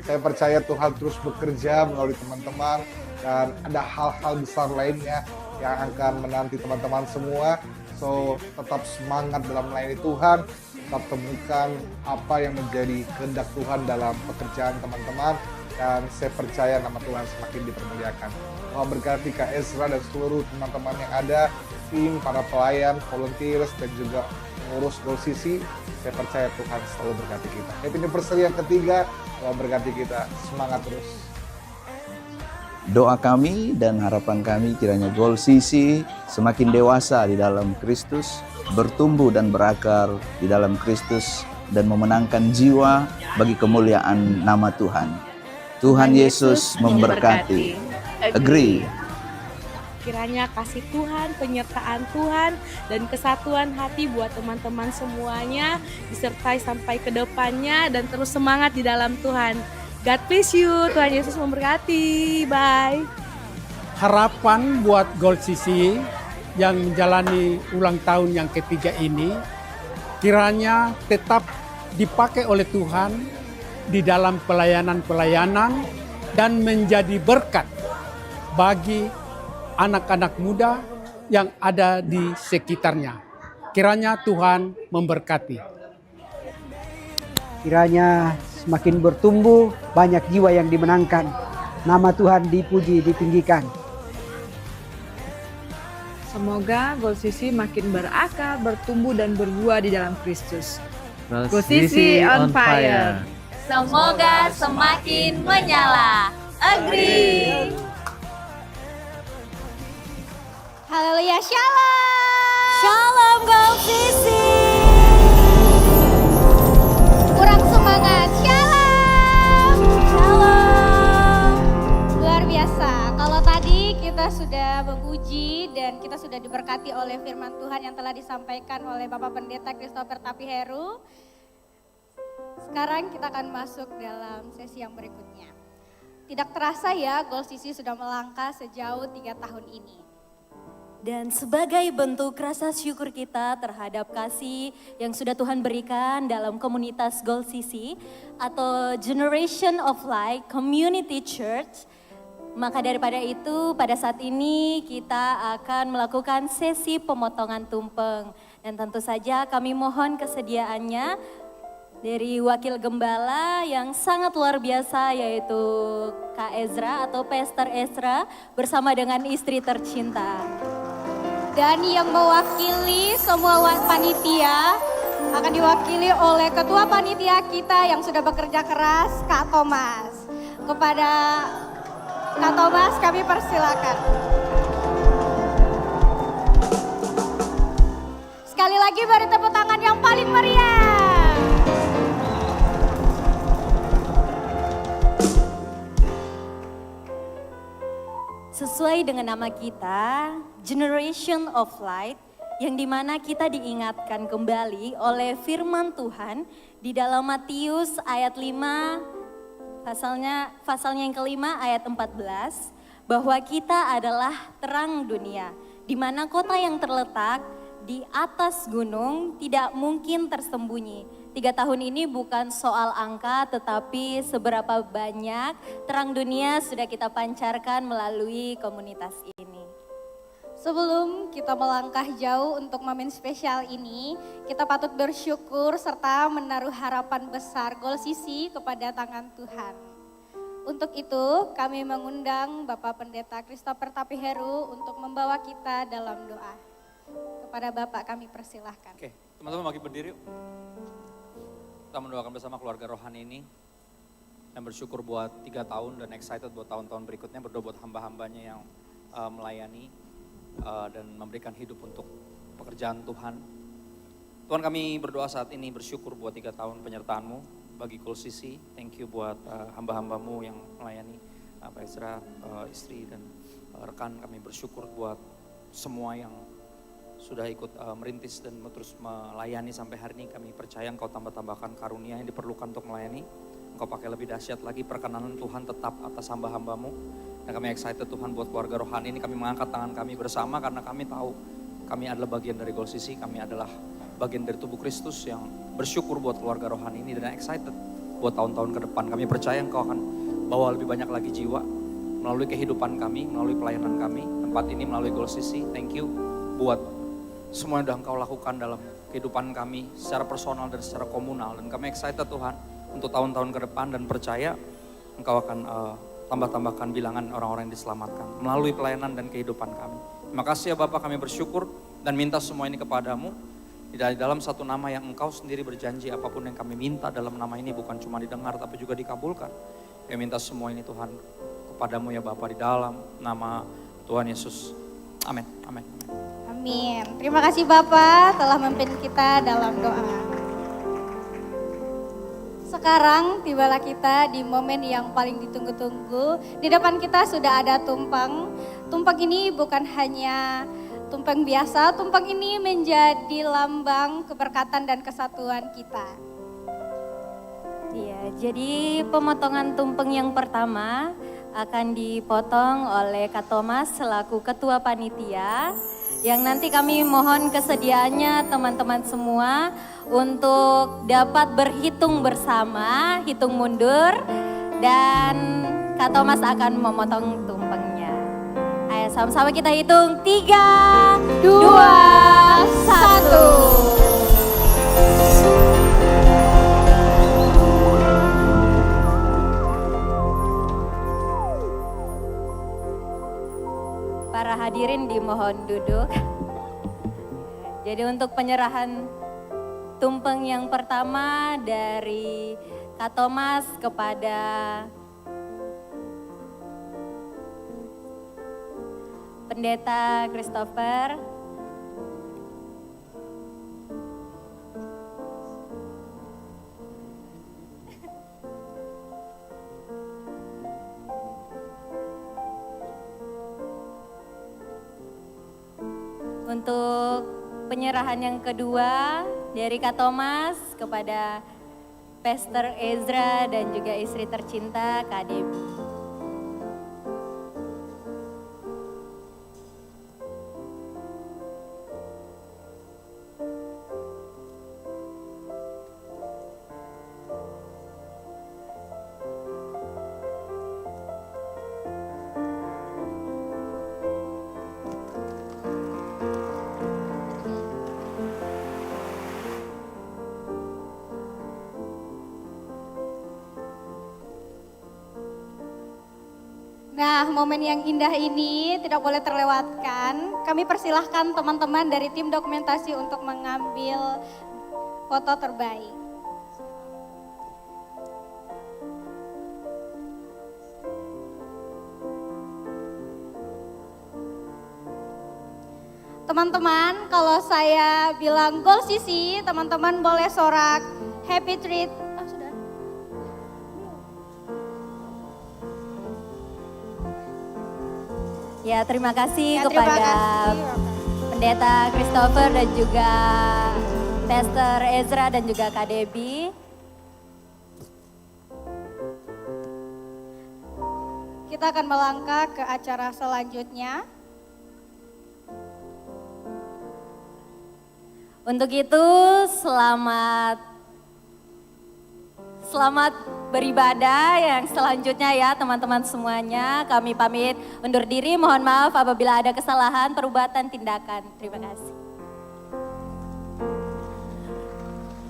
Saya percaya Tuhan terus bekerja melalui teman-teman, dan ada hal-hal besar lainnya yang akan menanti teman-teman semua. So, tetap semangat dalam melayani Tuhan, tetap temukan apa yang menjadi kehendak Tuhan dalam pekerjaan teman-teman, dan saya percaya nama Tuhan semakin dipermuliakan. Tuhan berkati Kak Ezra dan seluruh teman-teman yang ada, tim, para pelayan, volunteers, dan juga pengurus GOL-CC. Saya percaya Tuhan selalu berkati kita. Happy Anniversary yang ketiga, Tuhan berkati kita. Semangat terus. Doa kami dan harapan kami kiranya GOL-CC semakin dewasa di dalam Kristus, bertumbuh dan berakar di dalam Kristus, dan memenangkan jiwa bagi kemuliaan nama Tuhan. Tuhan Yesus memberkati. Agree. Kiranya kasih Tuhan, penyertaan Tuhan, dan kesatuan hati buat teman-teman semuanya disertai sampai ke depannya, dan terus semangat di dalam Tuhan. God bless you, Tuhan Yesus memberkati, bye. Harapan buat GOL-CC yang menjalani ulang tahun yang ketiga ini, kiranya tetap dipakai oleh Tuhan di dalam pelayanan-pelayanan dan menjadi berkat bagi anak-anak muda yang ada di sekitarnya. Kiranya Tuhan memberkati. Kiranya semakin bertumbuh, banyak jiwa yang dimenangkan. Nama Tuhan dipuji, ditinggikan. Semoga GOL-CC makin berakar, bertumbuh, dan berbuah di dalam Kristus. GOL-CC on fire. Semoga semakin menyala. Agree. Haleluya, shalom. Shalom GOL-CC. Kurang semangat, shalom. Shalom. Luar biasa. Kalau tadi kita sudah memuji dan kita sudah diberkati oleh firman Tuhan yang telah disampaikan oleh Bapak Pendeta Christopher Tapiheru. Sekarang kita akan masuk dalam sesi yang berikutnya. Tidak terasa ya, GOL-CC sudah melangkah sejauh 3 tahun ini. Dan sebagai bentuk rasa syukur kita terhadap kasih yang sudah Tuhan berikan dalam komunitas GOL-CC atau Generation of Light Community Church, maka daripada itu pada saat ini kita akan melakukan sesi pemotongan tumpeng. Dan tentu saja kami mohon kesediaannya dari Wakil Gembala yang sangat luar biasa, yaitu Kak Ezra atau Pastor Ezra bersama dengan istri tercinta. Dan yang mewakili semua panitia akan diwakili oleh Ketua Panitia kita yang sudah bekerja keras, Kak Thomas. Kepada Kak Thomas kami persilakan. Sekali lagi beri tepuk tangan yang paling meriah. Sesuai dengan nama kita, Generation of Light, yang dimana kita diingatkan kembali oleh firman Tuhan di dalam Matius ayat 5, pasalnya yang kelima ayat 14, bahwa kita adalah terang dunia, di mana kota yang terletak di atas gunung tidak mungkin tersembunyi. 3 tahun ini bukan soal angka, tetapi seberapa banyak terang dunia sudah kita pancarkan melalui komunitas ini. Sebelum kita melangkah jauh untuk momen spesial ini, kita patut bersyukur serta menaruh harapan besar Goal CC kepada tangan Tuhan. Untuk itu kami mengundang Bapak Pendeta Christopher Tapiheru untuk membawa kita dalam doa. Kepada Bapak kami persilahkan. Oke, teman-teman bagi berdiri yuk. Kita mendoakan bersama keluarga rohani ini. Dan bersyukur buat 3 tahun dan excited buat tahun-tahun berikutnya. Berdoa buat hamba-hambanya yang melayani dan memberikan hidup untuk pekerjaan Tuhan. Tuhan, kami berdoa saat ini bersyukur buat 3 tahun penyertaan-Mu bagi Goal CC. Thank you buat hamba-hamba-Mu yang melayani, Pak Ezra, istri dan rekan. Kami bersyukur buat semua yang sudah ikut merintis dan terus melayani sampai hari ini. Kami percaya Engkau tambah-tambahkan karunia yang diperlukan untuk melayani. Engkau pakai lebih dahsyat lagi, perkenanan Tuhan tetap atas hamba-hamba-Mu. Dan kami excited Tuhan buat keluarga rohani ini. Kami mengangkat tangan kami bersama karena kami tahu kami adalah bagian dari Goal CC. Kami adalah bagian dari tubuh Kristus yang bersyukur buat keluarga rohani ini dan excited buat tahun-tahun ke depan. Kami percaya Engkau akan bawa lebih banyak lagi jiwa melalui kehidupan kami, melalui pelayanan kami, tempat ini melalui Goal CC. Thank you buat semua yang sudah Engkau lakukan dalam kehidupan kami secara personal dan secara komunal. Dan kami excited Tuhan untuk tahun-tahun ke depan dan percaya Engkau akan tambah-tambahkan bilangan orang-orang yang diselamatkan melalui pelayanan dan kehidupan kami. Terima kasih ya Bapak, kami bersyukur dan minta semua ini kepada-Mu. Di dalam satu nama yang Engkau sendiri berjanji apapun yang kami minta dalam nama ini bukan cuma didengar tapi juga dikabulkan. Kami minta semua ini Tuhan kepada-Mu ya Bapa di dalam nama Tuhan Yesus. Amin. Amin. Amin. Terima kasih Bapak telah memimpin kita dalam doa. Sekarang tibalah kita di momen yang paling ditunggu-tunggu. Di depan kita sudah ada tumpeng. Tumpeng ini bukan hanya tumpeng biasa, tumpeng ini menjadi lambang keberkatan dan kesatuan kita. Iya, jadi pemotongan tumpeng yang pertama akan dipotong oleh Kak Thomas selaku Ketua Panitia. Yang nanti kami mohon kesediaannya teman-teman semua untuk dapat berhitung bersama, hitung mundur, dan Kak Thomas akan memotong tumpengnya. Ayo sama-sama kita hitung 3, 2, 1. Para hadirin dimohon duduk. Jadi untuk penyerahan tumpeng yang pertama dari Kak Thomas kepada Pendeta Christopher. Untuk penyerahan yang kedua dari Kak Thomas kepada Pastor Ezra dan juga istri tercinta Kak Debbie. Nah, momen yang indah ini tidak boleh terlewatkan. Kami persilahkan teman-teman dari tim dokumentasi untuk mengambil foto terbaik. Teman-teman, kalau saya bilang Goal CC, teman-teman boleh sorak Happy Treat. Ya, terima kasih kepada Pendeta Christopher dan juga Pastor Ezra dan juga Kak Debbie. Kita akan melangkah ke acara selanjutnya. Untuk itu, selamat beribadah yang selanjutnya ya teman-teman semuanya. Kami pamit undur diri, mohon maaf apabila ada kesalahan, perbuatan, tindakan. Terima kasih.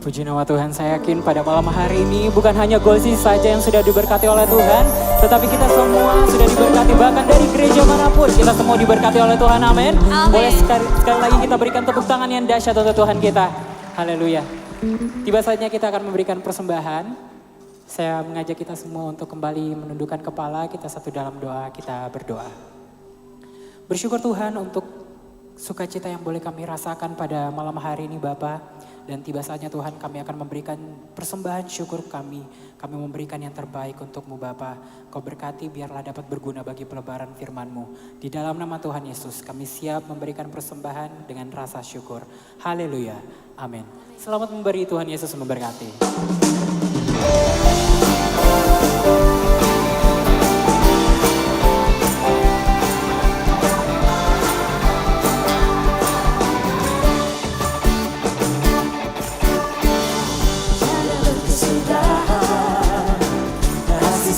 Puji nama Tuhan, saya yakin pada malam hari ini bukan hanya Golsi saja yang sudah diberkati oleh Tuhan, tetapi kita semua sudah diberkati, bahkan dari gereja manapun kita semua diberkati oleh Tuhan, amin. Boleh sekali lagi kita berikan tepuk tangan yang dahsyat untuk Tuhan kita. Haleluya. Tiba saatnya kita akan memberikan persembahan. Saya mengajak kita semua untuk kembali menundukkan kepala, kita satu dalam doa, kita berdoa. Bersyukur Tuhan untuk sukacita yang boleh kami rasakan pada malam hari ini Bapa. Dan tiba saatnya Tuhan kami akan memberikan persembahan syukur kami. Kami memberikan yang terbaik untuk-Mu Bapa. Kau berkati biarlah dapat berguna bagi pelebaran firman-Mu. Di dalam nama Tuhan Yesus kami siap memberikan persembahan dengan rasa syukur. Haleluya. Amin. Selamat memberi, Tuhan Yesus memberkati.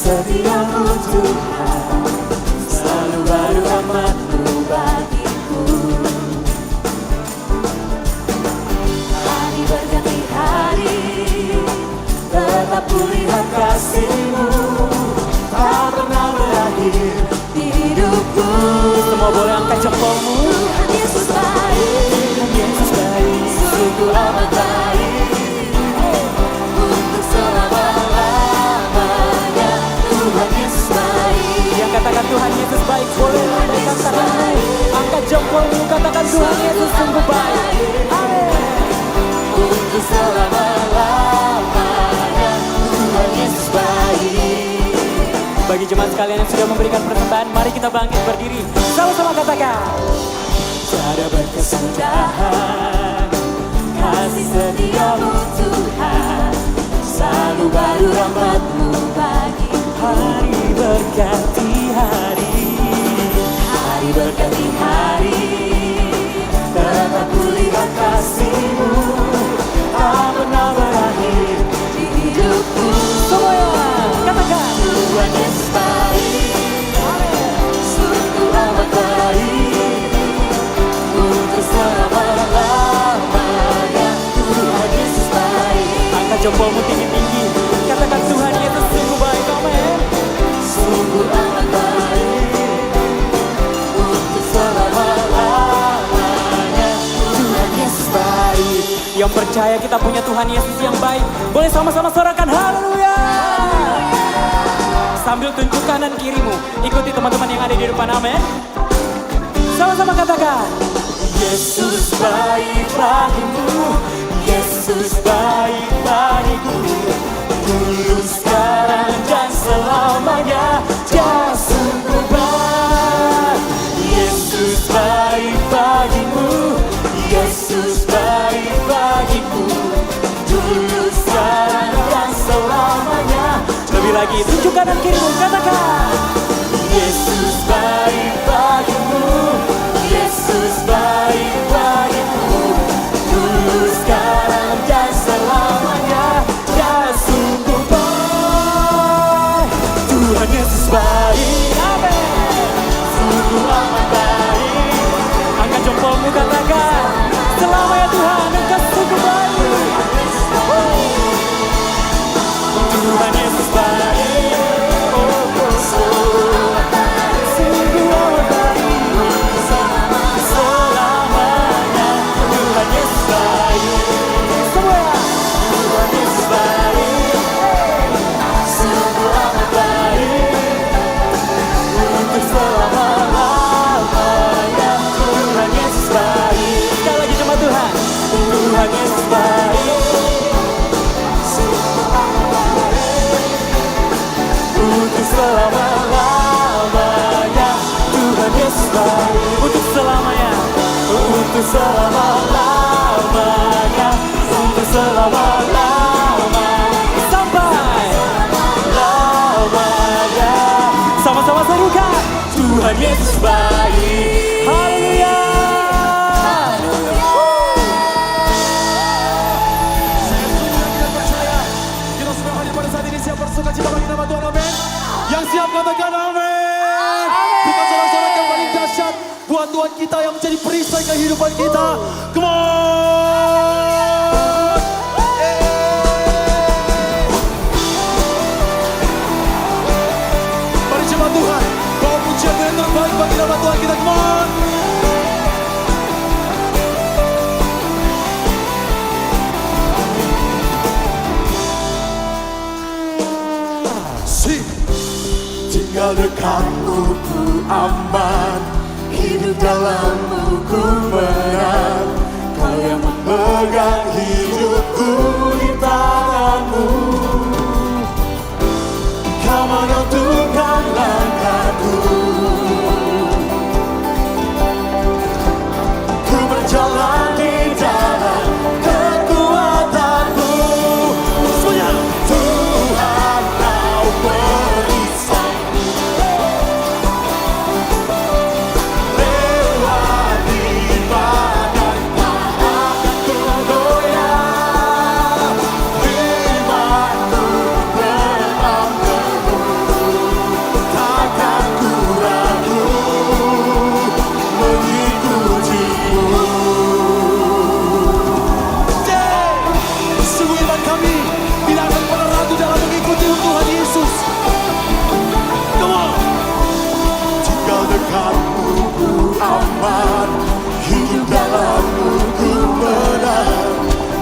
Setiamu Tuhan, selalu baru rahmat-Mu bagiku. Hari berganti hari, tetap kulihat kasih-Mu, tak pernah berakhir di hidupku. Semua boleh angkat jempolmu. Tuhan Yesus baik, Tuhan Yesus baik, sungguh amat baik, untuk selama-lamanya. Tuhan Yesus baik. Yang katakan Tuhan Yesus baik, boleh lambaikan tanganmu, angkat jempolmu, katakan Tuhan Yesus sungguh baik. Amin. Untuk selama-lamanya Tuhan Yesus baik. Bagi jemaat sekalian yang sudah memberikan persembahan, mari kita bangkit berdiri. Sama-sama katakan. Tiada berkesudahan kasih setia-Mu Tuhan, selalu baru rahmat-Mu bagi hari berganti hari. Hari berganti hari, tetap kulihat kasih-Mu, tak pernah berakhir di hidupku. Semuanya katakan. Tuhan Yesus baik, sungguh amat baik, untuk selama-lamanya. Tuhan Yesus baik. Angkat jempolmu tinggi-tinggi, katakan Tuhan Yesus sungguh baik. Amin. Sungguh amat baik, untuk selama-lamanya. Tuhan Yesus baik. Yang percaya kita punya Tuhan Yesus yang baik, boleh sama-sama sorakan haleluya. Sambil tunjuk kanan kirimu, ikuti teman-teman yang ada di depan, amin. Sama-sama katakan. Yesus baik bagimu, Yesus baik bagiku, dulu, sekarang, dan selamanya. Dia sungguh baik. Yesus baik bagimu, Yesus baik bagiku, dulu, sekarang, dan selamanya. Lebih lagi, tunjuk kanan kirimu, katakan. Yesus baik bagimu, Yesus baik bagiku, dulu, sekarang, dan selamanya. Dia sungguh baik. Tuhan Yesus baik, amin. Sungguh amat baik. Angkat jempolmu, katakan. Selamanya Tuhan, Engkau sungguh baik. Tuhan Yesus baik, oh, sungguh amat baik. buat Tuhan kita yang menjadi perisai kehidupan kita. Come on. Mari jemaat Tuhan, bawa pujian yang terbaik bagi nama Tuhan kita. Come on. Tinggal dekatmu ku aman, hidup dalammu ku menang. Kau yang memegang hidupku di tanganmu. Kau menentukan langkahku. Ku berjalan di dalam kekuatanmu. Semuanya. Tuhan kau perisai. Aman, hidup dalammu ku menang.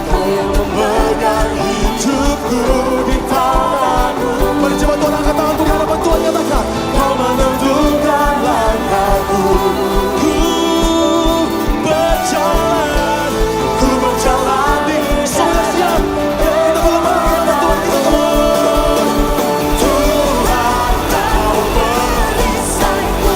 Kau yang memegang hidupku di tanganmu. Mari coba Tuhan angkat tanganku di hadapan Tuhan, katakan. Kau menentukan langkahku. Ku berjalan di Semua siap. Kita boleh mengangkat Tuhan kita. Come on. Tuhan kau perisaiku.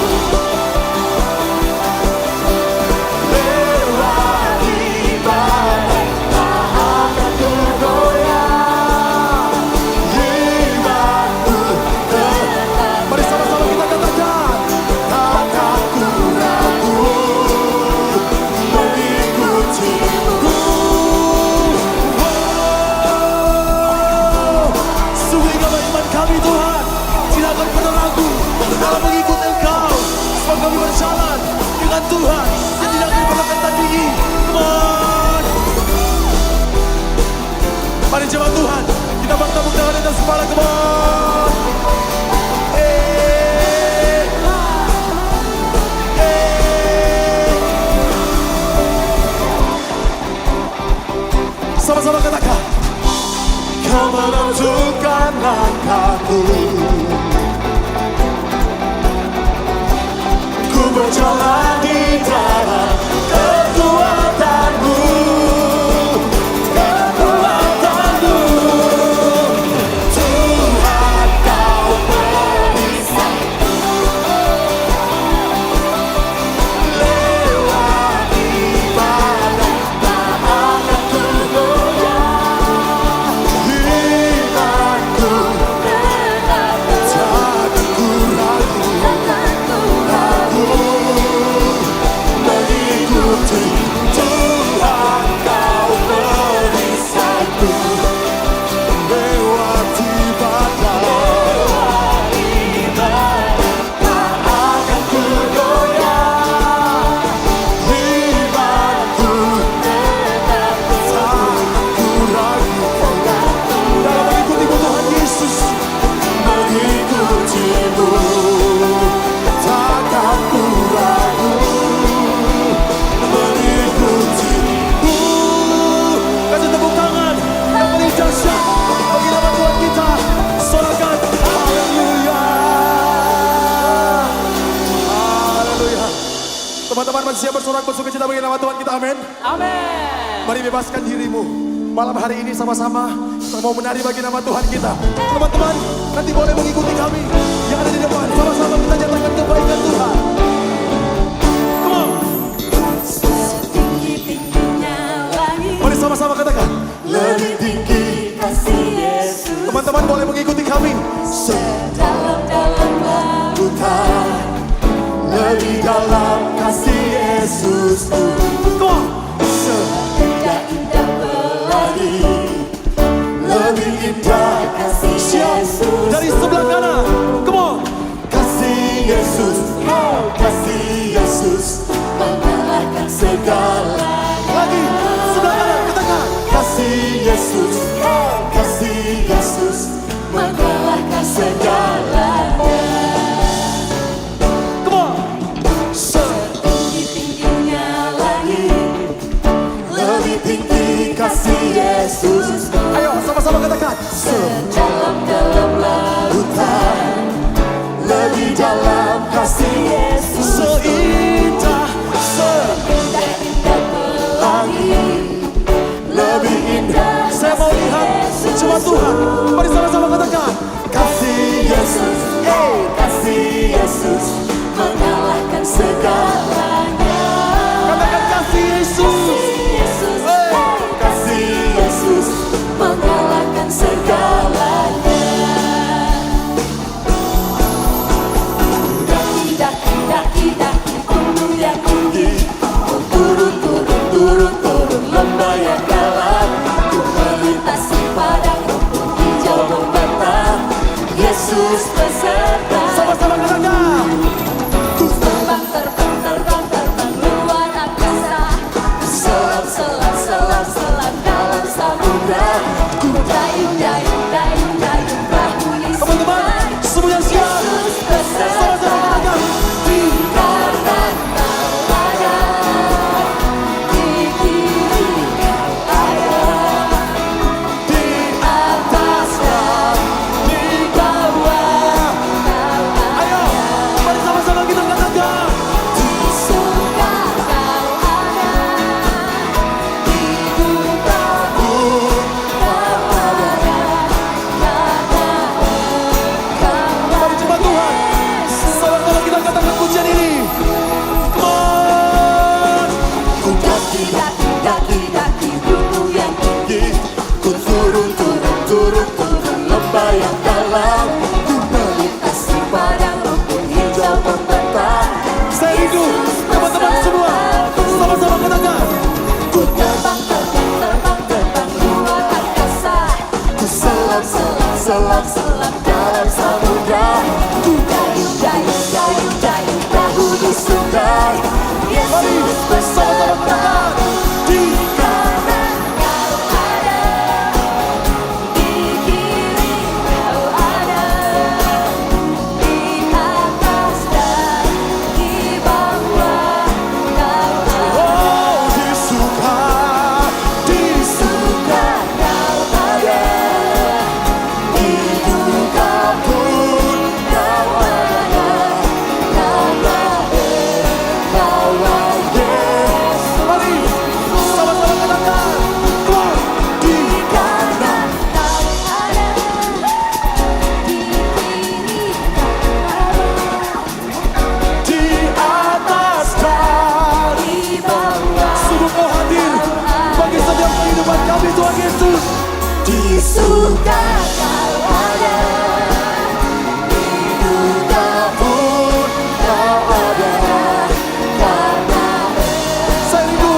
Dalam mengikuti Engkau, sebab kami berjalan dengan Tuhan yang tidak akan pernah ketandingi. Come on. Mari jemaat Tuhan, kita bertepuk tangan di atas kepala. Come on. Sama-sama katakan. Kau menentukan langkahku. Ku berjalan di dalam kekuatanmu. Kekuatanmu. Tuhan kau perisai. Lewati badai tak akan ku goyah. Imanku tetap takkan ku ragu. Mengikuti Tuhan kau perisaiku. Lewati badai tak akan ku goyah. Imanku tetap takkan ku ragu. Dalam mengikutimu Tuhan Yesus, mengikutimu takkan ku ragu. kasih tepuk tangan yang paling dahsyat bagi nama Tuhan kita. Sorakan haleluya. Haleluya. Teman-teman masih siap bersorak bersukacita bagi nama Tuhan kita. Amin. Amin. Mari bebaskan dirimu. Malam hari ini sama-sama kita mau menari bagi nama Tuhan kita. Teman-teman nanti boleh mengikuti kami yang ada di depan. Sama-sama kita nyatakan kebaikan Tuhan. Come on. Mari sama-sama katakan. Lebih tinggi kasih Yesus. Teman-teman boleh mengikuti kami. Sedalam-dalam lautan, lebih dalam kasih Yesus. Come on. Seindah-indah pelangi, lebih indah kasih Yesus. Dari sebelah kanan. Come on. Kasih Yesus, oh kasih Yesus mengalahkan segala. Lagi, sebelah kanan, katakan. Kasih Yesus, oh kasih Yesus mengalahkan segalanya. Come on. Setinggi-tingginya langit, lebih tinggi kasih Yesus. Ayo sama-sama katakan. Sedalam-dalam lautan, lebih dalam kasih Yesus. Seindah, seindah pelangi, lebih indah. Saya mau lihat cuma Tuhan. Mari sama-sama katakan. Kasih Yesus, kasih Yesus mengalahkan segalanya. Katakan kasih Yesus. Kasih Yesus mengalahkan segalanya. Daki-daki gunung yang tinggi, turun lembah yang dalam, ku melintasi padang rumput hijau membentang. Yesus beserta. Sama-sama katakan. Ku terbang luar angkasa, selam dalam samudra. Ku dayung perahu di sungai. Semua yang siap. Yesus beserta. Sama-sama katakan. Di kanan kau ada, di kiri kau ada, di atas dan di bawah kau ada. Mari sama-sama kita katakan. Di surga kau ada, di dunia pun kau ada, Mari cepat Tuhan. Sama-sama kita katakan pujian ini. Come on. ku daki gunung yang tinggi, ku turun lembah yang dalam, ku melintasi padang rumput hijau membentang. Saya rindu teman-teman semua. Sama-sama katakan. Ku terbang luar angkasa, ku selam dalam samudra. Ku dayung perahu di sungai. Yesus beserta. Di kanan kau ada, di kiri kau ada, di atas dan di bawah kau ada. Di suka kau ada, di duka pun kau ada, karena engkaulah Yesus. Mari sama-sama katakan. Come on. Di kanan kau ada, di kiri kau ada, Di atas dan di bawah. sungguh kau hadir bagi setiap kehidupan kami Tuhan Yesus. Di surga kau ada, di dunia pun kau ada, karena Saya rindu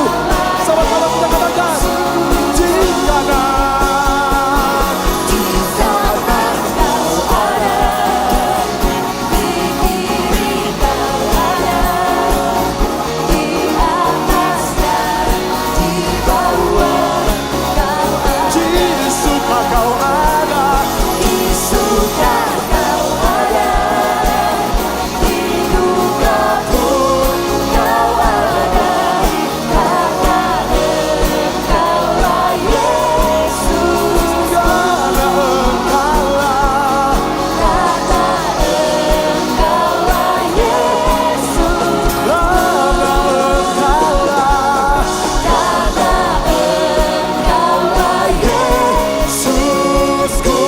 sama-sama kita katakan. Di kanan, di kanan kau ada, di kiri kau ada, di atas dan di bawah kau ada. di suka kau ada. Di surga kau ada, di dunia pun kau ada, karena engkaulah Yesus. Karena engkaulah. Karena engkaulah Yesus. Karena engkaulah. Karena engkaulah Yesusku.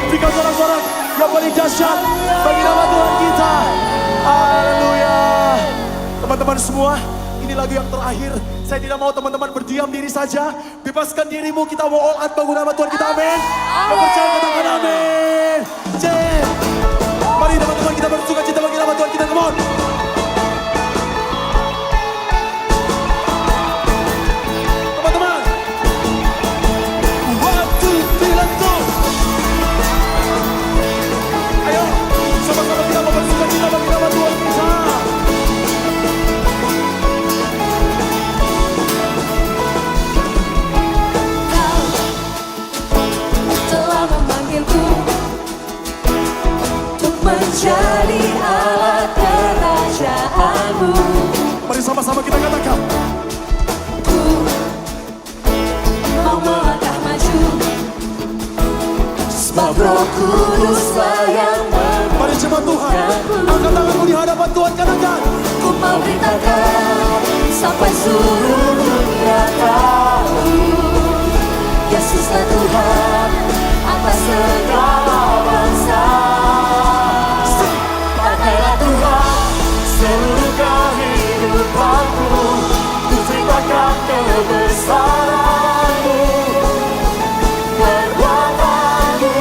Berikan sorak-sorak yang paling dahsyat bagi nama Tuhan kita. Haleluya. Teman-teman semua, ini lagu yang terakhir. Saya tidak mau teman-teman berdiam diri saja. Bebaskan dirimu, kita mau all out bangun nama Tuhan kita, amin. Yang percaya katakan amin. Mari teman-teman kita bersuka cita bagi nama Tuhan kita, come on. Teman-teman. 1, 2, 3, let's go. Sama-sama kita katakan. Mau melangkah maju, sebab Roh Kuduslah yang Mari jemaat Tuhan, angkat tanganmu di hadapan Tuhan, katakan. Ku mau beritakan sampai seluruh dunia tahu, Yesuslah Tuhan atas segala bangsa. Pakailah Tuhan seluruh kehidupanku, ku ceritakan kebesaran-Mu, perbuatan-Mu.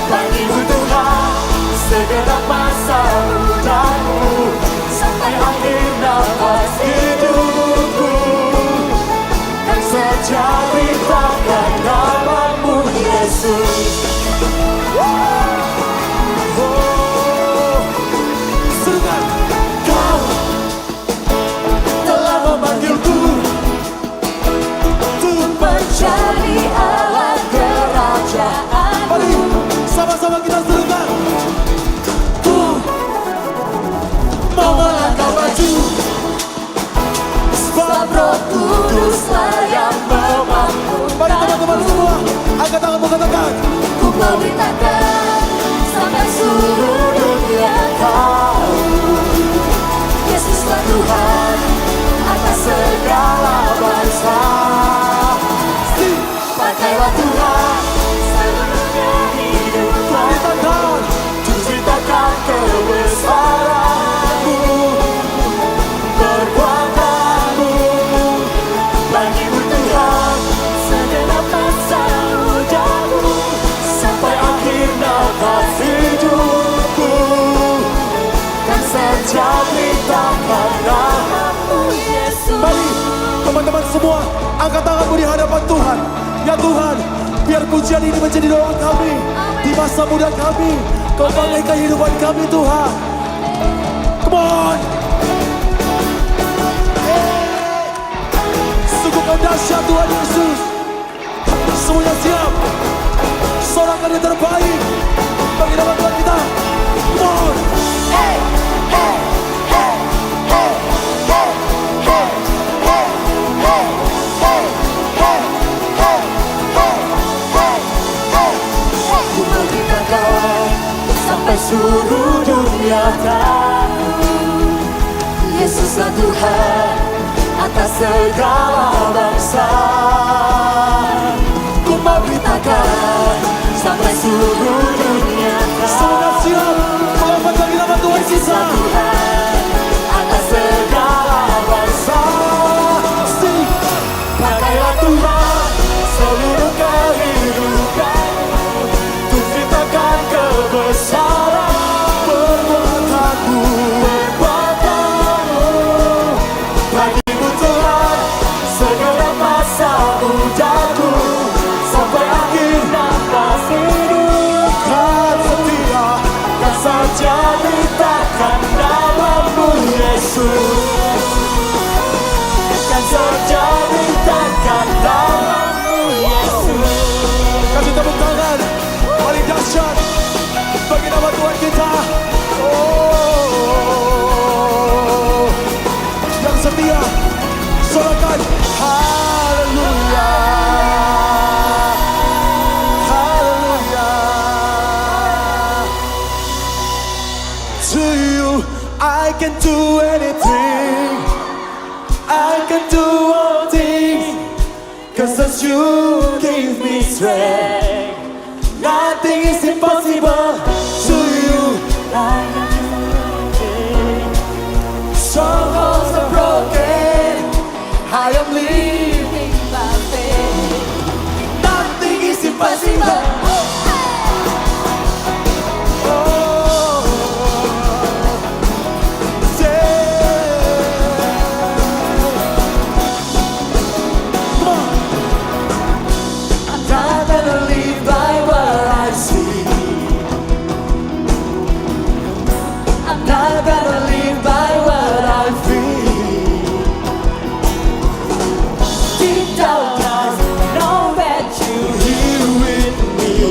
Bagimu Tuhan segenap masa mudaku, sampai akhir nafas hidupku, kan saja beritakan nama-Mu Yesus. Serukan. Kau telah memanggilku untuk menjadi alat kerajaan. Mari sama-sama kita serukan. Ku mau melangkah maju, sebab Roh Kuduslah yang memampukan. Mari teman-teman semua, angkat tanganmu, katakan. Ku mau beritakan sampai seluruh dunia tahu, Yesuslah Tuhan atas segala bangsa. Pakailah Tuhan seluruhnya hidupku, untuk ceritakan kebesaran-Mu, perbuatan-Mu. Bagimu Tuhan segenap masa mudaku, sampai akhir nafas hidupku, kan saja beritakan nama-Mu Yesus. Mari teman-teman semua, angkat tanganmu di hadapan Tuhan. Ya Tuhan, biar pujian ini menjadi doa kami di masa muda kami. Kau pakai kehidupan kami Tuhan. Come on. Sungguh kau dahsyat Tuhan Yesus. Semuanya siap. Sorakan yang terbaik bagi nama Tuhan kita. Come on. Hey, hey, hey, hey, hey, hey, hey, hey, hey, hey, hey, hey, hey, hey. Ku mau beritakan sampai seluruh dunia tahu, Yesuslah Tuhan atas segala bangsa. Ku mau beritakan sampai seluruh dunia tahu, Semuanya siap. Mengangkat bagi nama Tuhan kita. Yesuslah Tuhan atas segala bangsa. Pakailah Tuhan seluruh kehidupanku, untuk ceritakan kebesaran perbuatan-Mu, perbuatan-Mu. Bagimu Tuhan segenap masa mudaku, sampai akhir nafas hidup. Kan setia, kan saja beritakan nama-Mu Yesus, kan saja beritakan nama-Mu Yesus. Kasih tepuk tangan paling dahsyat bagi nama Tuhan kita. Oh, yang setia, sorakan haleluya, haleluya. To you I can do anything, I can do all things, 'cause as you give me strength, nothing is impossible to you. Strongholds are broken, I am living by faith. Nothing is impossible. I'm not gonna live by what I see, I'm not gonna live by what I feel. Deep down I know that you're here with me.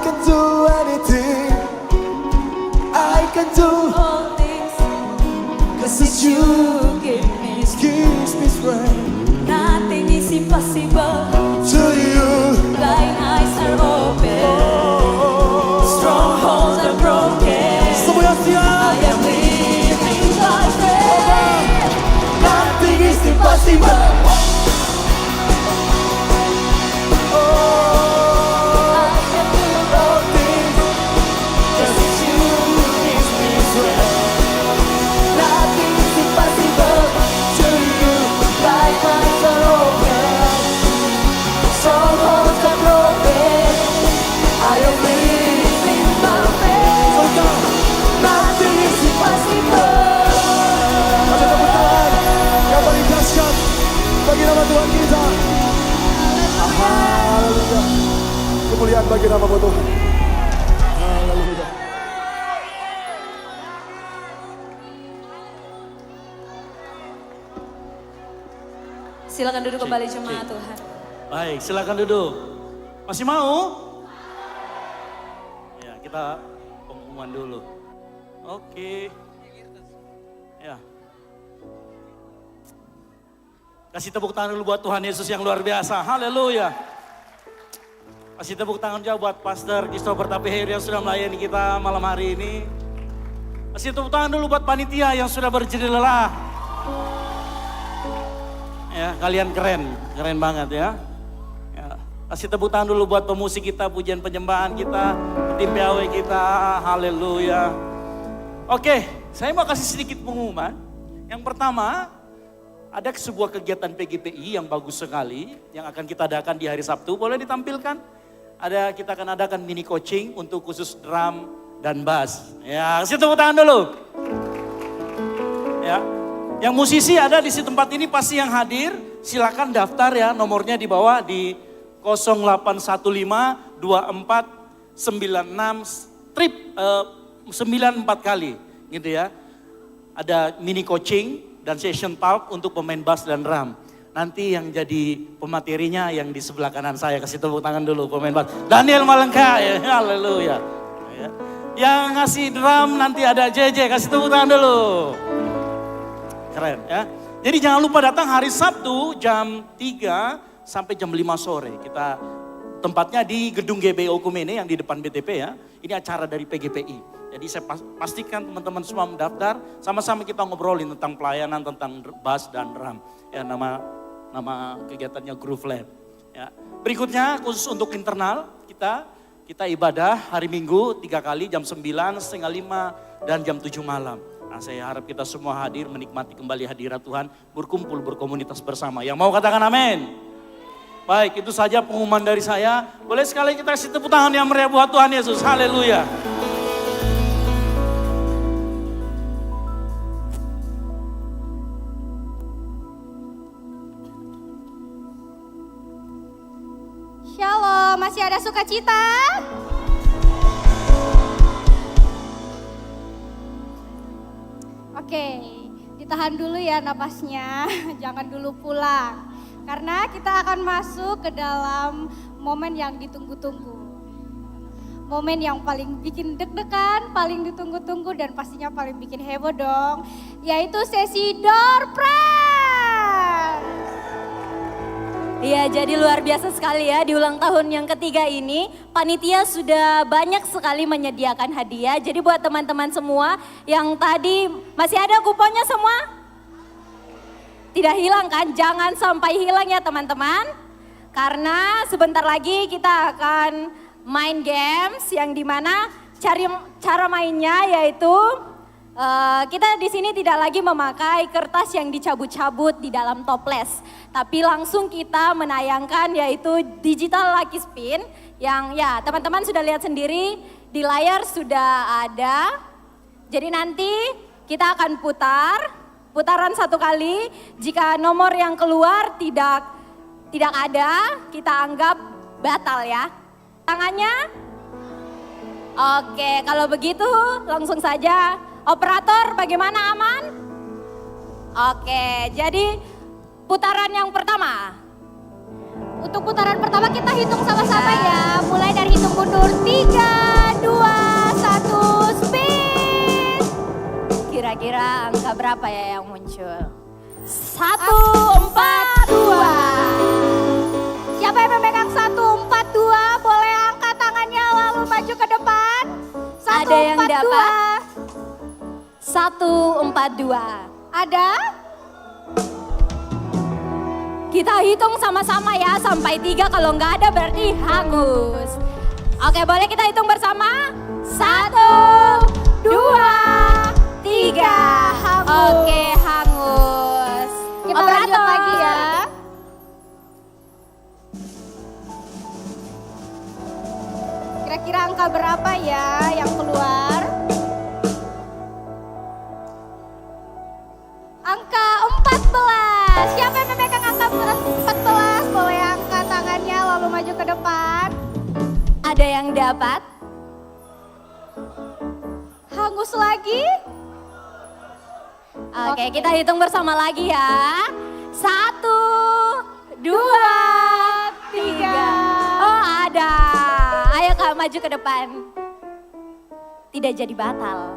can do anything. I can do all things. 'cause it's you gives me strength. Nothing is impossible. To you, Blind eyes are open. Strongholds are broken. semua yang siap. I am living by faith. Nothing is impossible. Bagi nama Tuhan kita. Haleluya. Kemuliaan bagi nama Tuhan. Haleluya. Silakan duduk kembali jemaat Tuhan. Baik, silakan duduk. Masih mau? Ya, kita pengumuman dulu. Oke. Ya. Kasih tepuk tangan dulu buat Tuhan Yesus yang luar biasa. Haleluya. Kasih tepuk tangan juga buat Pastor Christopher Tapihir yang sudah melayani kita malam hari ini. Kasih tepuk tangan dulu buat panitia yang sudah berjerih lelah. Ya, kalian keren banget ya. Kasih tepuk tangan dulu buat pemusik kita, pujian penyembahan kita, tim PAW kita, haleluya. Oke, saya mau kasih sedikit pengumuman. Yang pertama, ada sebuah kegiatan PGPI yang bagus sekali, yang akan kita adakan di hari Sabtu, boleh ditampilkan? Kita akan adakan mini coaching untuk khusus drum dan bass. Ya, kasih tepuk tangan dulu. Ya, yang musisi ada di tempat ini pasti yang hadir, silakan daftar ya, nomornya di bawah di 0815-2496 kali gitu ya. Ada mini coaching dan session talk untuk pemain bass dan drum. Nanti yang jadi pematerinya yang di sebelah kanan saya, kasih tepuk tangan dulu pemain bass. Daniel Malengka ya, haleluya. Ya. Yang ngasih drum nanti ada JJ, kasih tepuk tangan dulu. Keren ya. Jadi jangan lupa datang hari Sabtu jam 3 sampai jam 5 sore. Kita tempatnya di gedung GBO Kumene yang di depan BTP ya. Ini acara dari PGPI. Jadi saya pastikan teman-teman semua mendaftar. Sama-sama kita ngobrolin tentang pelayanan, tentang bass dan drum. Ya, nama kegiatannya Groove Lab. Ya. Berikutnya khusus untuk internal kita ibadah hari Minggu 3 kali jam 9, setengah 5 dan jam 7 malam. Nah, saya harap kita semua hadir menikmati kembali hadirat Tuhan, berkumpul berkomunitas bersama. Yang mau katakan amin? Baik, itu saja pengumuman dari saya. Boleh sekali kita kasih tepuk tangan yang meriah buat Tuhan Yesus. Haleluya. Shalom, masih ada sukacita? Oke, ditahan dulu ya napasnya, jangan dulu pulang. Karena kita akan masuk ke dalam momen yang ditunggu-tunggu. Momen yang paling bikin deg-degan, paling ditunggu-tunggu dan pastinya paling bikin heboh dong. Yaitu sesi Door Prize. Iya, jadi luar biasa sekali ya di ulang tahun yang ketiga ini. Panitia sudah banyak sekali menyediakan hadiah. Jadi buat teman-teman semua yang tadi masih ada kuponnya semua? Tidak hilang kan? Jangan sampai hilang ya teman-teman. Karena sebentar lagi kita akan main games yang dimana cara mainnya yaitu kita di sini tidak lagi memakai kertas yang dicabut-cabut di dalam toples, tapi langsung kita menayangkan yaitu digital lucky spin yang ya teman-teman sudah lihat sendiri di layar sudah ada. Jadi nanti kita akan putaran satu kali. Jika nomor yang keluar tidak ada, kita anggap batal ya. Tangannya? Oke, kalau begitu langsung saja. Operator bagaimana, aman? Oke, jadi putaran yang pertama. Untuk putaran pertama kita hitung sama-sama ya. Mulai dari hitung mundur 3, 2, 1, spin. Kira-kira angka berapa ya yang muncul? 142. Siapa yang memegang 142 boleh angkat tangannya lalu maju ke depan. Ada yang dapat 142. Ada? Kita hitung sama-sama ya sampai 3, kalau nggak ada berarti hangus. Oke, boleh kita hitung bersama? 1, 2, 3. Hangus. Oke, hangus. Kita lanjut lagi ya. Kira-kira angka berapa ya yang keluar? Angka 14. Siapa yang memegang angka 14? Boleh angkat tangannya lalu maju ke depan. Ada yang dapat? Hangus lagi. Oke, kita hitung bersama lagi ya. 1, 2, 3. Oh, ada. Ayo Kak, maju ke depan. Tidak jadi batal.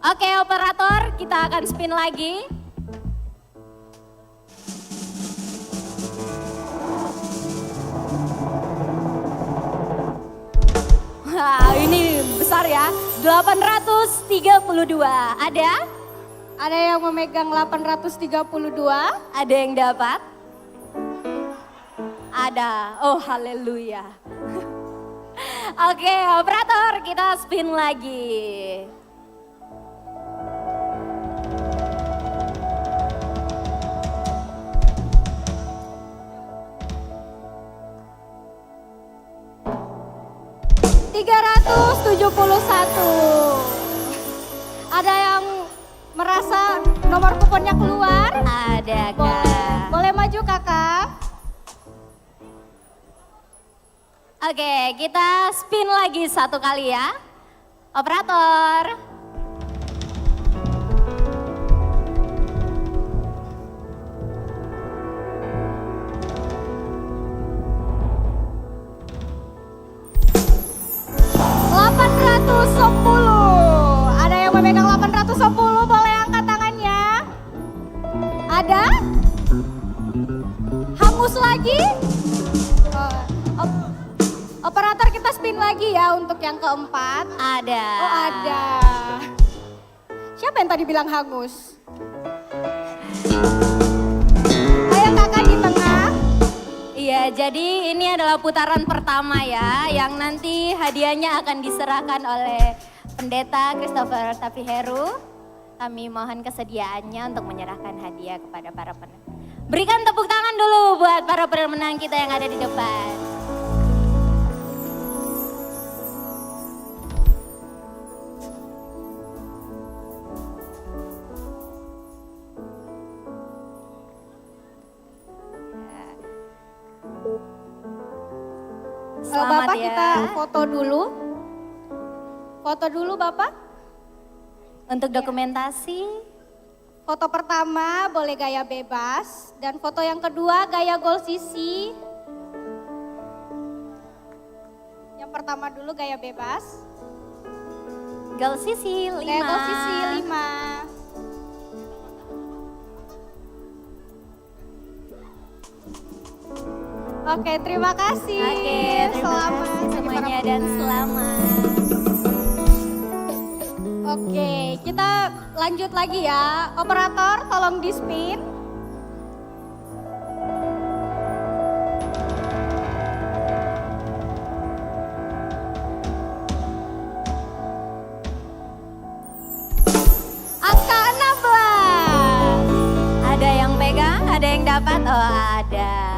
Oke, operator, kita akan spin lagi. Wah, ini besar ya. 832. Ada? Ada yang memegang 832? Ada yang dapat? Ada. Oh, haleluya. Oke, operator, kita spin lagi. Ada yang merasa nomor kuponnya keluar? Ada, Kak. Boleh maju, Kakak. Oke, kita spin lagi satu kali ya. Operator. Ada yang memegang 810, boleh angkat tangannya. Ada? Hangus lagi? Operator, kita spin lagi ya untuk yang keempat. Ada. Oh, ada. Siapa yang tadi bilang hangus? Ayo Kakak di tengah. Iya, jadi ini adalah putaran pertama ya, yang nanti hadiahnya akan diserahkan oleh Pendeta Christopher Tapiheru. Kami mohon kesediaannya untuk menyerahkan hadiah kepada para pemenang. Berikan tepuk tangan dulu buat para pemenang kita yang ada di depan. Selamat Bapak, ya. kita foto dulu. Foto dulu Bapak. Untuk dokumentasi. Foto pertama boleh gaya bebas. Dan foto yang kedua gaya gold sisi. Yang pertama dulu gaya bebas. Gold sisi 5. Gaya gold sisi 5. Oke, terima kasih. Oke, Selamat semuanya dan selamat. Oke, kita lanjut lagi ya. Operator, tolong di spin. Angka 16. Ada yang pegang, ada yang dapat? Oh, ada.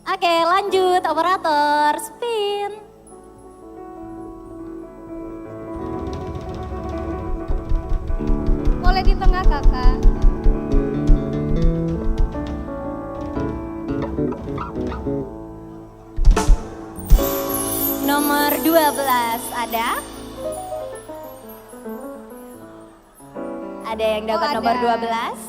Oke, lanjut operator, spin. Boleh di tengah Kakak. Nomor 12 ada? Ada yang dapat Oh, ada. nomor 12?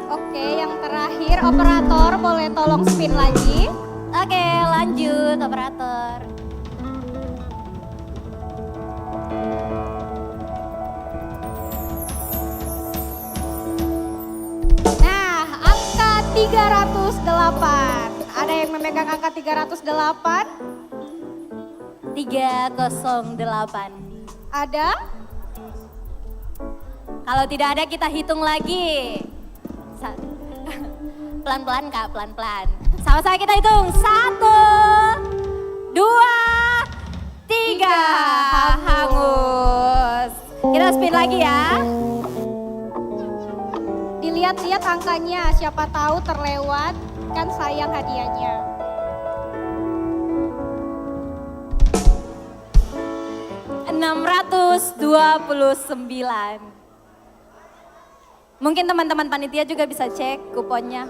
Oke, yang terakhir operator boleh tolong spin lagi. Oke, lanjut operator. Nah, angka 308. Ada yang memegang angka 308? 308. Ada? Kalau tidak ada kita hitung lagi. Pelan-pelan Kak, pelan-pelan. Sama-sama kita hitung. 1, 2, 3. Hangus. Kita spin lagi ya. Dilihat-lihat angkanya, siapa tahu terlewat, kan sayang hadiahnya. $629. Mungkin teman-teman panitia juga bisa cek kuponnya.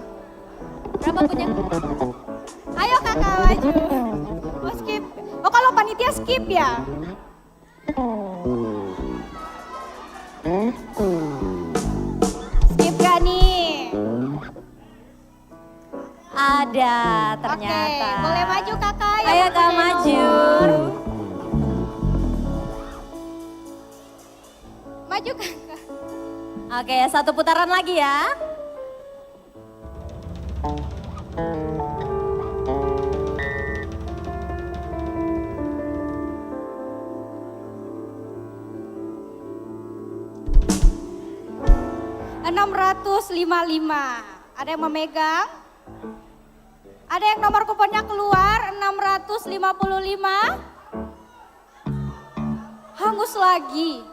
Berapa punya? Ayo kakak maju. Oh skip. Oh kalau panitia skip ya? Skip gak nih? Ada ternyata. Oke, boleh maju kakak. Ayo Kak maju. Maju kakak. Oke, satu putaran lagi ya. $655. Ada yang memegang? Ada yang nomor kuponnya keluar? 655. Hangus lagi.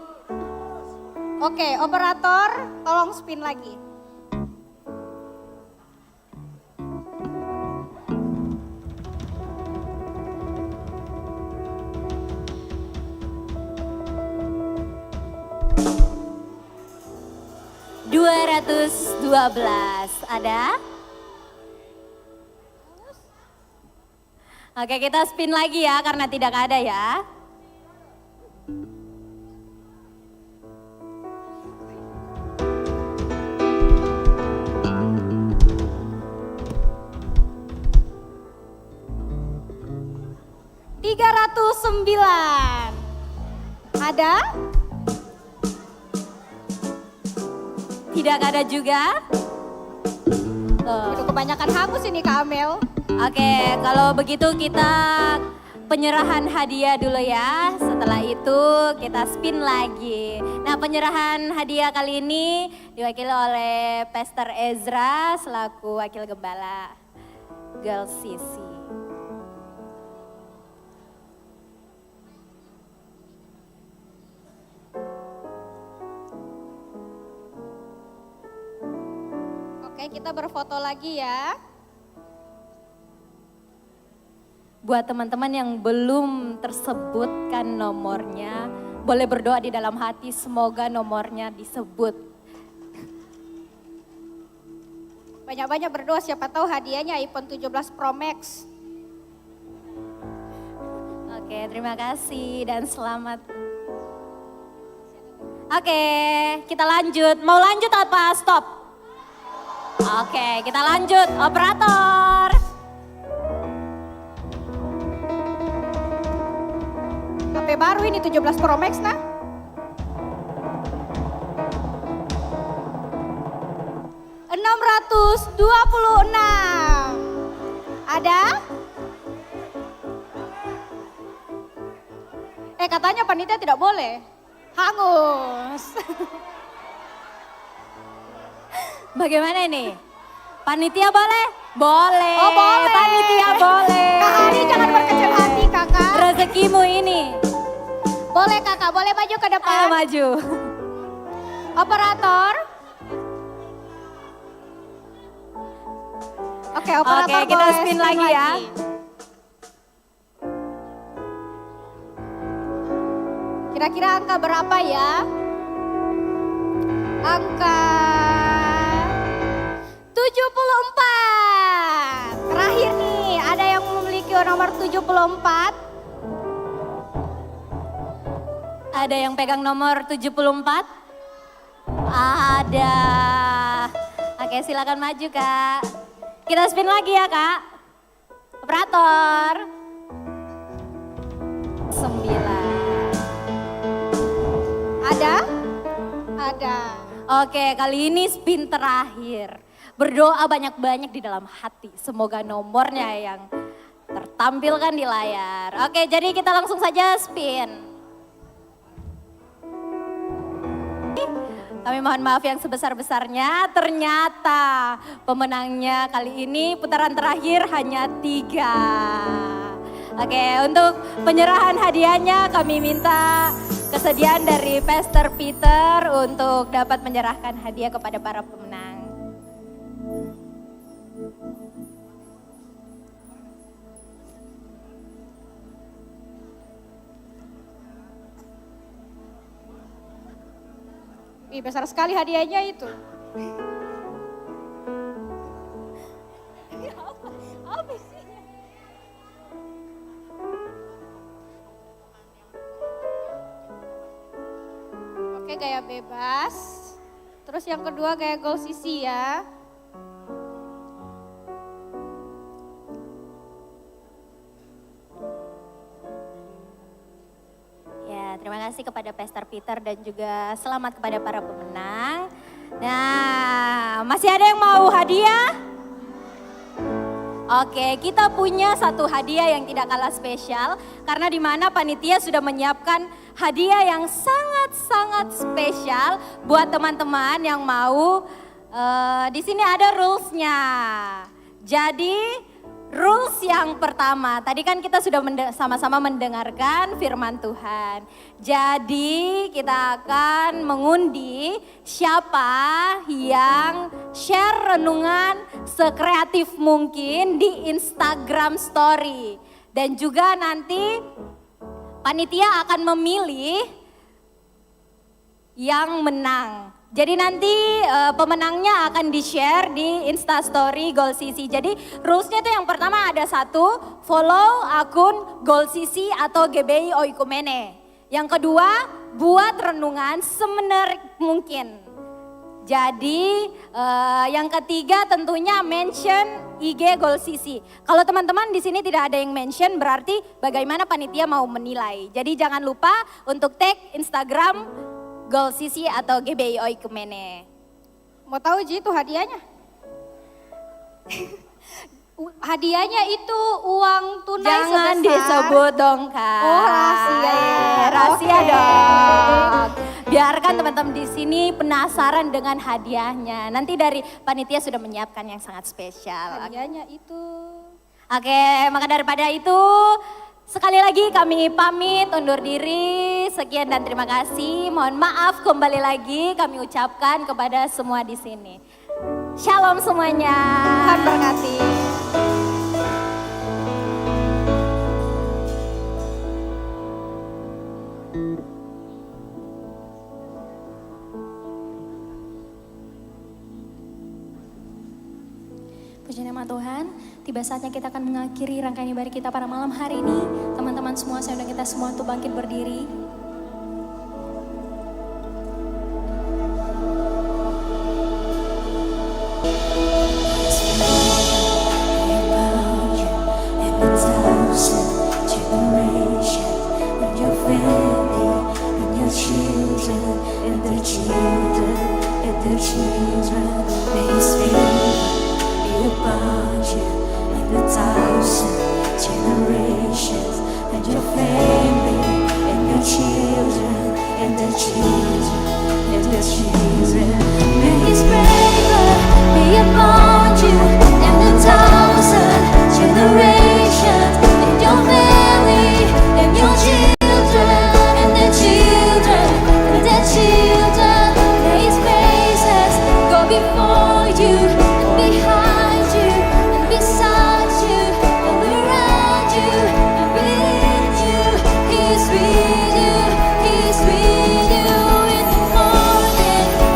Oke, operator tolong spin lagi. $212 ada? Oke, kita spin lagi ya karena tidak ada ya. $309. Ada? Tidak ada juga. Udah kebanyakan hangus ini Kak Amel. Oke, kalau begitu kita penyerahan hadiah dulu ya. Setelah itu kita spin lagi. Nah, penyerahan hadiah kali ini diwakili oleh Pastor Ezra selaku wakil gembala Girls CC. Oke, kita berfoto lagi ya. Buat teman-teman yang belum tersebutkan nomornya, boleh berdoa di dalam hati semoga nomornya disebut. Banyak-banyak berdoa, siapa tahu hadiahnya iPhone 17 Pro Max. Oke, terima kasih dan selamat. Oke, kita lanjut. Mau lanjut apa stop? Oke, kita lanjut. Operator. HP baru ini 17 Pro Max nah. $626. Ada? Katanya panitia tidak boleh. Hangus. Bagaimana ini? Panitia boleh? Boleh. Oh boleh. Panitia boleh. Kak Ari jangan berkecil hati kakak. Rezekimu ini. Boleh kakak, boleh maju ke depan. Ayo maju. Operator. Oke, operator Oke, kita boleh spin lagi ya. Kira-kira angka berapa ya? Angka 74. Terakhir nih, ada yang memiliki nomor 74? Ada yang pegang nomor 74? Ada. Oke, Oke, silakan maju Kak. Kita spin lagi ya Kak. Operator. 9. Ada? Ada. Oke, kali ini spin terakhir. Berdoa banyak-banyak di dalam hati. Semoga nomornya yang tertampilkan di layar. Oke, jadi kita langsung saja spin. Kami mohon maaf yang sebesar-besarnya, ternyata pemenangnya kali ini putaran terakhir hanya 3. Oke, untuk penyerahan hadiahnya kami minta kesediaan dari Pastor Peter untuk dapat menyerahkan hadiah kepada para pemenang. Ih, besar sekali hadiahnya itu. Apa sih? Oke, gaya bebas. Terus yang kedua gaya goal sisi ya. Ya, terima kasih kepada Pastor Peter dan juga selamat kepada para pemenang. Nah, masih ada yang mau hadiah? Oke, kita punya satu hadiah yang tidak kalah spesial karena di mana panitia sudah menyiapkan hadiah yang sangat-sangat spesial buat teman-teman yang mau. Di sini ada rules-nya. Jadi rules yang pertama, tadi kan kita sudah sama-sama mendengarkan firman Tuhan. Jadi kita akan mengundi siapa yang share renungan sekreatif mungkin di Instagram Story. Dan juga nanti panitia akan memilih yang menang. Jadi nanti pemenangnya akan di-share di Instastory Goal CC. Jadi rules-nya itu yang pertama ada 1, follow akun Goal CC atau GBI Oikumene. Yang kedua, buat renungan semenarik mungkin. Jadi yang ketiga tentunya mention IG Goal CC. Kalau teman-teman di sini tidak ada yang mention berarti bagaimana panitia mau menilai. Jadi jangan lupa untuk tag Instagram Goal CC atau GBI Oikumene. Mau tahu Ji itu hadiahnya? Hadiahnya itu uang tunai Jangan sebesar... disebut dong Kak. Oh, rahasia. Rahasia Oke. dong. Biarkan teman-teman di sini penasaran dengan hadiahnya. Nanti dari panitia sudah menyiapkan yang sangat spesial. Hadiahnya itu. Oke, maka daripada itu sekali lagi kami pamit undur diri. Sekian dan terima kasih. Mohon maaf kembali lagi kami ucapkan kepada semua di sini. Shalom semuanya. Tuhan berkati. Puji nama Tuhan, tiba saatnya kita akan mengakhiri rangkaian ibadah kita pada malam hari ini. Teman-teman semua, saya undang kita semua untuk bangkit berdiri. About you and the 1,000 generations and your family and your children and the children and the children. May His favor be upon you and the 1,000 generations and your family and your children and the children and the children. May His faces go before you and behind. He's with you in the morning.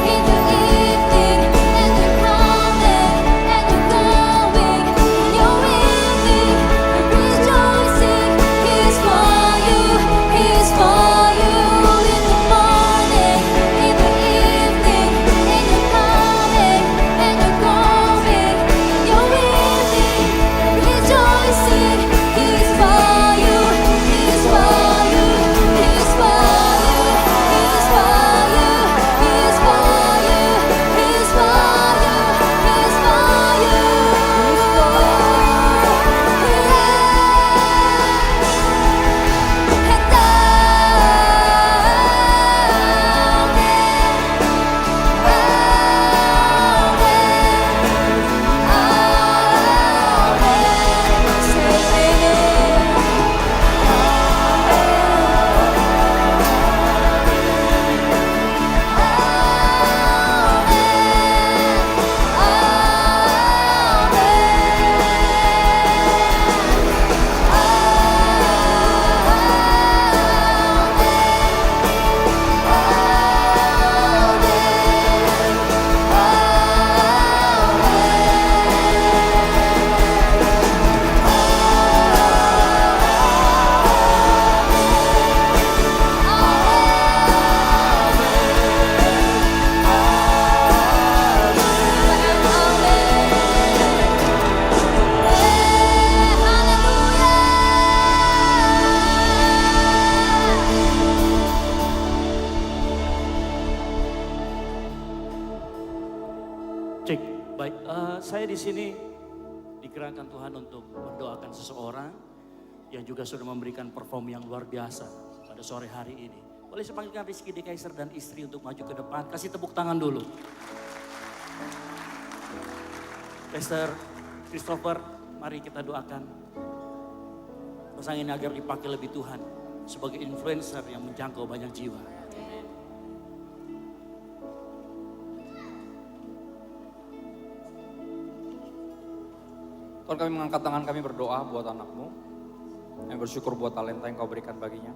saya di sini digerakkan Tuhan untuk mendoakan seseorang yang juga sudah memberikan perform yang luar biasa pada sore hari ini. Boleh saya panggilkan Rizky D. Kaiser dan istri untuk maju ke depan. Kasih tepuk tangan dulu. Pastor Christopher, mari kita doakan pasangan ini agar dipakai lebih Tuhan sebagai influencer yang menjangkau banyak jiwa. Tuhan, kami mengangkat tangan, kami berdoa buat anakmu. Kami bersyukur buat talenta yang kau berikan baginya.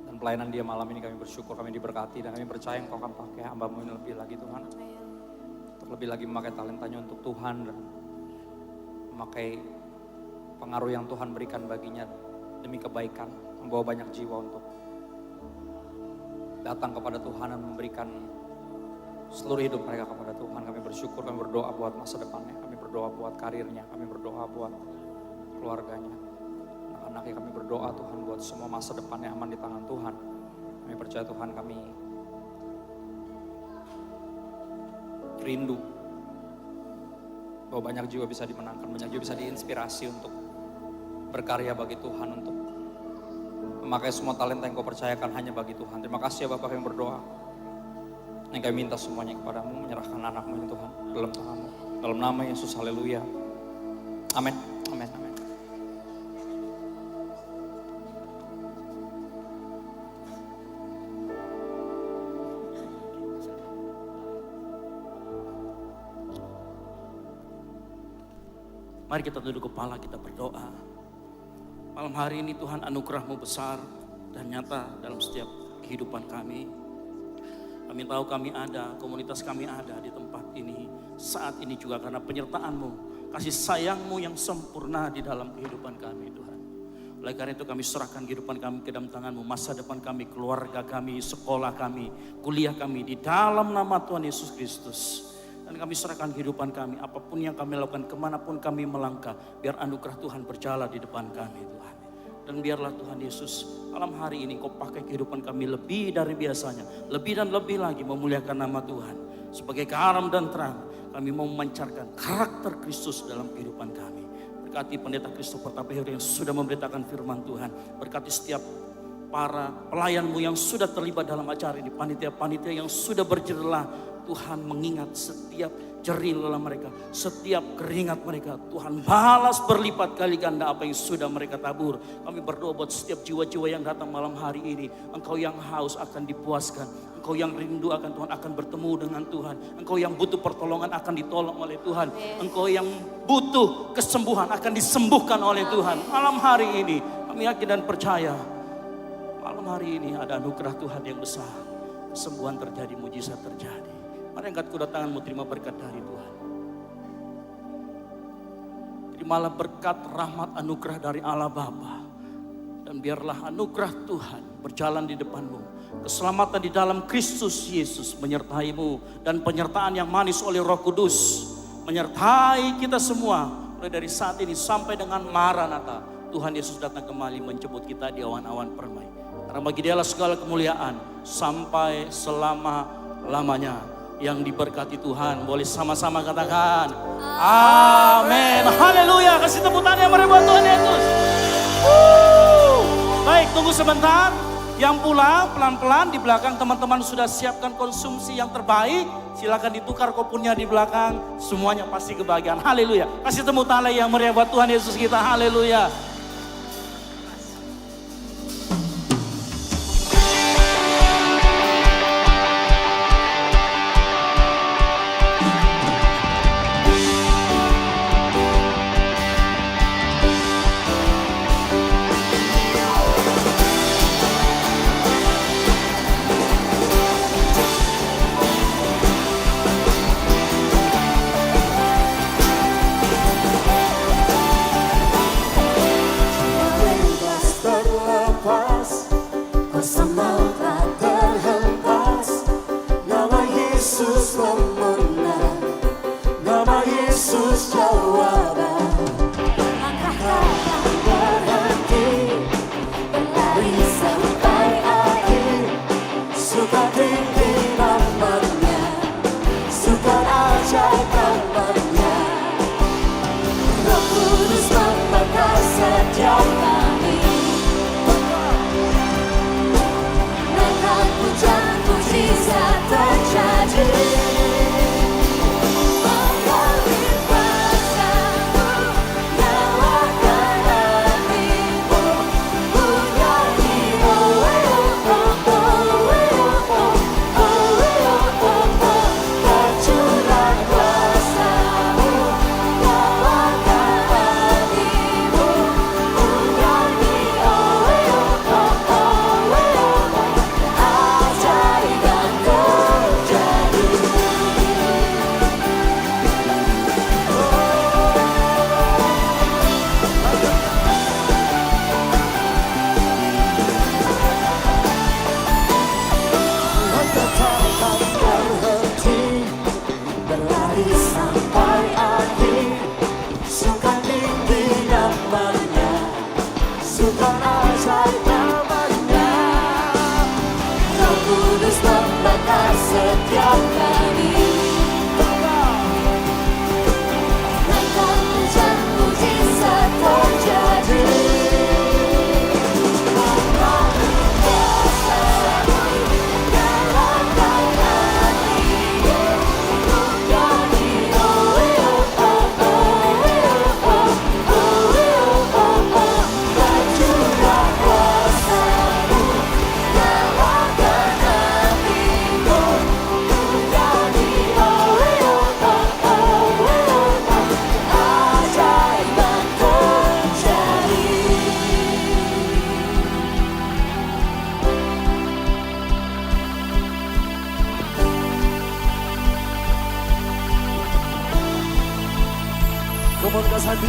Dan pelayanan dia malam ini kami bersyukur, kami diberkati, dan kami percaya engkau akan pakai hamba-Mu ini lebih lagi Tuhan. Untuk lebih lagi memakai talentanya untuk Tuhan dan memakai pengaruh yang Tuhan berikan baginya demi kebaikan. Membawa banyak jiwa untuk datang kepada Tuhan dan memberikan seluruh hidup mereka kepada Tuhan. Kami bersyukur, kami berdoa buat masa depannya, kami berdoa buat karirnya, kami berdoa buat keluarganya, anak-anaknya. Kami berdoa Tuhan buat semua masa depannya aman di tangan Tuhan. Kami percaya Tuhan, kami rindu bahwa banyak jiwa bisa dimenangkan, banyak jiwa bisa diinspirasi untuk berkarya bagi Tuhan, untuk memakai semua talenta yang kau percayakan hanya bagi Tuhan. Terima kasih ya Bapak, kami berdoa. Yang kami minta semuanya kepadamu, menyerahkan anakmu ini Tuhan dalam tanganmu. Dalam nama Yesus, haleluya. Amin, amin, amin. Mari kita tunduk kepala, kita berdoa. Malam hari ini Tuhan, anugerah-Mu besar dan nyata dalam setiap kehidupan kami. Kami tahu kami ada, komunitas kami ada di tempat ini saat ini juga karena penyertaan-Mu, kasih sayang-Mu yang sempurna di dalam kehidupan kami Tuhan. Oleh karena itu kami serahkan kehidupan kami ke dalam tangan-Mu, masa depan kami, keluarga kami, sekolah kami, kuliah kami di dalam nama Tuhan Yesus Kristus. Dan kami serahkan kehidupan kami, apapun yang kami lakukan, kemanapun kami melangkah, biar anugerah Tuhan berjalan di depan kami Tuhan. Dan biarlah Tuhan Yesus malam hari ini Kau pakai kehidupan kami lebih dari biasanya. Lebih dan lebih lagi memuliakan nama Tuhan. Sebagai garam dan terang kami mau memancarkan karakter Kristus dalam kehidupan kami. Berkati Pendeta Christopher Tapehir yang sudah memberitakan firman Tuhan. Berkati setiap para pelayan-Mu yang sudah terlibat dalam acara ini. Panitia-panitia yang sudah berjerlah. Tuhan mengingat setiap jerih lelah mereka, setiap keringat mereka. Tuhan balas berlipat kali ganda apa yang sudah mereka tabur. Kami berdoa buat setiap jiwa-jiwa yang datang malam hari ini. Engkau yang haus akan dipuaskan. Engkau yang rindu akan Tuhan akan bertemu dengan Tuhan. Engkau yang butuh pertolongan akan ditolong oleh Tuhan. Engkau yang butuh kesembuhan akan disembuhkan oleh Tuhan. Malam hari ini kami yakin dan percaya. Malam hari ini ada anugerah Tuhan yang besar. Kesembuhan terjadi, mujizat terjadi. Mari angkat kedua tanganmu, terima berkat dari Tuhan. Terimalah berkat, rahmat, anugerah dari Allah Bapa. Dan biarlah anugerah Tuhan berjalan di depanmu. Keselamatan di dalam Kristus Yesus menyertaimu. Dan penyertaan yang manis oleh Roh Kudus menyertai kita semua. Mulai dari saat ini sampai dengan Maranatha. Tuhan Yesus datang kembali menjemput kita di awan-awan permai. Karena bagi Dialah segala kemuliaan sampai selama-lamanya. Yang diberkati Tuhan, boleh sama-sama katakan amin. Haleluya, kasih tepuk tangan yang meriah buat Tuhan Yesus. Baik, tunggu sebentar. Yang pulang pelan-pelan di belakang teman-teman sudah siapkan konsumsi yang terbaik. Silakan ditukar kopunnya di belakang. Semuanya pasti kebahagiaan. Haleluya. Kasih tepuk tangan yang meriah buat Tuhan Yesus kita. Haleluya. Tuhan ajaib namanya. Roh Kudus membakar setiap kami. Naikkan hujan mujizat terjadi. Come on, Kak Sandi.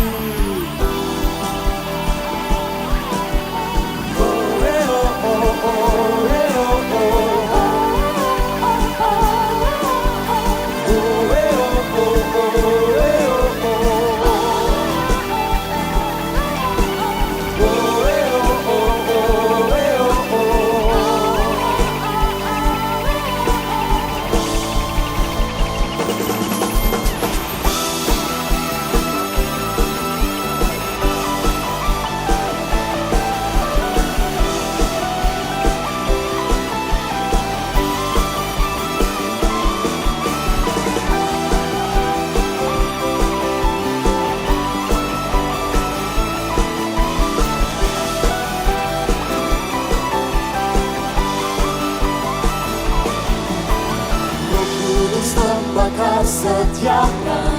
Roh Kudus membakar setiap kami.